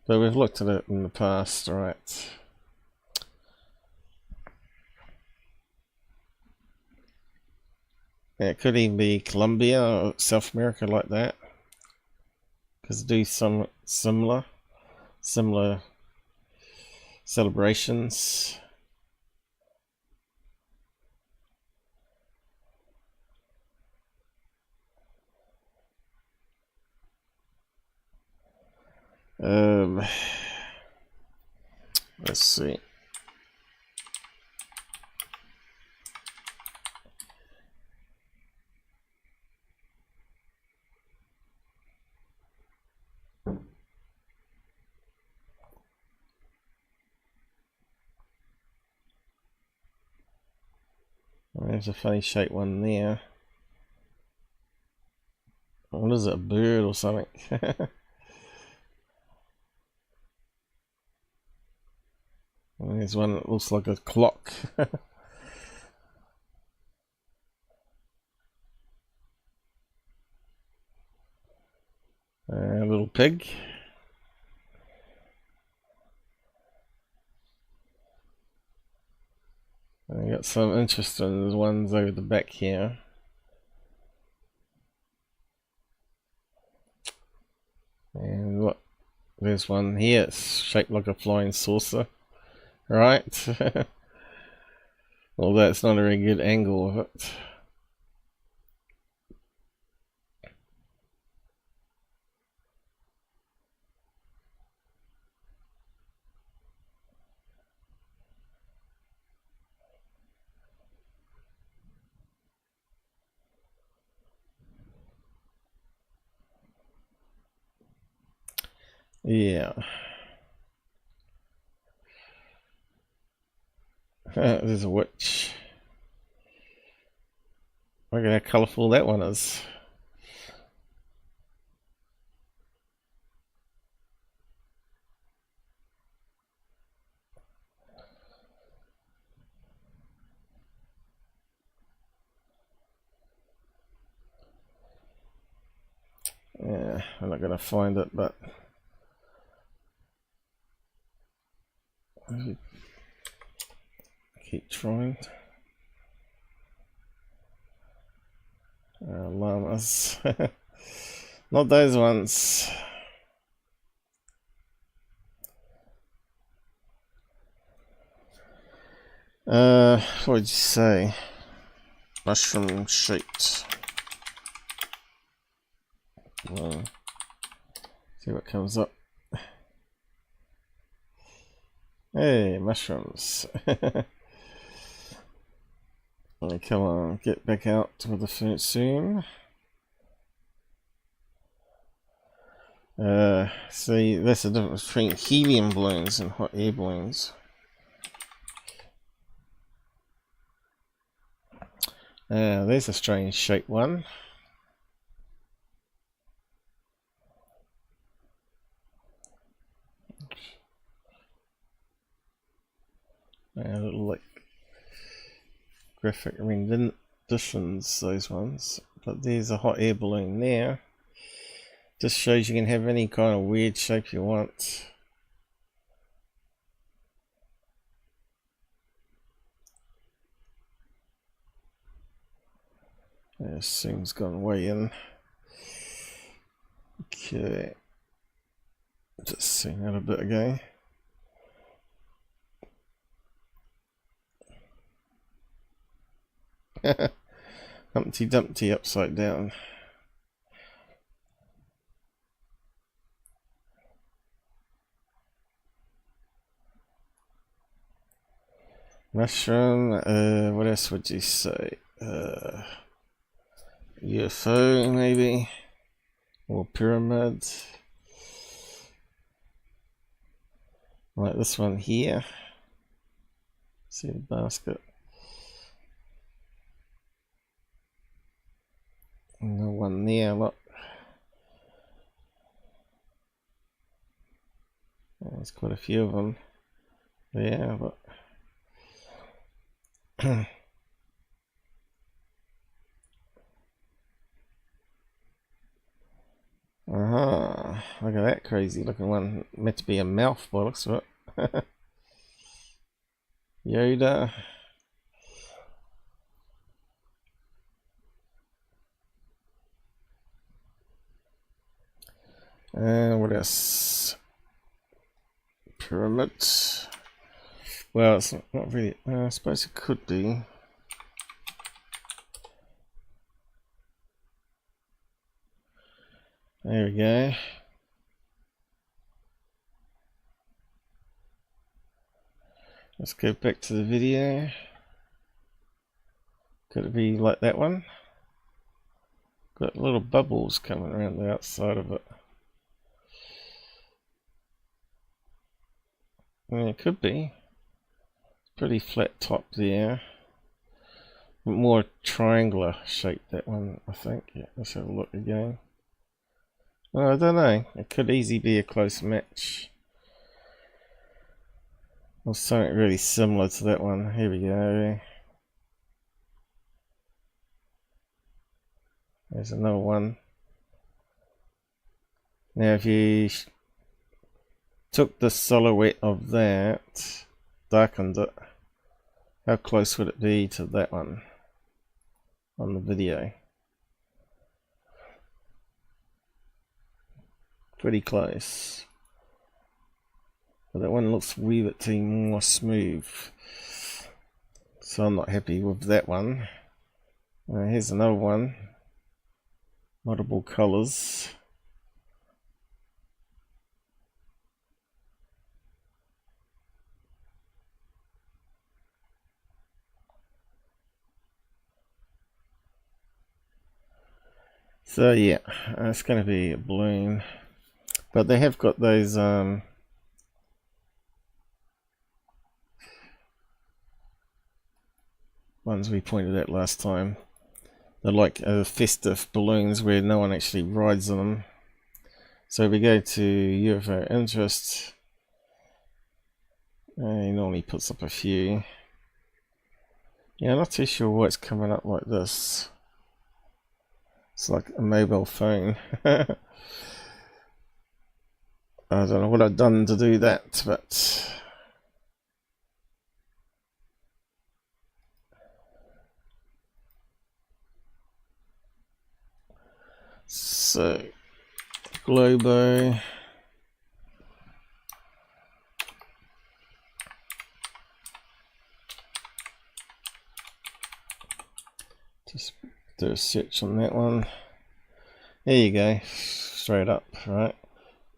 But we've looked at it in the past, right? Yeah, it could even be Colombia or South America like that, because they do some similar celebrations. Let's see. There's a funny shaped one there. What is it, a bird or something? And there's one that looks like a clock. A little pig. I got some interesting ones over the back here. And look, there's one here, it's shaped like a flying saucer, right? Although it's not a very good angle of it. Yeah. There's a witch. Look at how colourful that one is. Yeah, I'm not going to find it, but keep trying. Llamas. Not those ones. What did you say? Mushroom shaped. Well, see what comes up. Hey, mushrooms. Oh, come on, get back out with the food soon. See, that's the difference between helium balloons and hot air balloons. There's a strange shaped one. little like graphic renditions, those ones. But there's a hot air balloon there. Just shows you can have any kind of weird shape you want. This thing's gone way in. Okay. Just seeing that a bit ago. Humpty Dumpty upside down. Mushroom, what else would you say? UFO maybe? Or pyramid? Like this one here. See the basket? And the one there, look. There's quite a few of them. Yeah, but look at that crazy looking one. Meant to be a mouth by the looks of it. Yoda. And what else? Pyramid. Well, it's not really. I suppose it could be. There we go. Let's go back to the video. Could it be like that one? Got little bubbles coming around the outside of it. Yeah, it could be. Pretty flat top there. More triangular shape, that one, I think. Yeah, let's have a look again. Well, I don't know. It could easily be a close match. Or something really similar to that one. Here we go. There's another one. Now if you took the silhouette of that, darkened it, how close would it be to that one on the video? Pretty close. But that one looks a wee bit too more smooth. So I'm not happy with that one. Here's another one. Multiple colours. So yeah, it's going to be a balloon, but they have got those ones we pointed out last time. They're like festive balloons where no one actually rides on them. So we go to UFO interest. He normally puts up a few. Yeah, I'm not too sure why it's coming up like this. It's like a mobile phone. I don't know what I've done to do that, but so Globo. Just do a search on that one. There you go, straight up, right?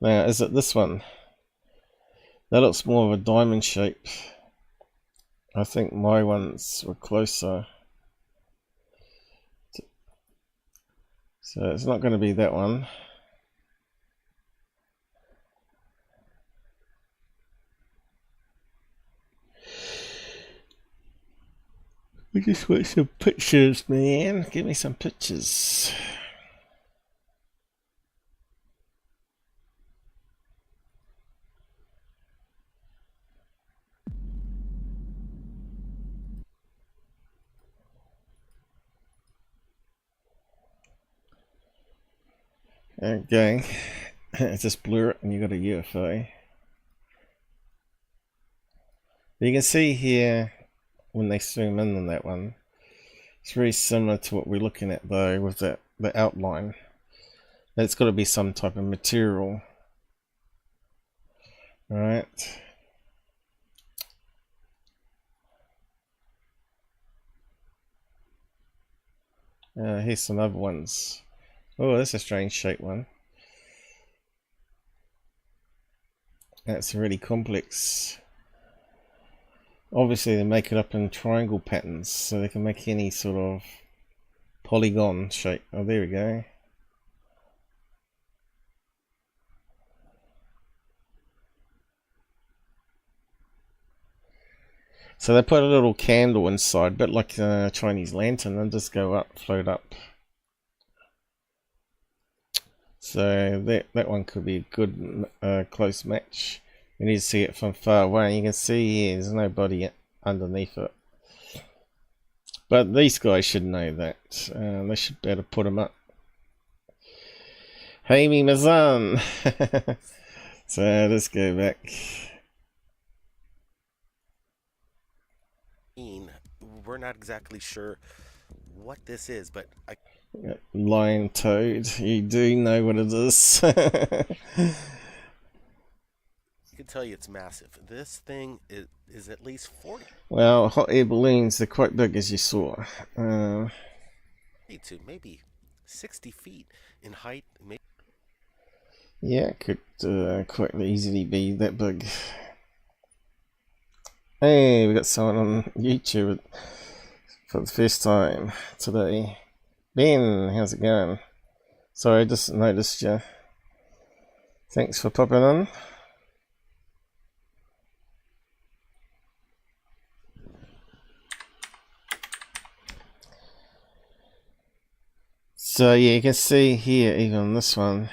Now, is it this one? That looks more of a diamond shape. I think my ones were closer. So it's not going to be that one. We just want some pictures, man. Give me some pictures. Okay, just blur it and you got a UFO. You can see here when they zoom in on that one, it's very similar to what we're looking at though with the outline. That's got to be some type of material. Alright. Here's some other ones. Oh, that's a strange shaped one. That's really complex. Obviously they make it up in triangle patterns, so they can make any sort of polygon shape. Oh, there we go. So they put a little candle inside, a bit like a Chinese lantern, and just go up, float up. So that one could be a good close match. You need to see it from far away. You can see here, there's nobody underneath it. But these guys should know that. They should better put them up. Hey, me Mazan! So let's go back. We're not exactly sure what this is, but Lion toad, you do know what it is. I can tell you it's massive. This thing is at least 40. Well, hot air balloons, they're quite big as you saw. Maybe 60 feet in height. Maybe. Yeah, it could quite easily be that big. Hey, we got someone on YouTube for the first time today. Ben, how's it going? Sorry, I just noticed you. Thanks for popping on. So yeah, you can see here, even on this one,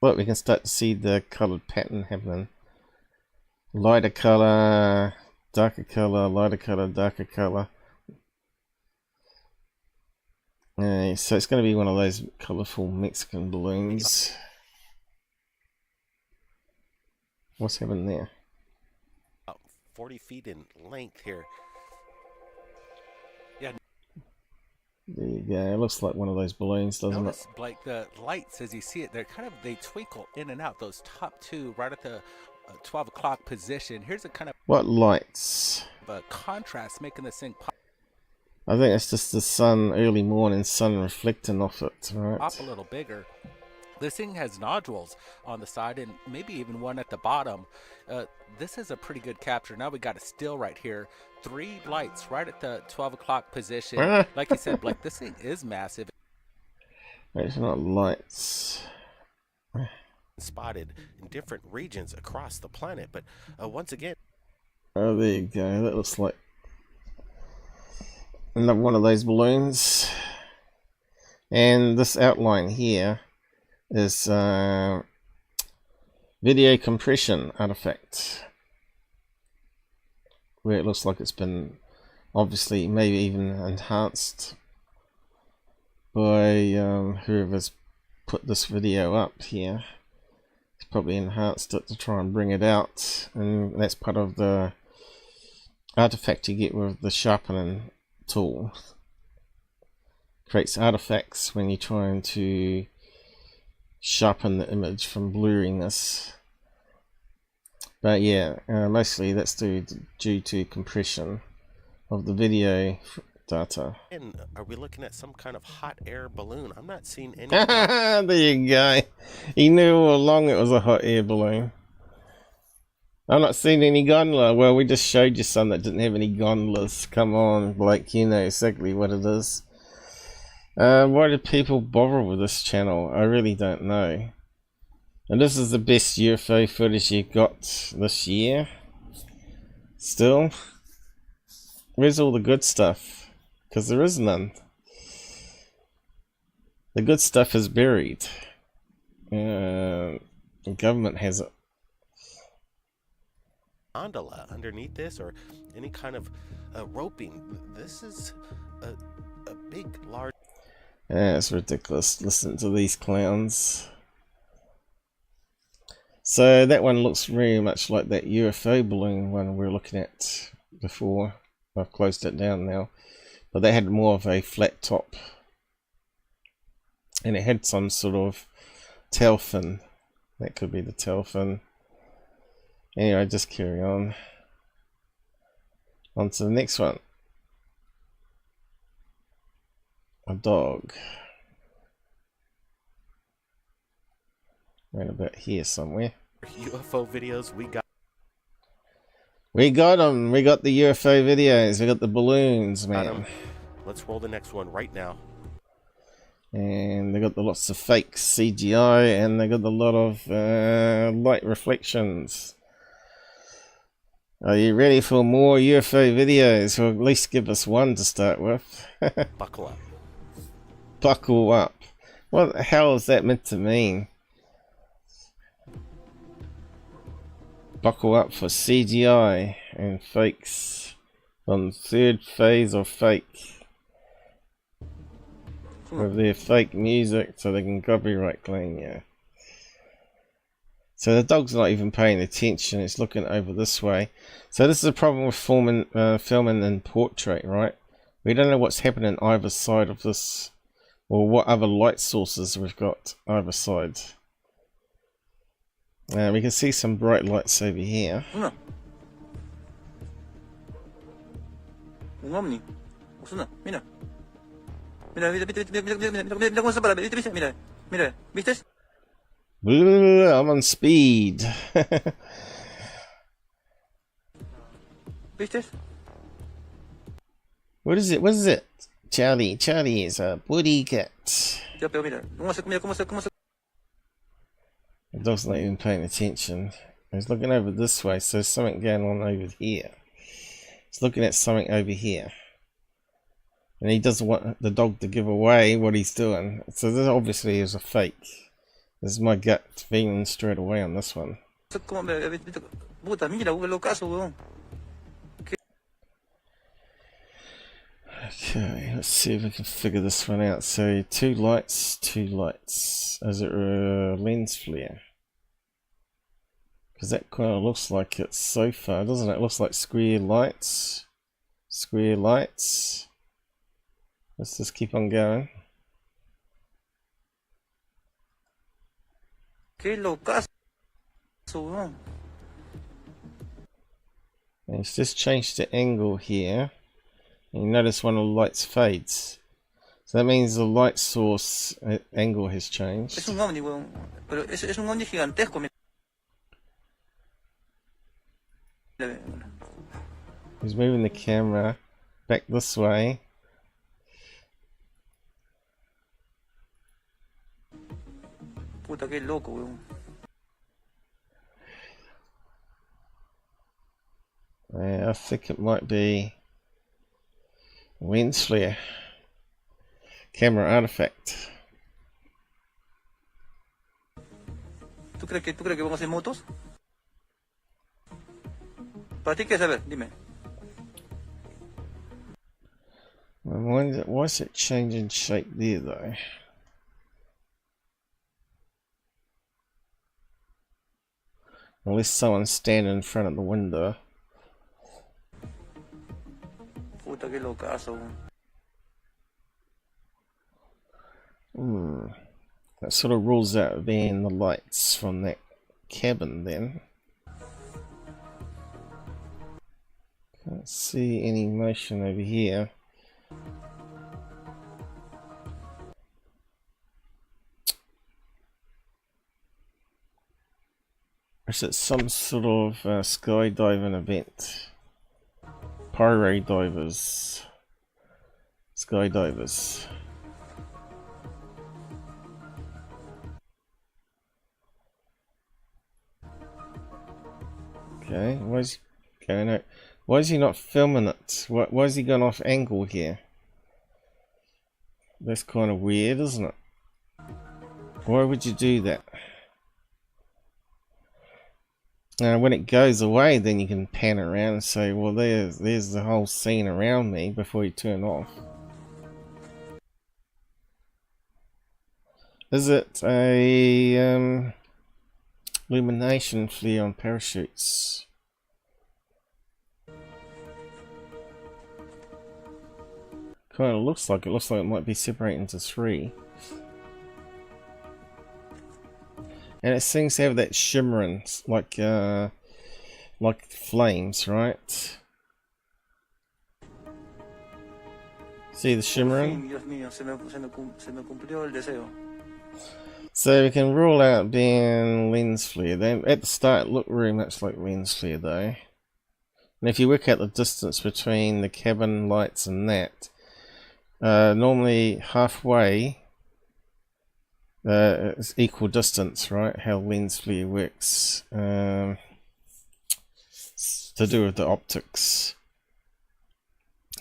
look, we can start to see the coloured pattern happening. Lighter colour, darker colour, lighter colour, darker colour. So it's going to be one of those colourful Mexican balloons. What's happening there? About 40 feet in length here. Yeah. There you go. It looks like one of those balloons, doesn't Notice, it? like the lights, as you see it, they twinkle in and out. Those top two, right at the 12 o'clock position. Here's a kind of What lights? a contrast, making this thing pop. I think it's just the sun, early morning sun reflecting off it, right? Up a little bigger. This thing has nodules on the side and maybe even one at the bottom. This is a pretty good capture. Now we got a still right here. 3 lights right at the 12 o'clock position. Like you said, Blake, this thing is massive. It's not lights. Spotted in different regions across the planet, but once again. Oh, there you go. That looks like another one of those balloons. And this outline here is video compression artifact, where it looks like it's been obviously maybe even enhanced by whoever's put this video up here. It's probably enhanced it to try and bring it out, and that's part of the artifact you get with the sharpening tool. Creates artifacts when you're trying to sharpen the image from blurriness. But yeah, mostly that's due to compression of the video data. And are we looking at some kind of hot air balloon? I'm not seeing any. There you go. He knew all along it was a hot air balloon. I'm not seeing any gondola. Well, we just showed you some that didn't have any gondolas. Come on, Blake, you know exactly what it is. Why did people bother with this channel? I really don't know. And this is the best UFO footage you got this year. Still. Where's all the good stuff? Because there is none. The good stuff is buried. The government has it. Gondola underneath this, or any kind of roping. This is a big, large. It's ridiculous. Listen to these clowns. So that one looks very much like that UFO balloon one we were looking at before. I've closed it down now. But they had more of a flat top. And it had some sort of tail fin. That could be the tail fin. Anyway, just carry on. On to the next one. A dog. Right about here somewhere. UFO videos, we got them. We got the UFO videos. We got the balloons, man. Let's roll the next one right now. And they got the lots of fake CGI, and they got a lot of light reflections. Are you ready for more UFO videos? Or at least give us one to start with. Buckle up. Buckle up. What the hell is that meant to mean? Buckle up for CGI and fakes on third phase of fake. With their fake music so they can copyright claim you. So the dog's not even paying attention, it's looking over this way. So this is a problem with filming in portrait, right? We don't know what's happening either side of this, or what other light sources we've got either side. We can see some bright lights over here. I'm on speed. What is it? What is it? Charlie is a booty cat. The dog's not even paying attention. He's looking over this way, so there's something going on over here. He's looking at something over here. And he doesn't want the dog to give away what he's doing. So this obviously is a fake. This is my gut feeling straight away on this one. Okay, let's see if we can figure this one out. So two lights. Is it a lens flare? Because that kind of looks like it's so far, doesn't it? It looks like square lights. Let's just keep on going. And it's just changed the angle here. And you notice one of the lights fades. So that means the light source angle has changed. He's moving the camera back this way. I think it might be lens flare. Camera artifact. ¿Tú crees que vamos a hacer motos? ¿Para ti qué saber? Dime. Why is it changing shape there though? Unless someone's standing in front of the window. Puta que locazo. That sort of rules out being the lights from that cabin then. Can't see any motion over here. Is it some sort of skydiving event? Pyro divers. Skydivers. Okay, why is he going out? Why is he not filming it? Why is he going off angle here? That's kind of weird, isn't it? Why would you do that? When it goes away, then you can pan around and say, well, there's the whole scene around me before you turn off. Is it a illumination flare on parachutes? Kind of looks like it. Looks like it might be separated into 3. And it seems to have that shimmering, like flames, right? See the shimmering? Dios mío, se me cumplió el deseo. So we can rule out being lens flare. They at the start look very much like lens flare though. And if you work out the distance between the cabin lights and that, normally halfway it's equal distance, right? How lens flare works. To do with the optics.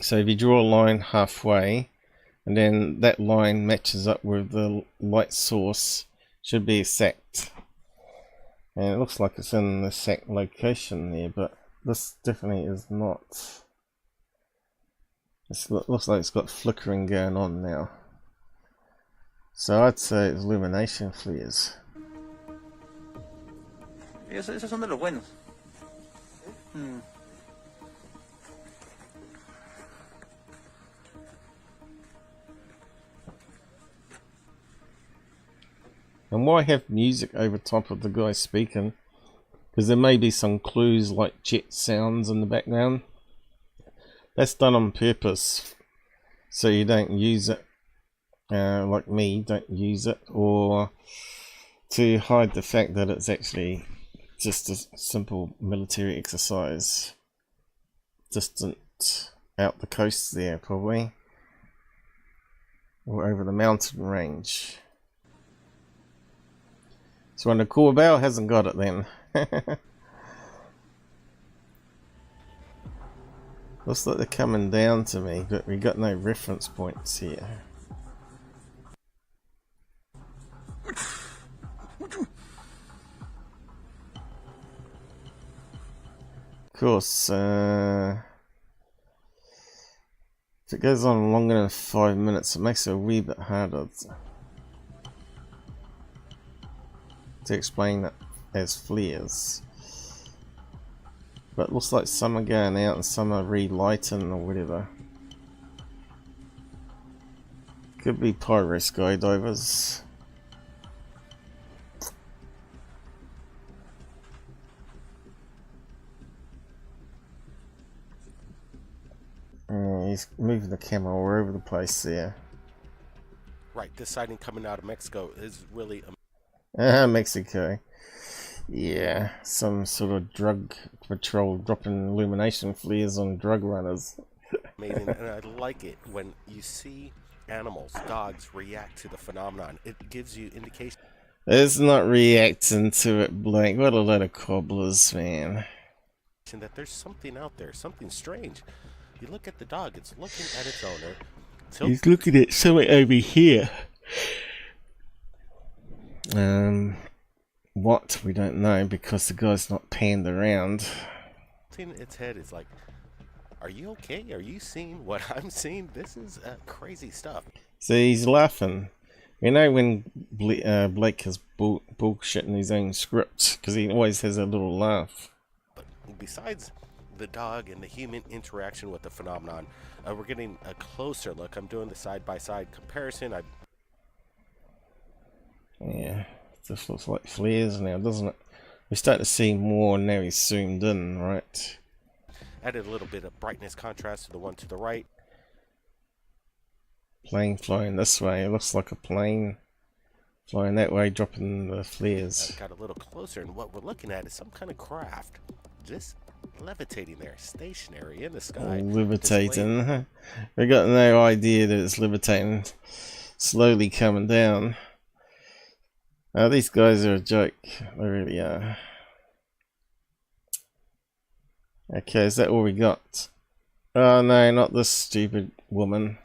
So if you draw a line halfway, and then that line matches up with the light source, should be exact. And it looks like it's in the exact location there, but this definitely is not. It looks like it's got flickering going on now. So I'd say it's illumination flares. Esos son de los buenos. And why have music over top of the guy speaking? Because there may be some clues like jet sounds in the background. That's done on purpose, so you don't use it. Like me, don't use it, or to hide the fact that it's actually just a simple military exercise. Distant out the coast there, probably, or over the mountain range. So when the core bow hasn't got it then. Looks like they're coming down to me, but we got no reference points here. Of course, if it goes on longer than 5 minutes, it makes it a wee bit harder to explain that as flares. But it looks like some are going out and some are relighting or whatever. Could be pyro skydivers. He's moving the camera all over the place there. Right, this sighting coming out of Mexico is really Mexico. Yeah, some sort of drug patrol dropping illumination flares on drug runners. amazing, and I like it when you see animals, dogs, react to the phenomenon. It gives you indication. It's not reacting to it, Blake. What a lot of cobblers, man. That there's something out there, something strange. You look at the dog, it's looking at its owner. He's looking at something over here. What? We don't know because the guy's not panned around. Its head is like, are you okay? Are you seeing what I'm seeing? This is crazy stuff. So he's laughing. You know when Blake is bullshitting his own script because he always has a little laugh. But besides the dog and the human interaction with the phenomenon, we're getting a closer look. I'm doing the side-by-side comparison. Yeah, this looks like flares now, doesn't it? We're starting to see more now he's zoomed in, right? Added a little bit of brightness contrast to the one to the right. Plane flying this way. It looks like a plane flying that way, dropping the flares. Got a little closer, and what we're looking at is some kind of craft. Just levitating there, stationary in the sky. Levitating. We got no idea that it's levitating. Slowly coming down. These guys are a joke. They really are. Okay, is that all we got? Oh no, not this stupid woman.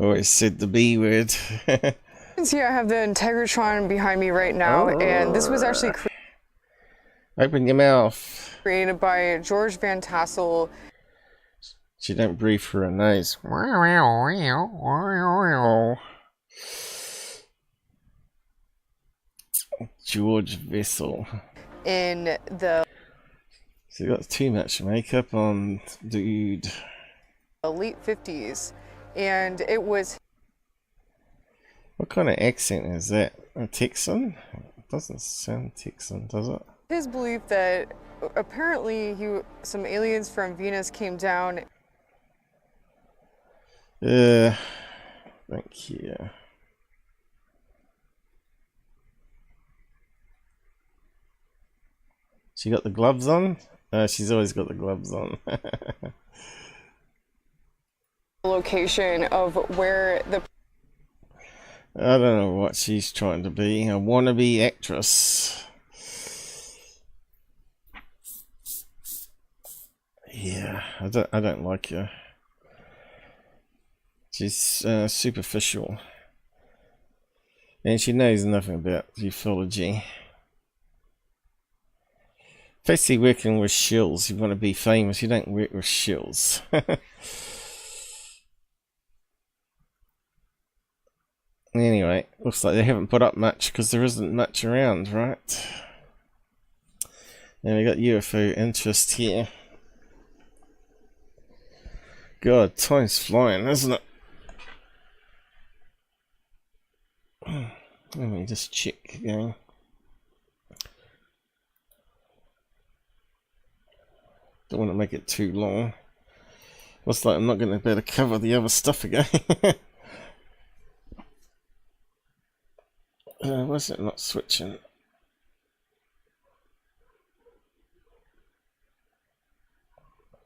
Always said the B word. Here I have the Integratron behind me right now, and this was actually open your mouth. Created by George Van Tassel. She don't breathe through her nose. George Vessel. in the So you got too much makeup on, dude. late 50s, and it was What kind of accent is that? A Texan? It doesn't sound Texan, does it? his belief that apparently some aliens from Venus came down. Thank you. She got the gloves on? She's always got the gloves on. Location of where the I don't know what she's trying to be. A wannabe actress. Yeah, I don't like her. She's superficial. And she knows nothing about ufology. Especially working with Shills. You want to be famous, you don't work with Shills. Anyway, looks like they haven't put up much because there isn't much around, right? And we got UFO interest here. God, time's flying, isn't it? Let me just check again. Don't want to make it too long. Looks like I'm not going to be able to cover the other stuff again. Why's it not switching?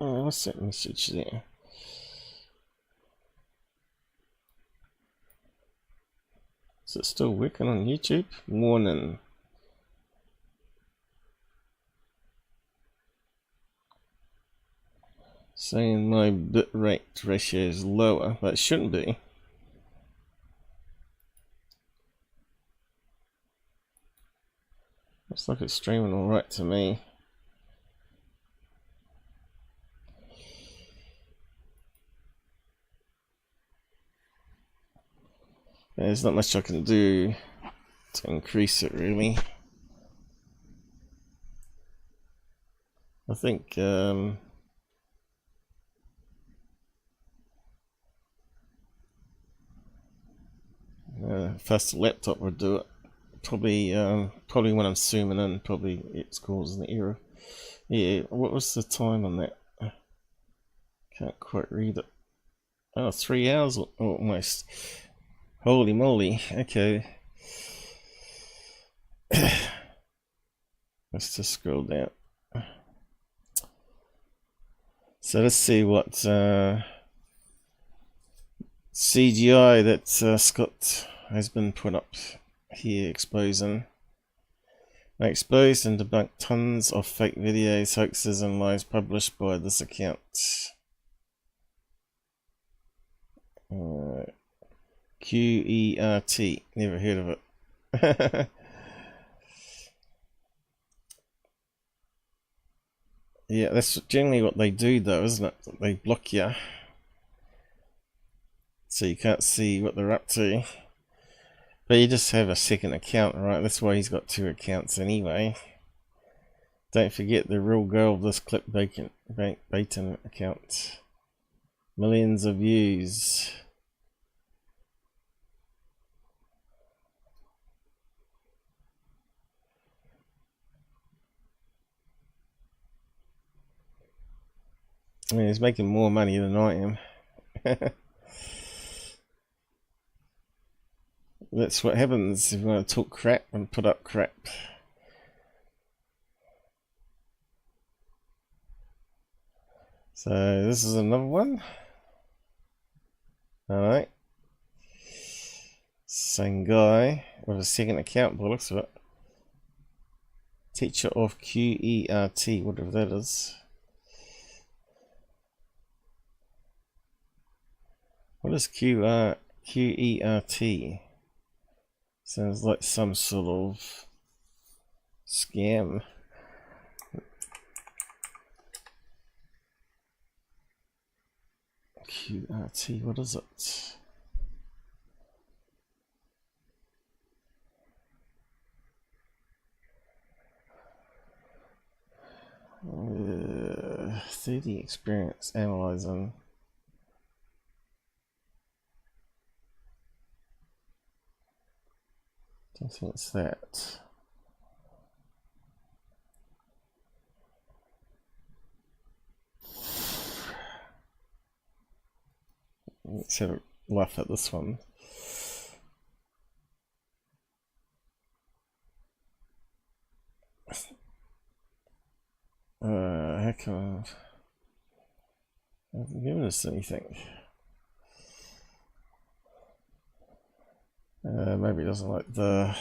Oh, what's that message there? Is it still working on YouTube? Warning. Saying my bitrate ratio is lower, but it shouldn't be. Looks like it's streaming alright to me. There's not much I can do to increase it, really. I think faster laptop would do it. Probably when I'm zooming in, probably it's causing the error. Yeah, what was the time on that? Can't quite read it. Oh, 3 hours almost. Holy moly, okay. Let's just scroll down. So let's see what CGI that Scott has been put up here exposing. They exposed and debunked tons of fake videos, hoaxes and lies published by this account. QERT, never heard of it. Yeah, that's generally what they do though, isn't it? They block you, so you can't see what they're up to. But you just have a second account, right? That's why he's got 2 accounts anyway. Don't forget the real goal of this clickbaiting account. Millions of views. I mean, he's making more money than I am. That's what happens if you want to talk crap and put up crap. So this is another one. Alright. Same guy with a second account by the looks of it. Teacher of QERT, whatever that is. What is QERT? Sounds like some sort of scam. QRT, what is it? 30 experience analyzing. Don't think it's that. Let's have a laugh at this one. How come I haven't given us anything? Maybe it doesn't like the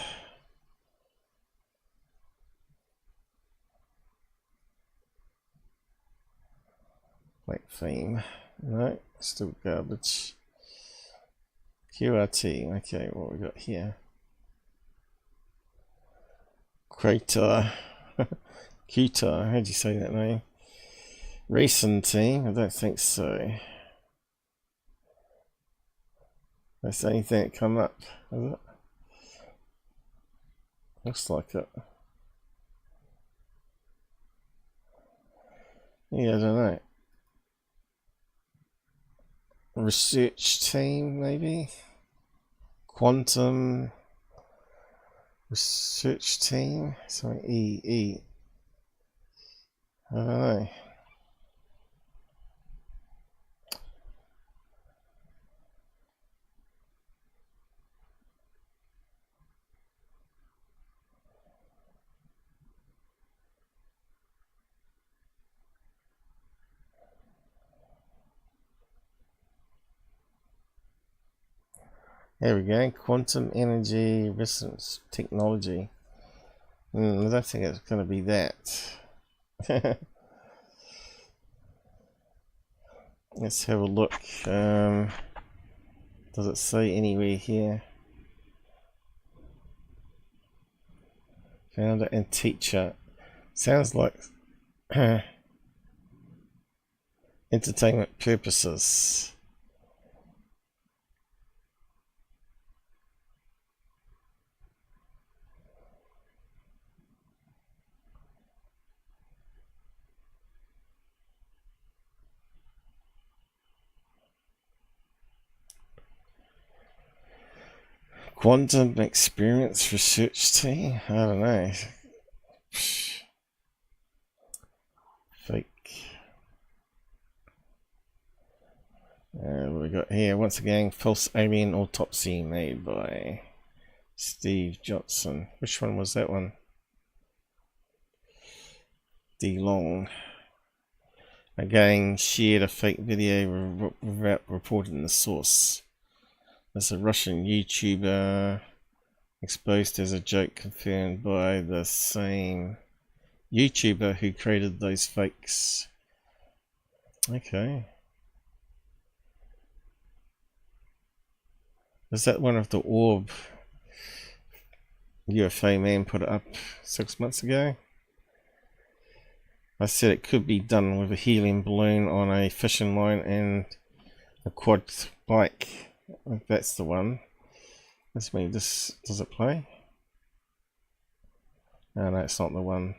like theme. No, still garbage. QRT. Okay, what we got here? Crater. Qatar, how'd you say that name? Racing team? I don't think so. That's the only thing that come up, is it? Looks like it. Yeah, I don't know. Research team, maybe? Quantum research team? Something E. I don't know. There we go, quantum energy resonance technology. I don't think it's going to be that. Let's have a look. Does it say anywhere here? Founder and teacher. Sounds like entertainment purposes. Quantum experience research team? I don't know. Fake. What we got here? Once again, false alien autopsy made by Steve Johnson. Which one was that one? D Long. Again, shared a fake video without reporting the source. That's a Russian YouTuber exposed as a joke, confirmed by the same YouTuber who created those fakes. Okay. Is that one of the orb UFO man put it up 6 months ago? I said it could be done with a helium balloon on a fishing line and a quad bike. If that's the one. Let's maybe this. Does it play? Oh, no, it's not the one.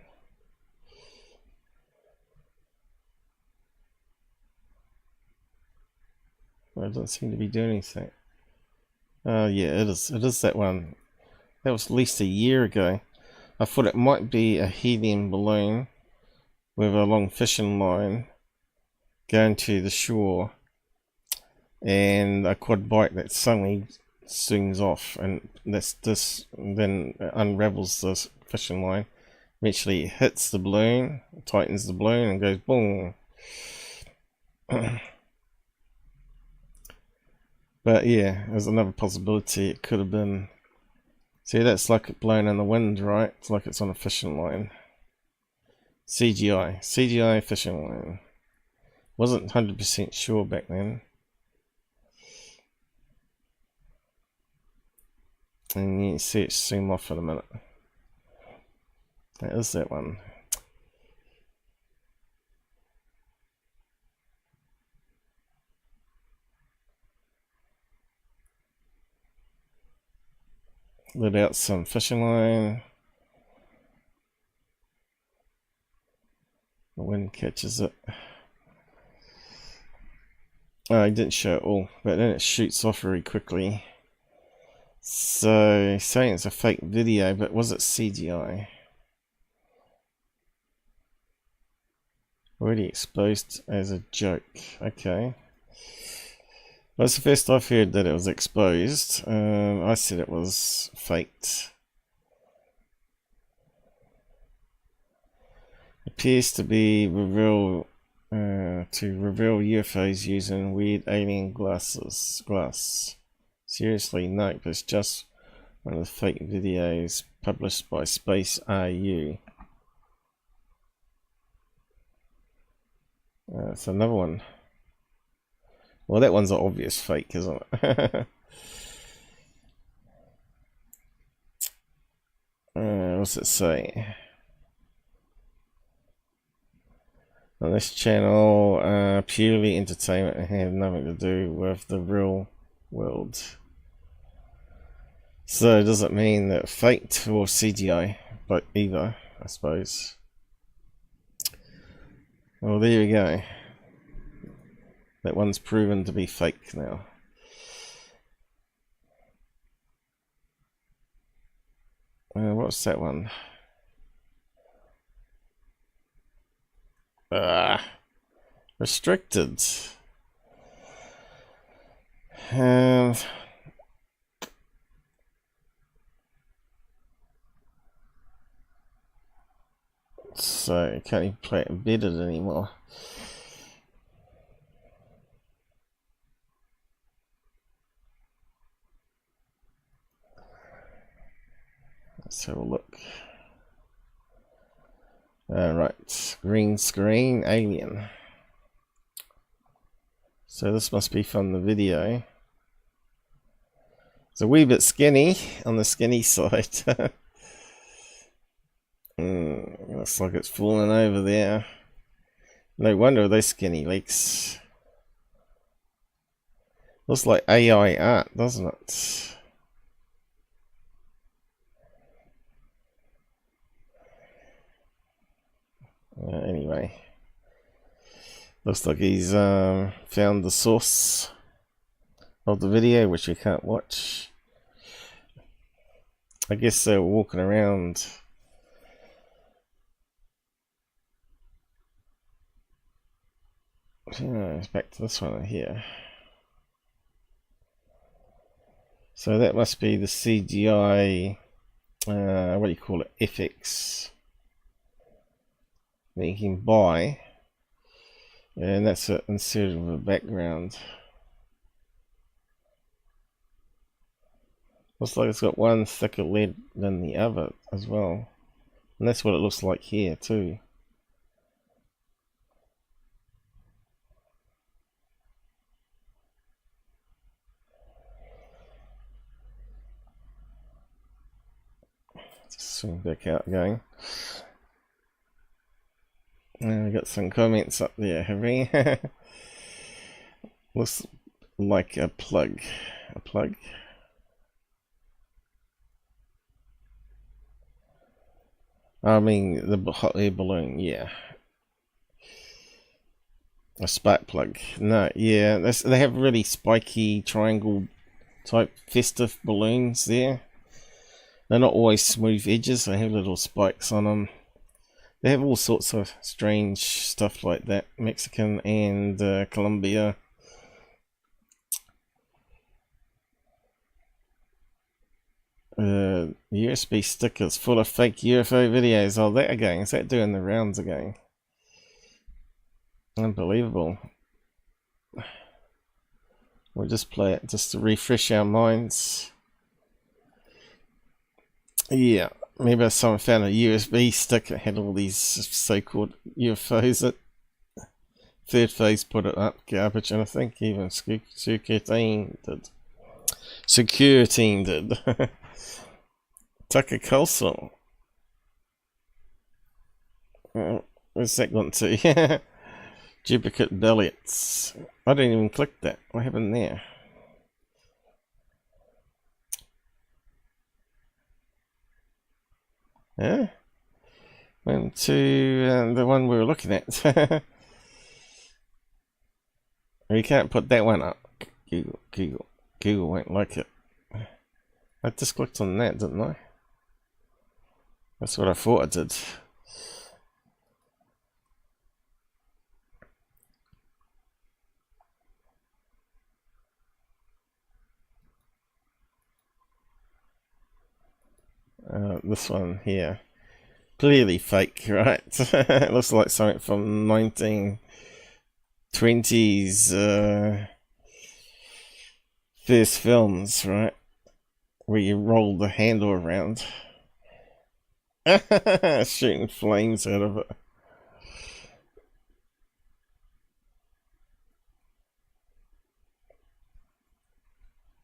Well, it doesn't seem to be doing anything. Oh yeah, it is. It is that one. That was at least a year ago. I thought it might be a helium balloon with a long fishing line going to the shore, and a quad bike that suddenly swings off, and this then unravels the fishing line. Eventually it hits the balloon, tightens the balloon, and goes boom. But yeah, there's another possibility. It could have been. See, that's like it blowing in the wind, right? It's like it's on a fishing line. CGI fishing line. Wasn't 100% sure back then. And you see it zoom off in a minute. That is that one. Let out some fishing line. The wind catches it. Oh, I didn't show it all, but then it shoots off very quickly. So, saying it's a fake video, but was it CGI? Already exposed as a joke. Okay. Well, it's the first I've heard that it was exposed. I said it was faked. Appears to be reveal UFOs using weird alien glass. Seriously, nope, it's just one of the fake videos published by Space RU. It's another one. Well, that one's an obvious fake, isn't it? What's it say? On this channel, purely entertainment and have nothing to do with the real world. So does it mean that faked or CGI? But either, I suppose. Well, there you go. That one's proven to be fake now. What's that one? Restricted. So I can't even play it embedded anymore. Let's have a look. Right, green screen alien. So this must be from the video. It's a wee bit skinny, on the skinny side. Looks like it's falling over there. No wonder those skinny legs. Looks like AI art, doesn't it? Anyway, looks like he's found the source of the video, which we can't watch. I guess they're walking around. It's back to this one here. So that must be the CGI, what do you call it, FX that you can buy, and that's it inserted with a background. Looks like it's got one thicker lead than the other as well, and that's what it looks like here too. Swing back out again. And we got some comments up there, have we? Looks like a plug. A plug? I mean, the hot air balloon, yeah. A spark plug. No, yeah, they have really spiky triangle type festive balloons there. They're not always smooth edges, they have little spikes on them. They have all sorts of strange stuff like that. Mexican and Colombia. USB stickers full of fake UFO videos. Oh, that again. Is that doing the rounds again? Unbelievable. We'll just play it just to refresh our minds. Yeah, maybe someone found a USB stick that had all these so-called UFOs that Third Phase put it up garbage, and I think even Secure Team did. Secure Team did. Tucker Carlson. Where's that gone to? Duplicate billets. I didn't even click that. What happened there? Huh? went to the one we were looking at. We can't put that one up. Google won't like it. I just clicked on that, didn't I? That's what I thought I did. This one here, clearly fake, right? It looks like something from 1920s first films, right? Where you roll the handle around, shooting flames out of it.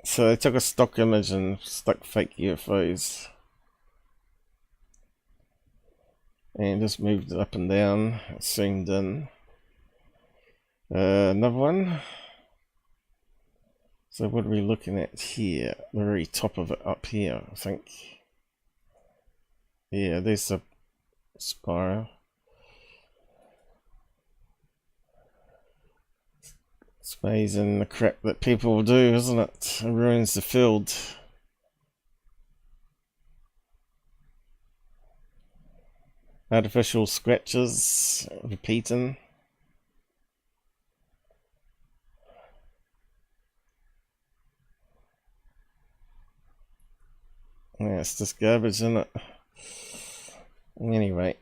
So they took a stock image and stuck fake UFOs. And just moved it up and down, zoomed in. Another one. So what are we looking at here? The very top of it up here, I think. Yeah, there's a spiral. It's amazing the crap that people do, isn't it? It ruins the field. Artificial scratches, repeating. Yeah, it's just garbage, isn't it? Anyway.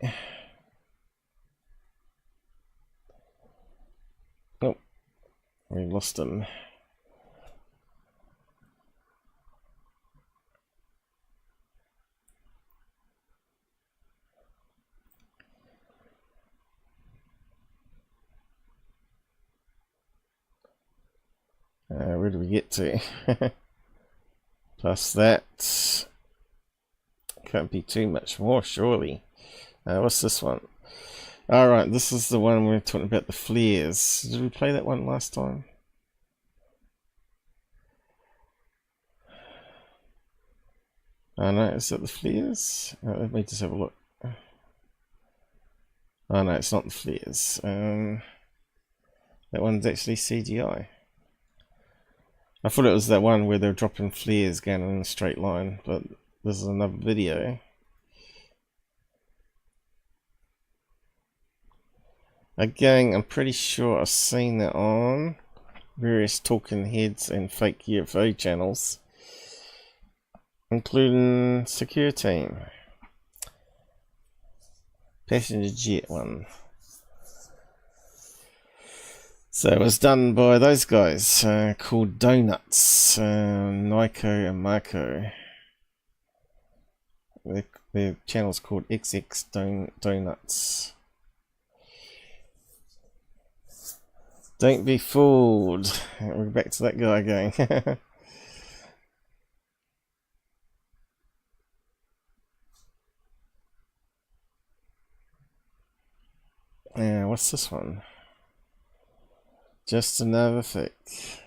Oh, we lost him. Where do we get to? Plus that. Can't be too much more, surely. What's this one? Alright, this is the one we were talking about, the flares. Did we play that one last time? Oh no, is that the flares? Let me just have a look. Oh no, it's not the flares. That one's actually CGI. I thought it was that one where they're dropping flares going in a straight line, but this is another video. Again, I'm pretty sure I've seen that on various talking heads and fake UFO channels, including Secure Team. Passenger jet one. So it was done by those guys called Donuts, Nico and Marco. Their channel's called XX Donuts. Don't be fooled. We're back to that guy again. Yeah, what's this one? Just another fake.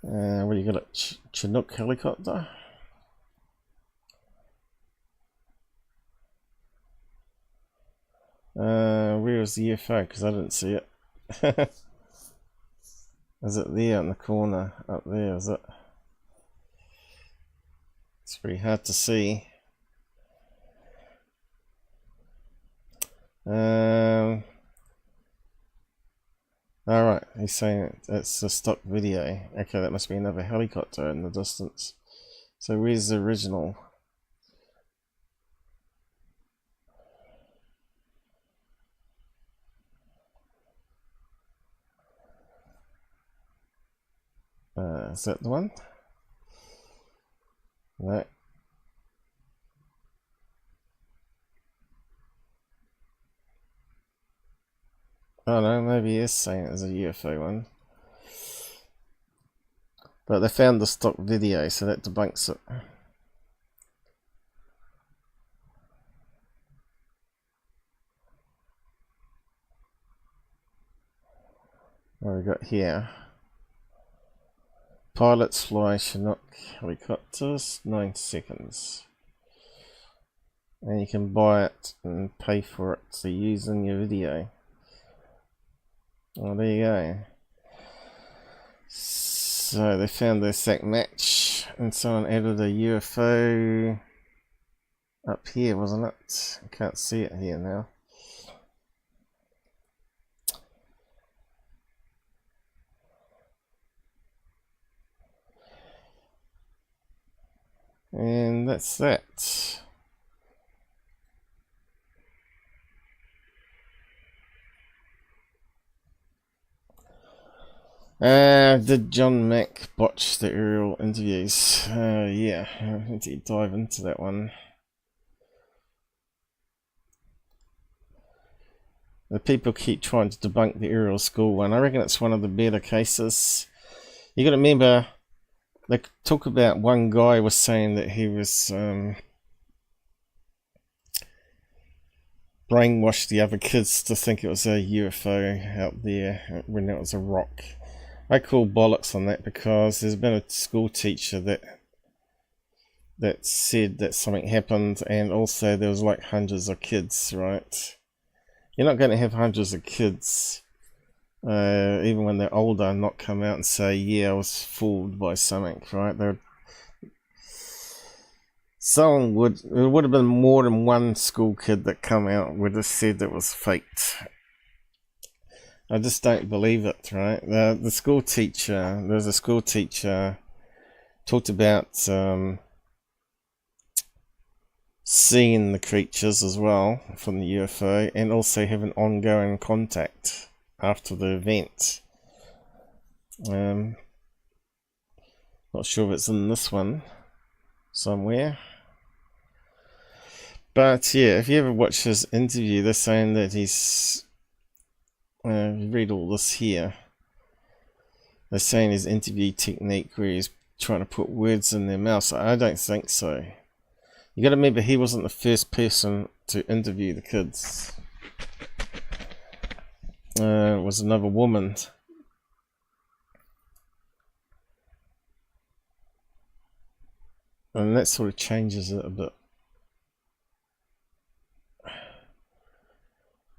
What do you got? A Chinook helicopter? Where is the UFO? Because I didn't see it. Is it there in the corner up there? Is it? It's pretty hard to see. Alright, he's saying it's a stock video. Okay, that must be another helicopter in the distance. So where's the original? Is that the one? No. Oh no, maybe he is saying it as a UFO one. But they found the stock video, so that debunks it. What have we got here? Pilots fly Chinook helicopters, 9 seconds. And you can buy it and pay for it to use in your video. Well, there you go. So they found their sack match, and someone added a UFO up here, wasn't it? I can't see it here now. And that's that. Did John Mack botch the Arial interviews? Yeah, I need to dive into that one. The people keep trying to debunk the Arial School one. I reckon it's one of the better cases. You got to remember, they talk about one guy was saying that he was brainwashed the other kids to think it was a UFO out there when it was a rock. I call bollocks on that because there's been a school teacher that said that something happened, and also there was like hundreds of kids, right? You're not going to have hundreds of kids, even when they're older, not come out and say, yeah, I was fooled by something, right? It would have been more than one school kid that come out would have said it was faked. I just don't believe it, right? The school teacher, there's a school teacher talked about seeing the creatures as well from the UFO, and also having ongoing contact after the event. Not sure if it's in this one somewhere. But yeah, if you ever watch his interview, they're saying that he's read all this here. They're saying his interview technique where he's trying to put words in their mouth. So I don't think so. You got to remember, he wasn't the first person to interview the kids. It was another woman. And that sort of changes it a bit.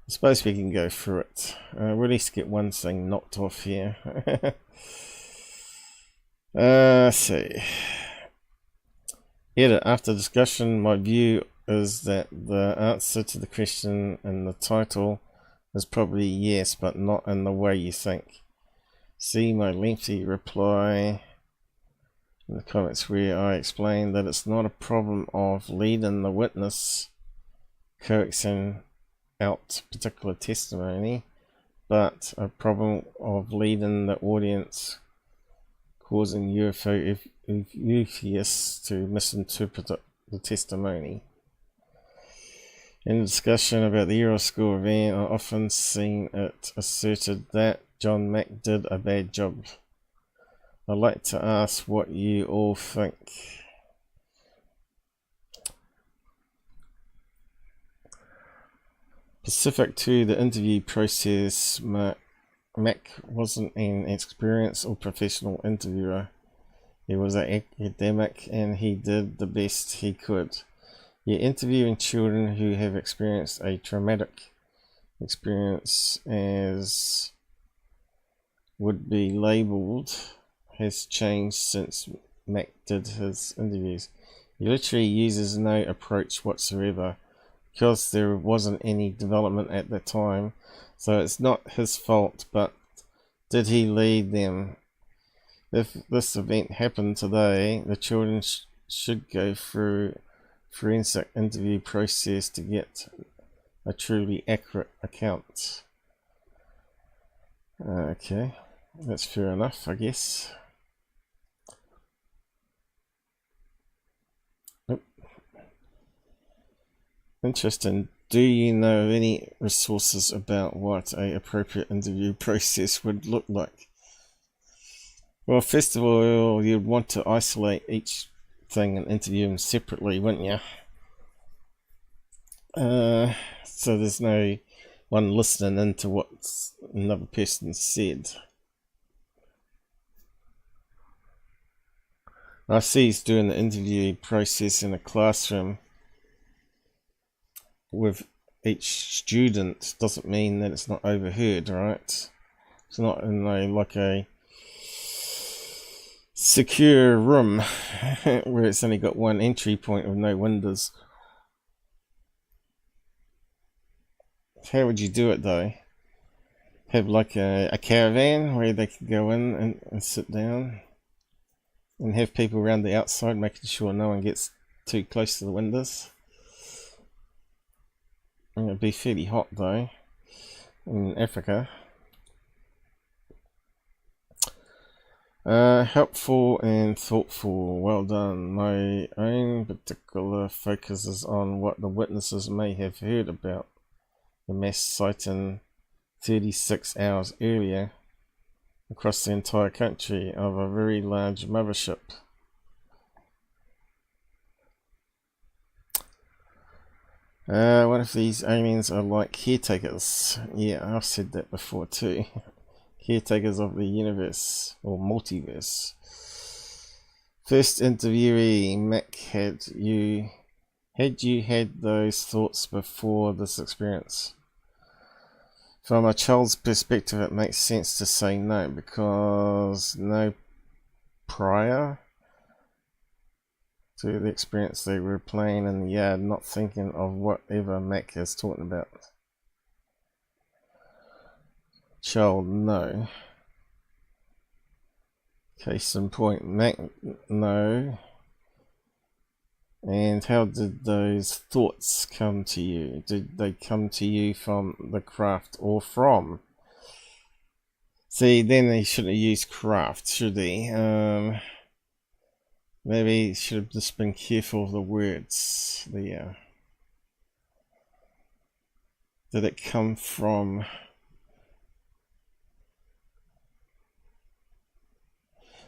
I suppose we can go through it. We'll at least get one thing knocked off here. Let's see. Edit. After discussion, my view is that the answer to the question in the title is probably yes, but not in the way you think. See my lengthy reply in the comments where I explain that it's not a problem of leading the witness coaxing out particular testimony, but a problem of leading the audience, causing UFO enthusiasts to misinterpret the testimony. In the discussion about the Arial School event, I often seen it asserted that John Mack did a bad job. I'd like to ask what you all think. Specific to the interview process, Mack wasn't an experienced or professional interviewer. He was an academic and he did the best he could. You're interviewing children who have experienced a traumatic experience, as would be labelled, has changed since Mack did his interviews. He literally uses no approach whatsoever, because there wasn't any development at the time, so it's not his fault, but did he lead them? If this event happened today, the children should go through forensic interview process to get a truly accurate account. Okay, that's fair enough, I guess. Interesting. Do you know of any resources about what an appropriate interview process would look like? Well, first of all, you'd want to isolate each thing and interview them separately, wouldn't you? So there's no one listening into what another person said. I see he's doing the interview process in a classroom with each student. Doesn't mean that it's not overheard, right? It's not in a secure room where it's only got one entry point with no windows. How would you do it though? Have like a caravan where they can go in and sit down, and have people around the outside making sure no one gets too close to the windows. And it'd be fairly hot though in Africa. Helpful and thoughtful. Well done. My own particular focus is on what the witnesses may have heard about the mass sighting 36 hours earlier across the entire country of a very large mothership. What if these aliens are like caretakers? Yeah, I've said that before too. Caretakers of the universe or multiverse. First interviewee, Mac, had you had those thoughts before this experience? From a child's perspective, it makes sense to say no, because no prior to the experience they were playing in the yard, not thinking of whatever Mac is talking about. Child, no. Case in point, Mac, no. And how did those thoughts come to you? Did they come to you from the craft or from? See, then they shouldn't have used craft, should they? Maybe should have just been careful of the words. Did it come from?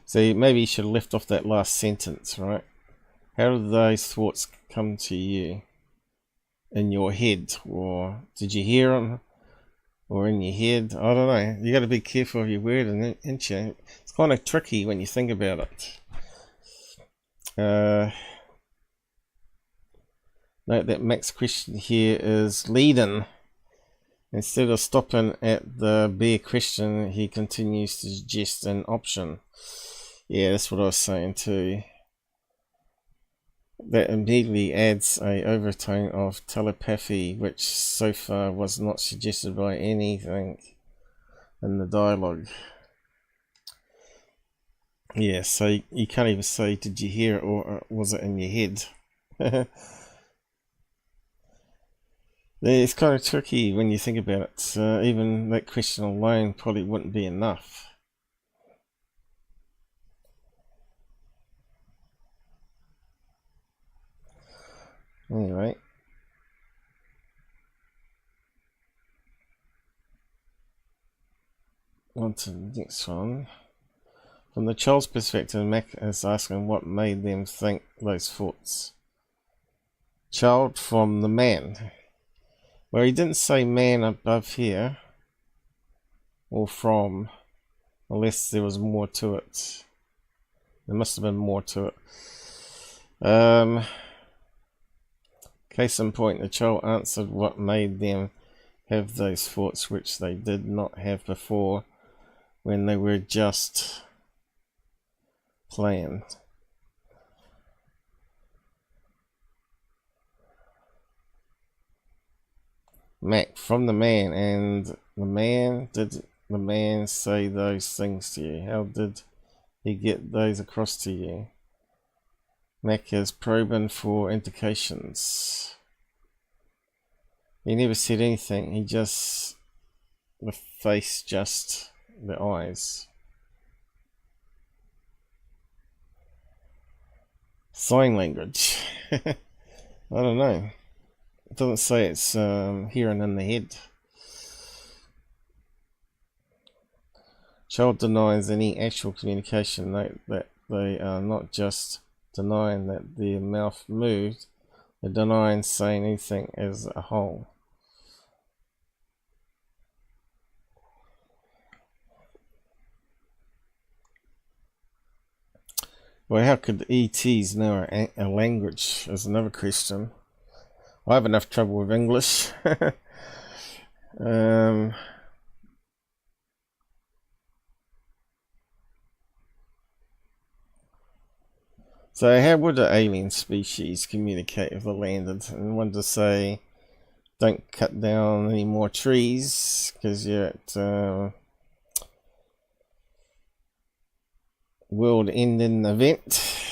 See, maybe you should have left off that last sentence, right? How did those thoughts come to you? In your head? Or did you hear them? Or in your head? I don't know. You got to be careful of your word, ain't you? It's kind of tricky when you think about it. Note that Mac's question here is leading. Instead of stopping at the bare question, he continues to suggest an option. Yeah, that's what I was saying too. That immediately adds a overtone of telepathy, which so far was not suggested by anything in the dialogue. Yeah, so you can't even say, did you hear it, or was it in your head? It's kind of tricky when you think about it. Even that question alone probably wouldn't be enough. Anyway, on to the next one. From the child's perspective, Mac is asking what made them think those thoughts. Child, from the man. Well, he didn't say man above here, or from, unless there was more to it. There must have been more to it. Case in point, the child answered what made them have those thoughts which they did not have before when they were just playing. Mac, from the man, and the man, did the man say those things to you? How did he get those across to you? Mac is probing for indications. He never said anything, he just, the face, just the eyes. Sign language. I don't know. It doesn't say it's hearing in the head. Child denies any actual communication. Note that they are not just denying that their mouth moved, they're denying saying anything as a whole. Well, how could ETs know a language is another question. I have enough trouble with English. So how would an alien species communicate if they landed and wanted to say, don't cut down any more trees because you're at world-ending event?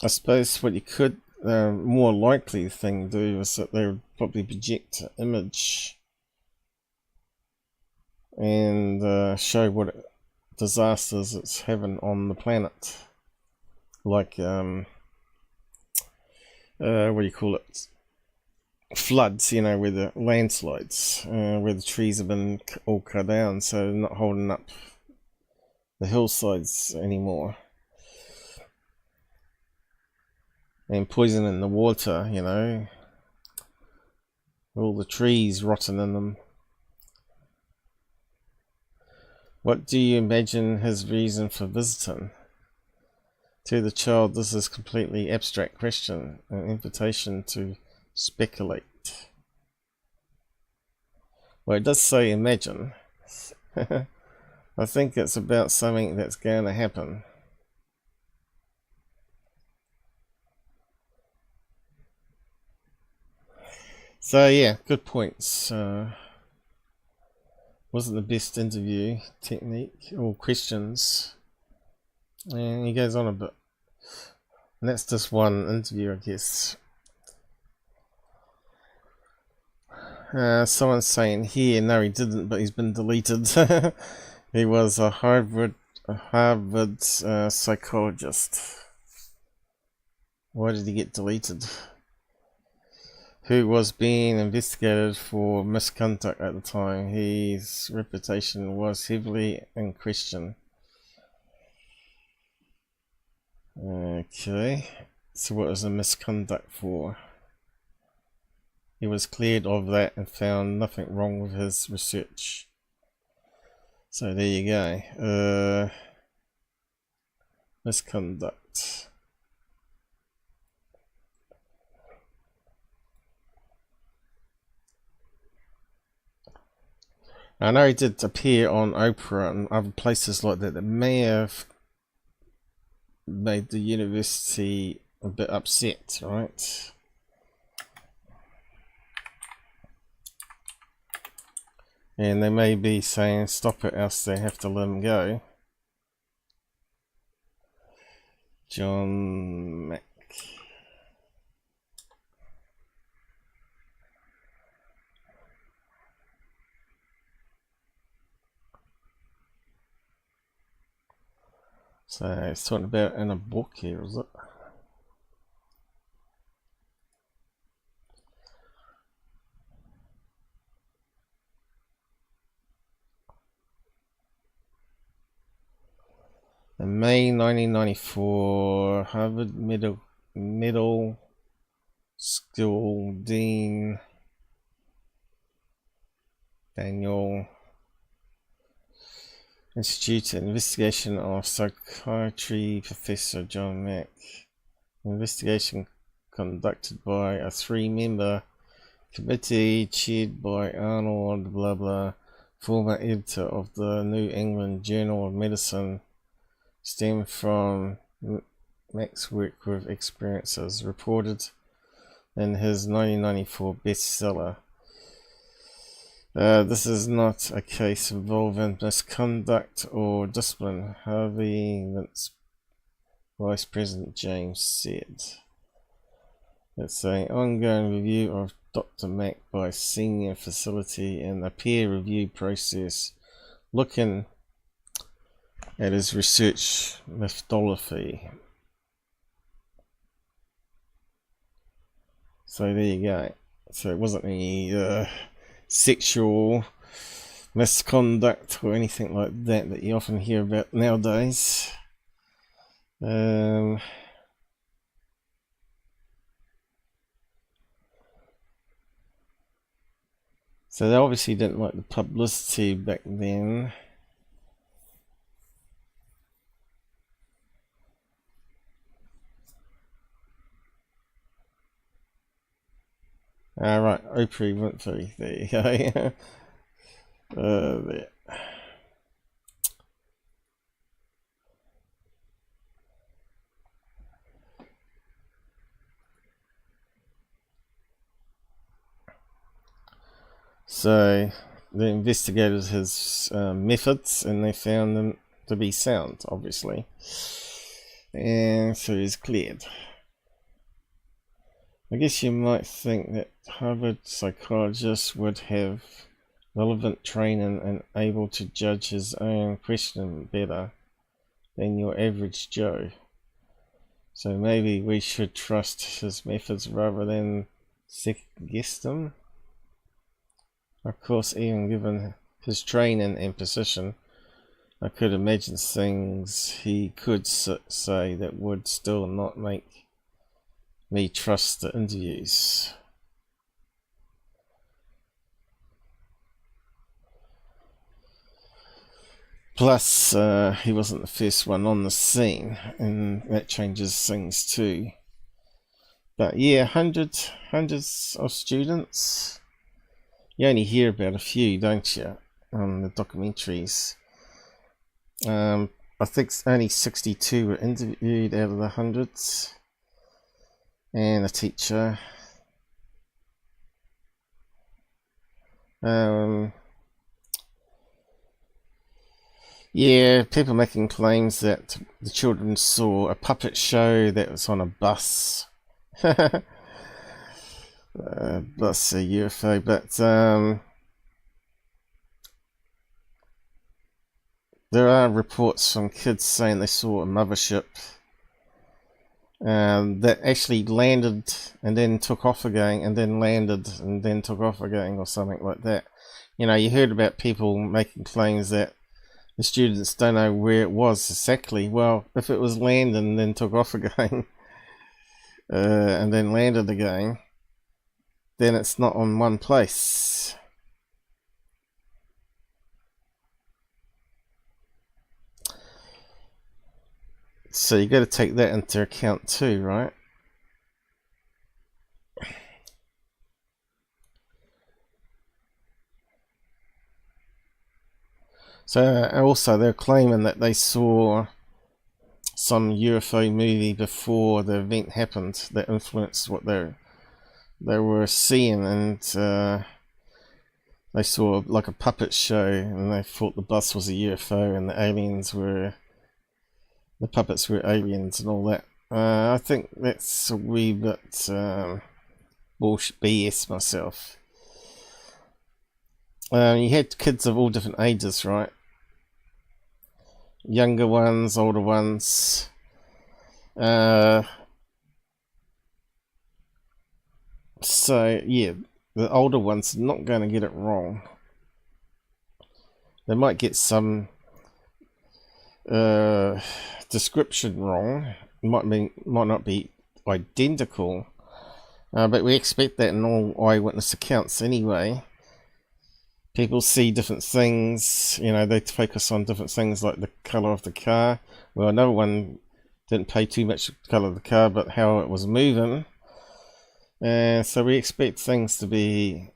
I suppose what you could, more likely thing to do is that they would probably project an image and show what disasters it's having on the planet. Like, what do you call it? Floods, you know, where the landslides, where the trees have been all cut down, so they're not holding up the hillsides anymore. And poisoning the water, you know, all the trees rotting in them. What do you imagine his reason for visiting? To the child, this is completely abstract question, an invitation to speculate. Well, it does say imagine. I think it's about something that's going to happen. So yeah, good points. Wasn't the best interview technique or questions, and he goes on a bit. And that's just one interview, I guess. Someone's saying here, no, he didn't, but he's been deleted. He was a Harvard psychologist. Why did he get deleted? Who was being investigated for misconduct at the time. His reputation was heavily in question. Okay, so what was the misconduct for? He was cleared of that and found nothing wrong with his research. So there you go. Misconduct. I know he did appear on Oprah and other places like that that may have made the university a bit upset, right? And they may be saying stop it, else they have to let him go. John Mack. So it's talking about in a book here, is it? In May 1994, Harvard Middle School Dean Daniel Institute Investigation of Psychiatry Professor John Mack. Investigation conducted by a 3-member committee chaired by Arnold blah blah, former editor of the New England Journal of Medicine, stemmed from Mack's work with experiences reported in his 1994 bestseller. This is not a case involving misconduct or discipline, Harvey Vice President James said. It's an ongoing review of Dr. Mack by senior facility and a peer review process looking at his research methodology. So there you go. So it wasn't any sexual misconduct or anything like that that you often hear about nowadays. So they obviously didn't like the publicity back then. Right, Oprah Winfrey, there you go. There. So they investigated his methods and they found them to be sound, obviously. And so he's cleared. I guess you might think that Harvard psychologists would have relevant training and able to judge his own question better than your average Joe. So maybe we should trust his methods rather than second guess them. Of course, even given his training and position, I could imagine things he could say that would still not make me trust the interviews. Plus, he wasn't the first one on the scene, and that changes things too. But yeah, hundreds of students. You only hear about a few, don't you, on the documentaries. I think only 62 were interviewed out of the hundreds. And a teacher. Yeah, people making claims that the children saw a puppet show that was on a bus. Bus, a UFO, but there are reports from kids saying they saw a mothership that actually landed and then took off again, and then landed and then took off again, or something like that. You know, you heard about people making claims that the students don't know where it was exactly. Well, if it was landed and then took off again, and then landed again, then it's not on one place. So you got to take that into account too, right? So also they're claiming that they saw some UFO movie before the event happened that influenced what they were seeing, and they saw like a puppet show, and they thought the bus was a UFO and the puppets were aliens and all that. I think that's a wee bit bullshit BS myself. You had kids of all different ages, right? Younger ones, older ones. So yeah, the older ones are not going to get it wrong. They might get some description wrong. It might not be identical, but we expect that in all eyewitness accounts anyway. People see different things, you know, they focus on different things like the colour of the car. Well, another one didn't pay too much the colour of the car, but how it was moving. So we expect things to be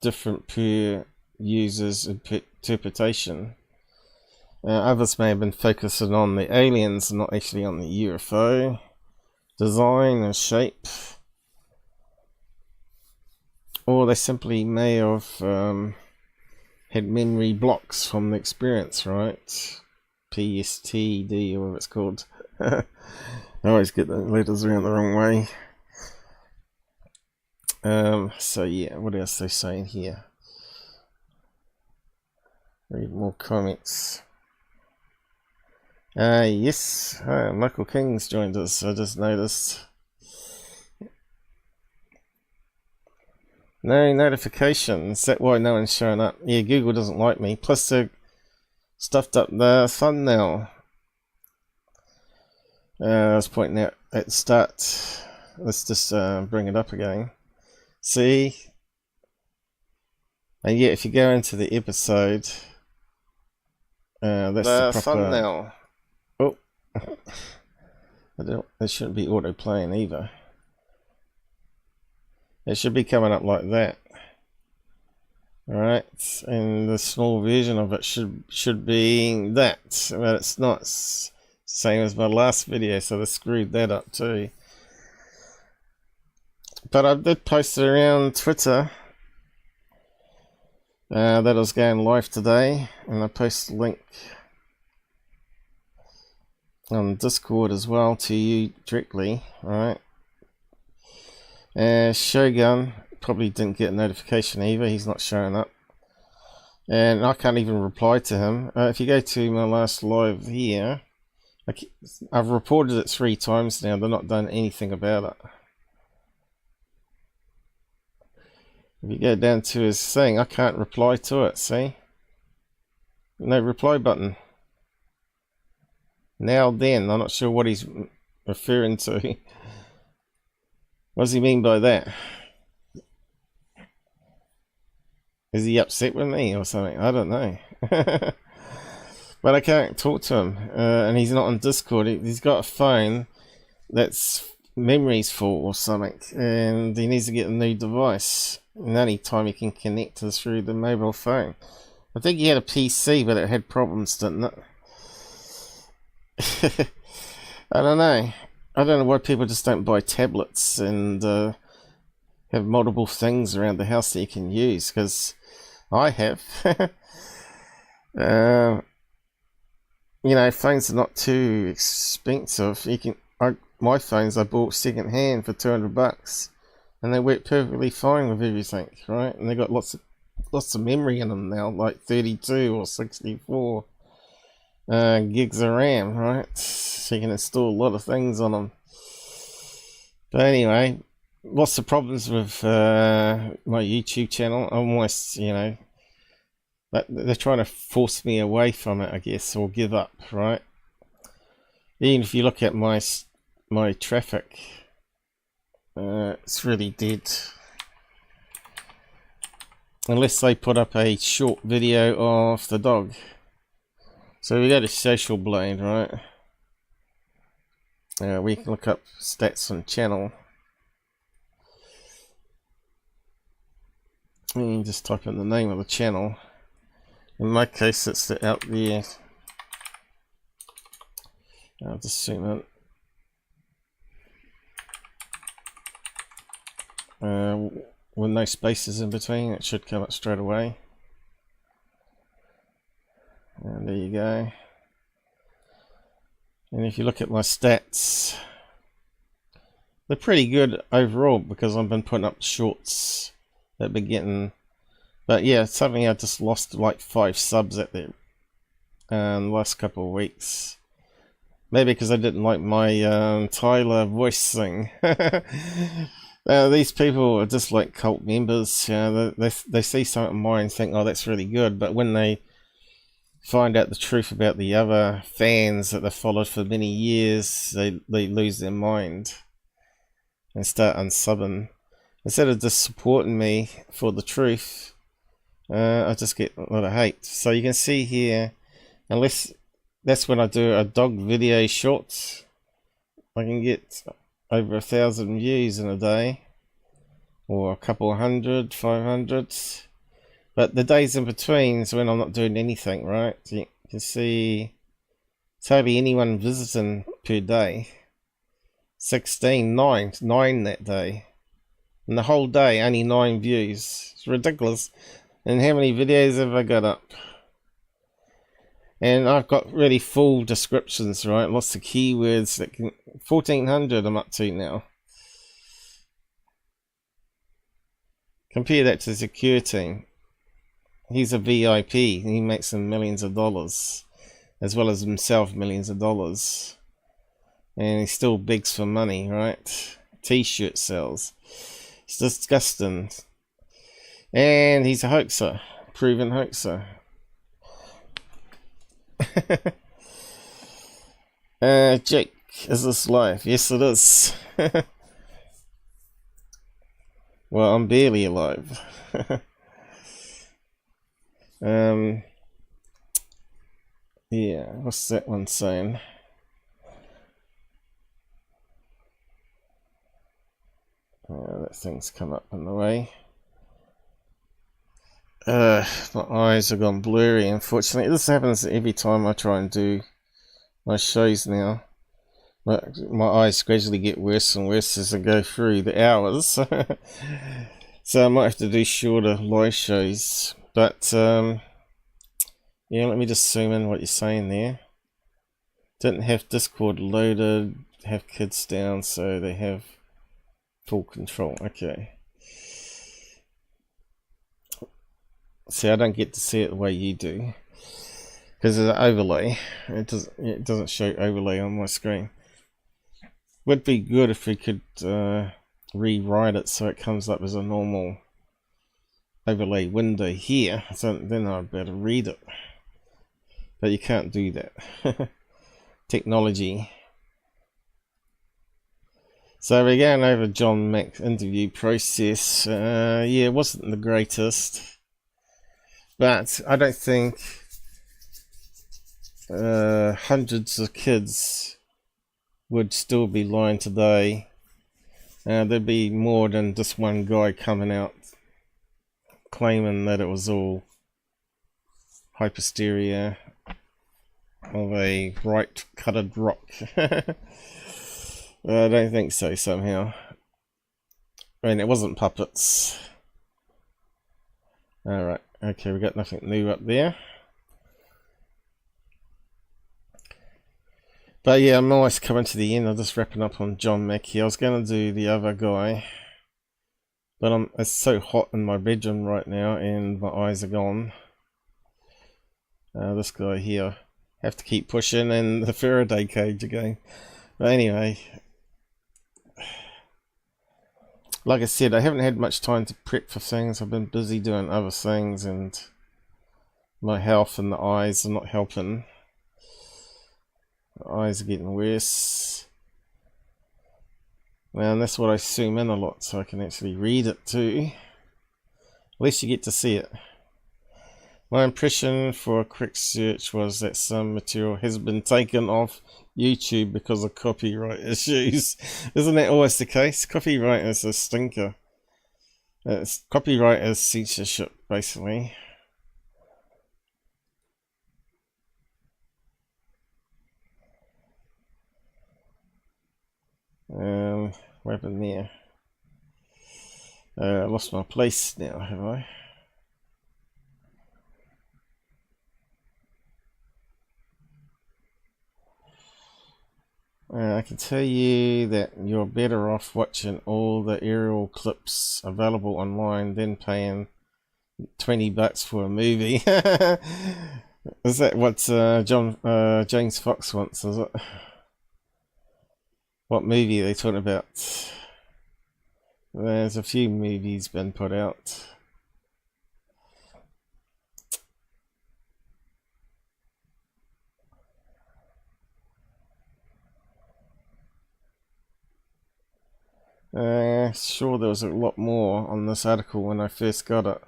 different per user's interpretation. Others may have been focusing on the aliens and not actually on the UFO design and shape. Or they simply may have had memory blocks from the experience, right? PSTD, or whatever it's called. I always get the letters around the wrong way. So yeah, what else are they saying here? Read more comments. Yes, Michael King's joined us, I just noticed. No notifications, is that why no one's showing up? Yeah, Google doesn't like me, plus they stuffed up the thumbnail. I was pointing out at the start. Let's just bring it up again. See? And yeah, if you go into the episode, that's the proper thumbnail. Oh, it shouldn't be auto playing either. It should be coming up like that. Alright, and the small version of it should be that, but it's not. Same as my last video, so they screwed that up too. But I did post it around Twitter that I was going live today, and I posted a link on Discord as well to you directly. Alright. Shogun probably didn't get a notification either. He's not showing up, and I can't even reply to him. If you go to my last live here, I've reported it 3 times now. They're not done anything about it. If you go down to his thing, I can't reply to it. See, no reply button. Now then, I'm not sure what he's referring to. What does he mean by that? Is he upset with me or something? I don't know. But I can't talk to him. And he's not on Discord. He's got a phone that's memory's full or something. And he needs to get a new device. And any time he can connect us through the mobile phone. I think he had a PC, but it had problems, didn't it? I don't know. I don't know why people just don't buy tablets and have multiple things around the house that you can use, because I have. You know, phones are not too expensive. You can. My phones I bought second hand for $200, and they work perfectly fine with everything, right? And they got lots of memory in them now, like 32 or 64 gigs of RAM, right? So you can install a lot of things on them. But anyway, lots of problems with my YouTube channel. Almost, you know, they're trying to force me away from it, I guess, or give up, right? Even if you look at my traffic, it's really dead. Unless they put up a short video of the dog. So we go to Social Blade, right? We can look up stats on channel. And you just type in the name of the channel. In my case, it's out there. I'll just zoom in. With no spaces in between, it should come up straight away. And there you go. And if you look at my stats, they're pretty good overall, because I've been putting up shorts that been getting. But yeah, it's something I just lost like 5 subs at the last couple of weeks. Maybe because I didn't like my Tyler voice thing. These people are just like cult members. You know, they see something in mine and think, oh, that's really good. But when they find out the truth about the other fans that they've followed for many years, they lose their mind and start unsubbing. Instead of just supporting me for the truth, I just get a lot of hate. So you can see here, unless that's when I do a dog video shorts, I can get over 1,000 views in a day, or a couple of 100, 500. But the days in between is when I'm not doing anything, right? So you can see it's hardly anyone visiting per day. 9 that day. And the whole day, only 9 views. It's ridiculous. And how many videos have I got up? And I've got really full descriptions, right? Lots of keywords that can. 1,400 I'm up to now. Compare that to the secure team. He's a VIP. He makes them millions of dollars, as well as himself millions of dollars, and he still begs for money, right? T-shirt sales. It's disgusting. And he's a hoaxer, proven hoaxer. Jake, is this live? Yes, it is. Well, I'm barely alive. Yeah, what's that one saying? That thing's come up in the way. My eyes have gone blurry, unfortunately. This happens every time I try and do my shows now. My eyes gradually get worse and worse as I go through the hours. So I might have to do shorter live shows. But, yeah, let me just zoom in what you're saying there. Didn't have Discord loaded, have kids down, so they have full control. Okay. See, I don't get to see it the way you do, because there's an overlay. It doesn't show overlay on my screen. Would be good if we could rewrite it so it comes up as a normal overlay window here, so then I'd better read it. But you can't do that. Technology. So we're going over John Mack's interview process. Yeah, it wasn't the greatest, but I don't think hundreds of kids would still be lying today. There'd be more than just one guy coming out claiming that it was all hypersteria of a right-cutted rock. I don't think so, somehow. I mean, it wasn't puppets. Alright, okay, we got nothing new up there. But yeah, I'm almost coming to the end. I'm just wrapping up on John Mack here. I was going to do the other guy, but it's so hot in my bedroom right now and my eyes are gone. This guy here. Have to keep pushing, and the Faraday cage again. But anyway, like I said, I haven't had much time to prep for things. I've been busy doing other things, and my health and the eyes are not helping. The eyes are getting worse. Well, and that's what I zoom in a lot, so I can actually read it too. At least you get to see it. My impression for a quick search was that some material has been taken off YouTube because of copyright issues. Isn't that always the case? Copyright is a stinker. Copyright is censorship, basically. What happened there? I lost my place now, have I? I can tell you that you're better off watching all the aerial clips available online than paying $20 for a movie. Is that what James Fox wants, is it? What movie are they talking about? There's a few movies been put out. Sure, there was a lot more on this article when I first got it.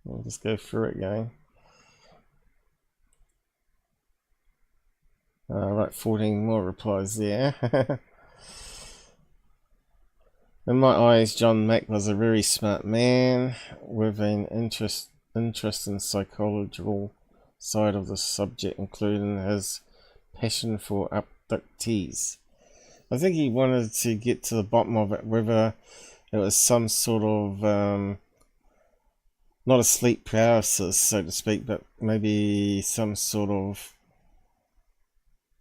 I'll just go through it again. Right, 14 more replies there. In my eyes, John Mack was a very smart man with an interest in psychological side of the subject, including his passion for abductees. I think he wanted to get to the bottom of it, whether it was some sort of not a sleep paralysis, so to speak, but maybe some sort of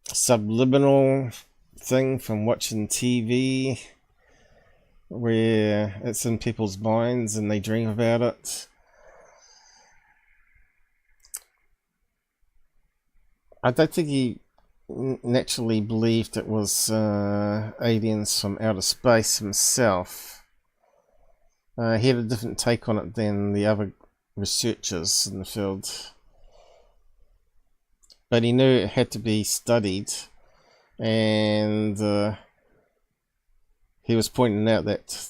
subliminal thing from watching TV where it's in people's minds and they dream about it. I don't think he naturally believed it was aliens from outer space himself. He had a different take on it than the other researchers in the field. But he knew it had to be studied and he was pointing out that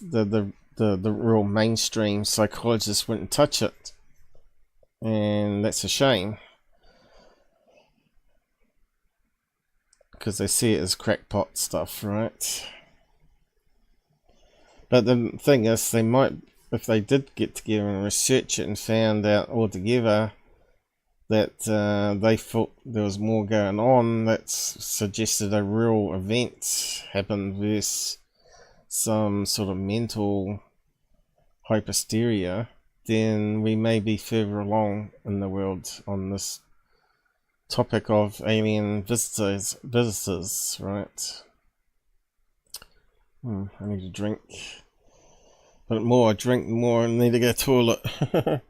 the real mainstream psychologists wouldn't touch it, and that's a shame, because they see it as crackpot stuff, right? But the thing is, they might, if they did get together and research it and found out altogether that they thought there was more going on, that suggested a real event happened versus some sort of mental hypersteria, then we may be further along in the world on this topic of alien visitors, right? I need a drink. But the more I drink, the more I need to go to the toilet.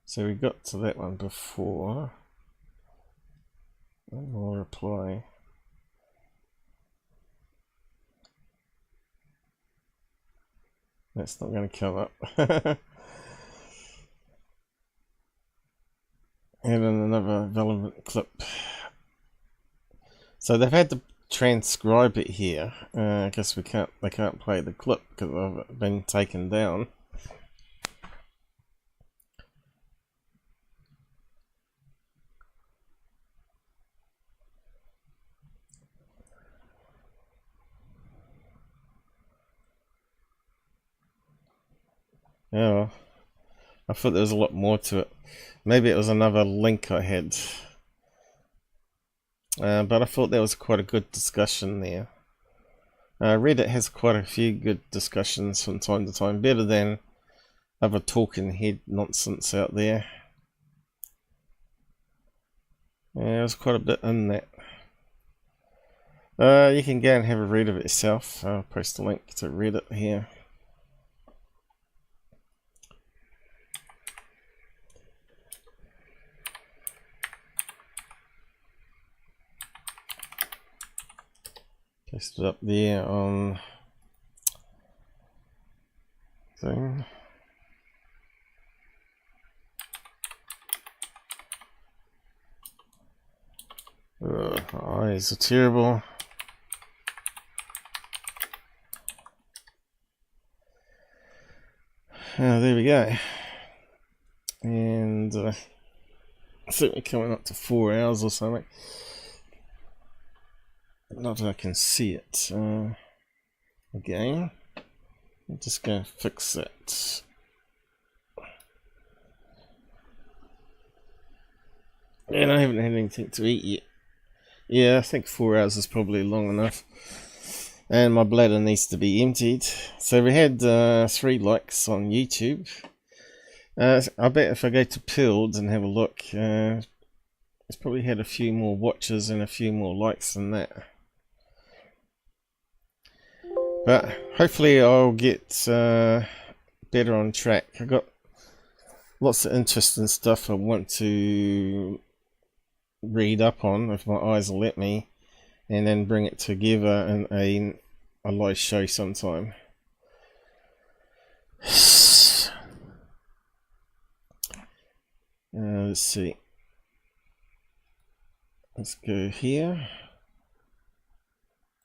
So we got to that one before. One more reply. That's not going to come up. And another relevant clip. So they've had to transcribe it here, because they can't play the clip because I've been taken down. Oh, I thought there was a lot more to it. Maybe it was another link I had. But I thought there was quite a good discussion there. Reddit has quite a few good discussions from time to time, better than other talking head nonsense out there. Yeah, there's quite a bit in that. You can go and have a read of it yourself. I'll post a link to Reddit here. Paste it up there on thing. Ugh, my eyes are terrible. There we go. And I think we're coming up to 4 hours or something. Not that I can see it. Again, I'm just going to fix that. And I haven't had anything to eat yet. Yeah, I think 4 hours is probably long enough. And my bladder needs to be emptied. So we had 3 likes on YouTube. I bet if I go to Pilled and have a look, it's probably had a few more watches and a few more likes than that. But hopefully I'll get better on track. I've got lots of interesting stuff I want to read up on, if my eyes will let me, and then bring it together in a live show sometime. Let's see. Let's go here.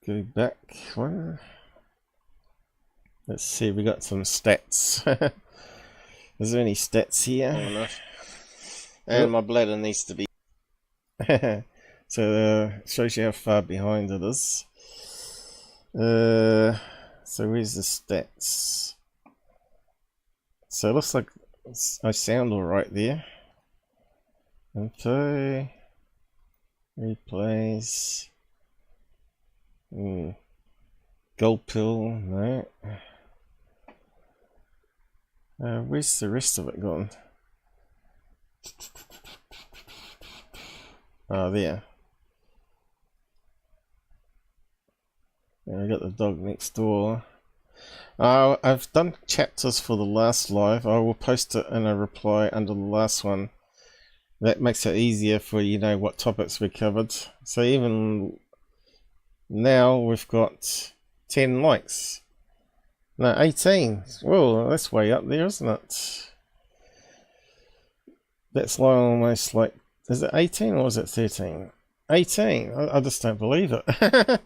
Go back one. Let's see, we got some stats. Is there any stats here? Oh, no. And my bladder needs to be. So it shows you how far behind it is. So where's the stats? So it looks like I sound alright there. Info. Replays. Gold pill, no. Where's the rest of it gone? Oh, there. And I got the dog next door. I've done chapters for the last live. I will post it in a reply under the last one. That makes it easier for you know what topics we covered. So even now we've got 10 likes. No, 18. Well, that's way up there, isn't it? That's like almost like, is it 18 or is it 13? 18. I just don't believe it.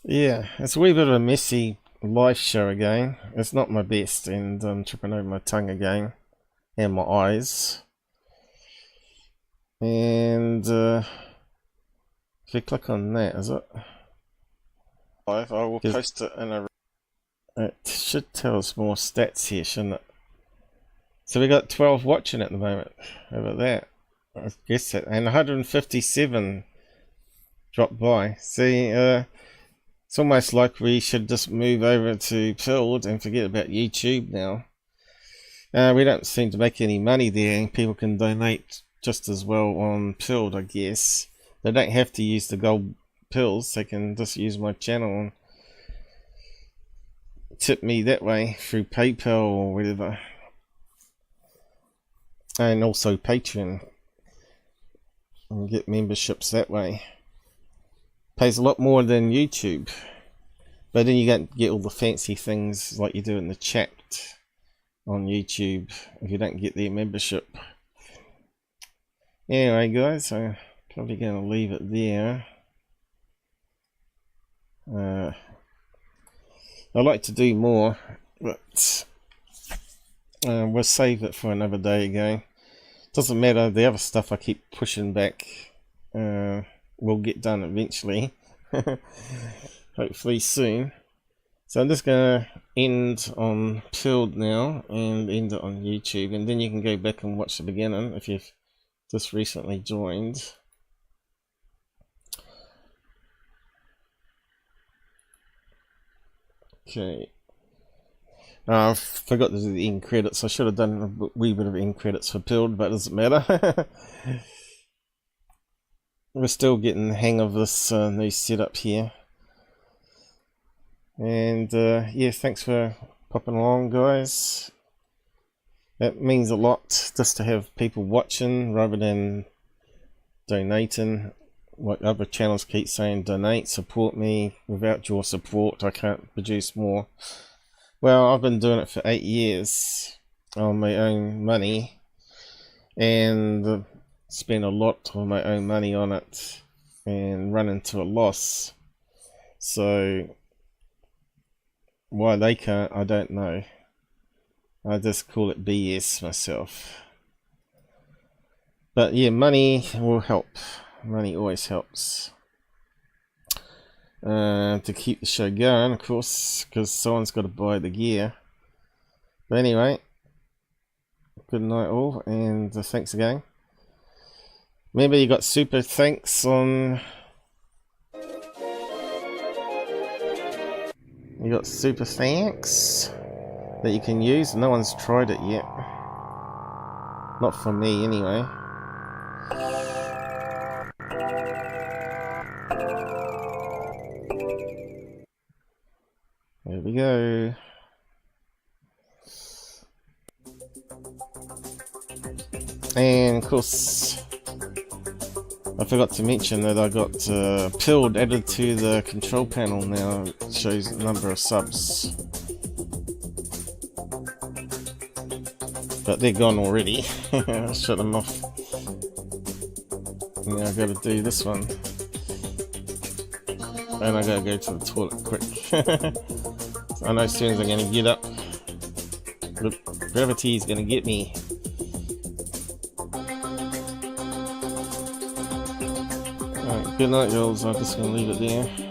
Yeah, it's a wee bit of a messy live show again. It's not my best, and I'm tripping over my tongue again and my eyes. And if you click on that, is it? I will post it in a. It should tell us more stats here, shouldn't it? So we got 12 watching at the moment. How about that? I guess that, and 157 dropped by. See, it's almost like we should just move over to Pilled and forget about YouTube now. We don't seem to make any money there, and people can donate just as well on Pilled, I guess. They don't have to use the gold pills, they can just use my channel and tip me that way through PayPal or whatever. And also Patreon. And get memberships that way. Pays a lot more than YouTube. But then you don't get all the fancy things like you do in the chat on YouTube if you don't get their membership. Anyway guys, I'm probably going to leave it there. I'd like to do more, but we'll save it for another day again. Doesn't matter, the other stuff I keep pushing back will get done eventually. Hopefully soon. So I'm just going to end on Pilled now and end it on YouTube, and then you can go back and watch the beginning if you've just recently joined. Okay. I forgot to do the end credits. I should have done a wee bit of end credits for Pilled, but it doesn't matter. We're still getting the hang of this new setup here. And yeah, thanks for popping along, guys. That means a lot just to have people watching rather than donating. Like other channels keep saying, donate, support me. Without your support I can't produce more. Well, I've been doing it for 8 years on my own money, and spent a lot of my own money on it and run into a loss. So why they can't, I don't know. I just call it BS myself. But yeah, money will help. Money always helps. To keep the show going, of course, because someone's got to buy the gear. But anyway, good night all, and thanks again. Remember, you got super thanks on. You got super thanks that you can use. No one's tried it yet. Not for me, anyway. There we go. And of course, I forgot to mention that I got Pilled added to the control panel now. It shows the number of subs. But they're gone already. I'll shut them off. Now I gotta do this one. And I gotta go to the toilet quick. I know as soon as I'm gonna get up, gravity is gonna get me. Alright, good night, y'all. I'm just gonna leave it there.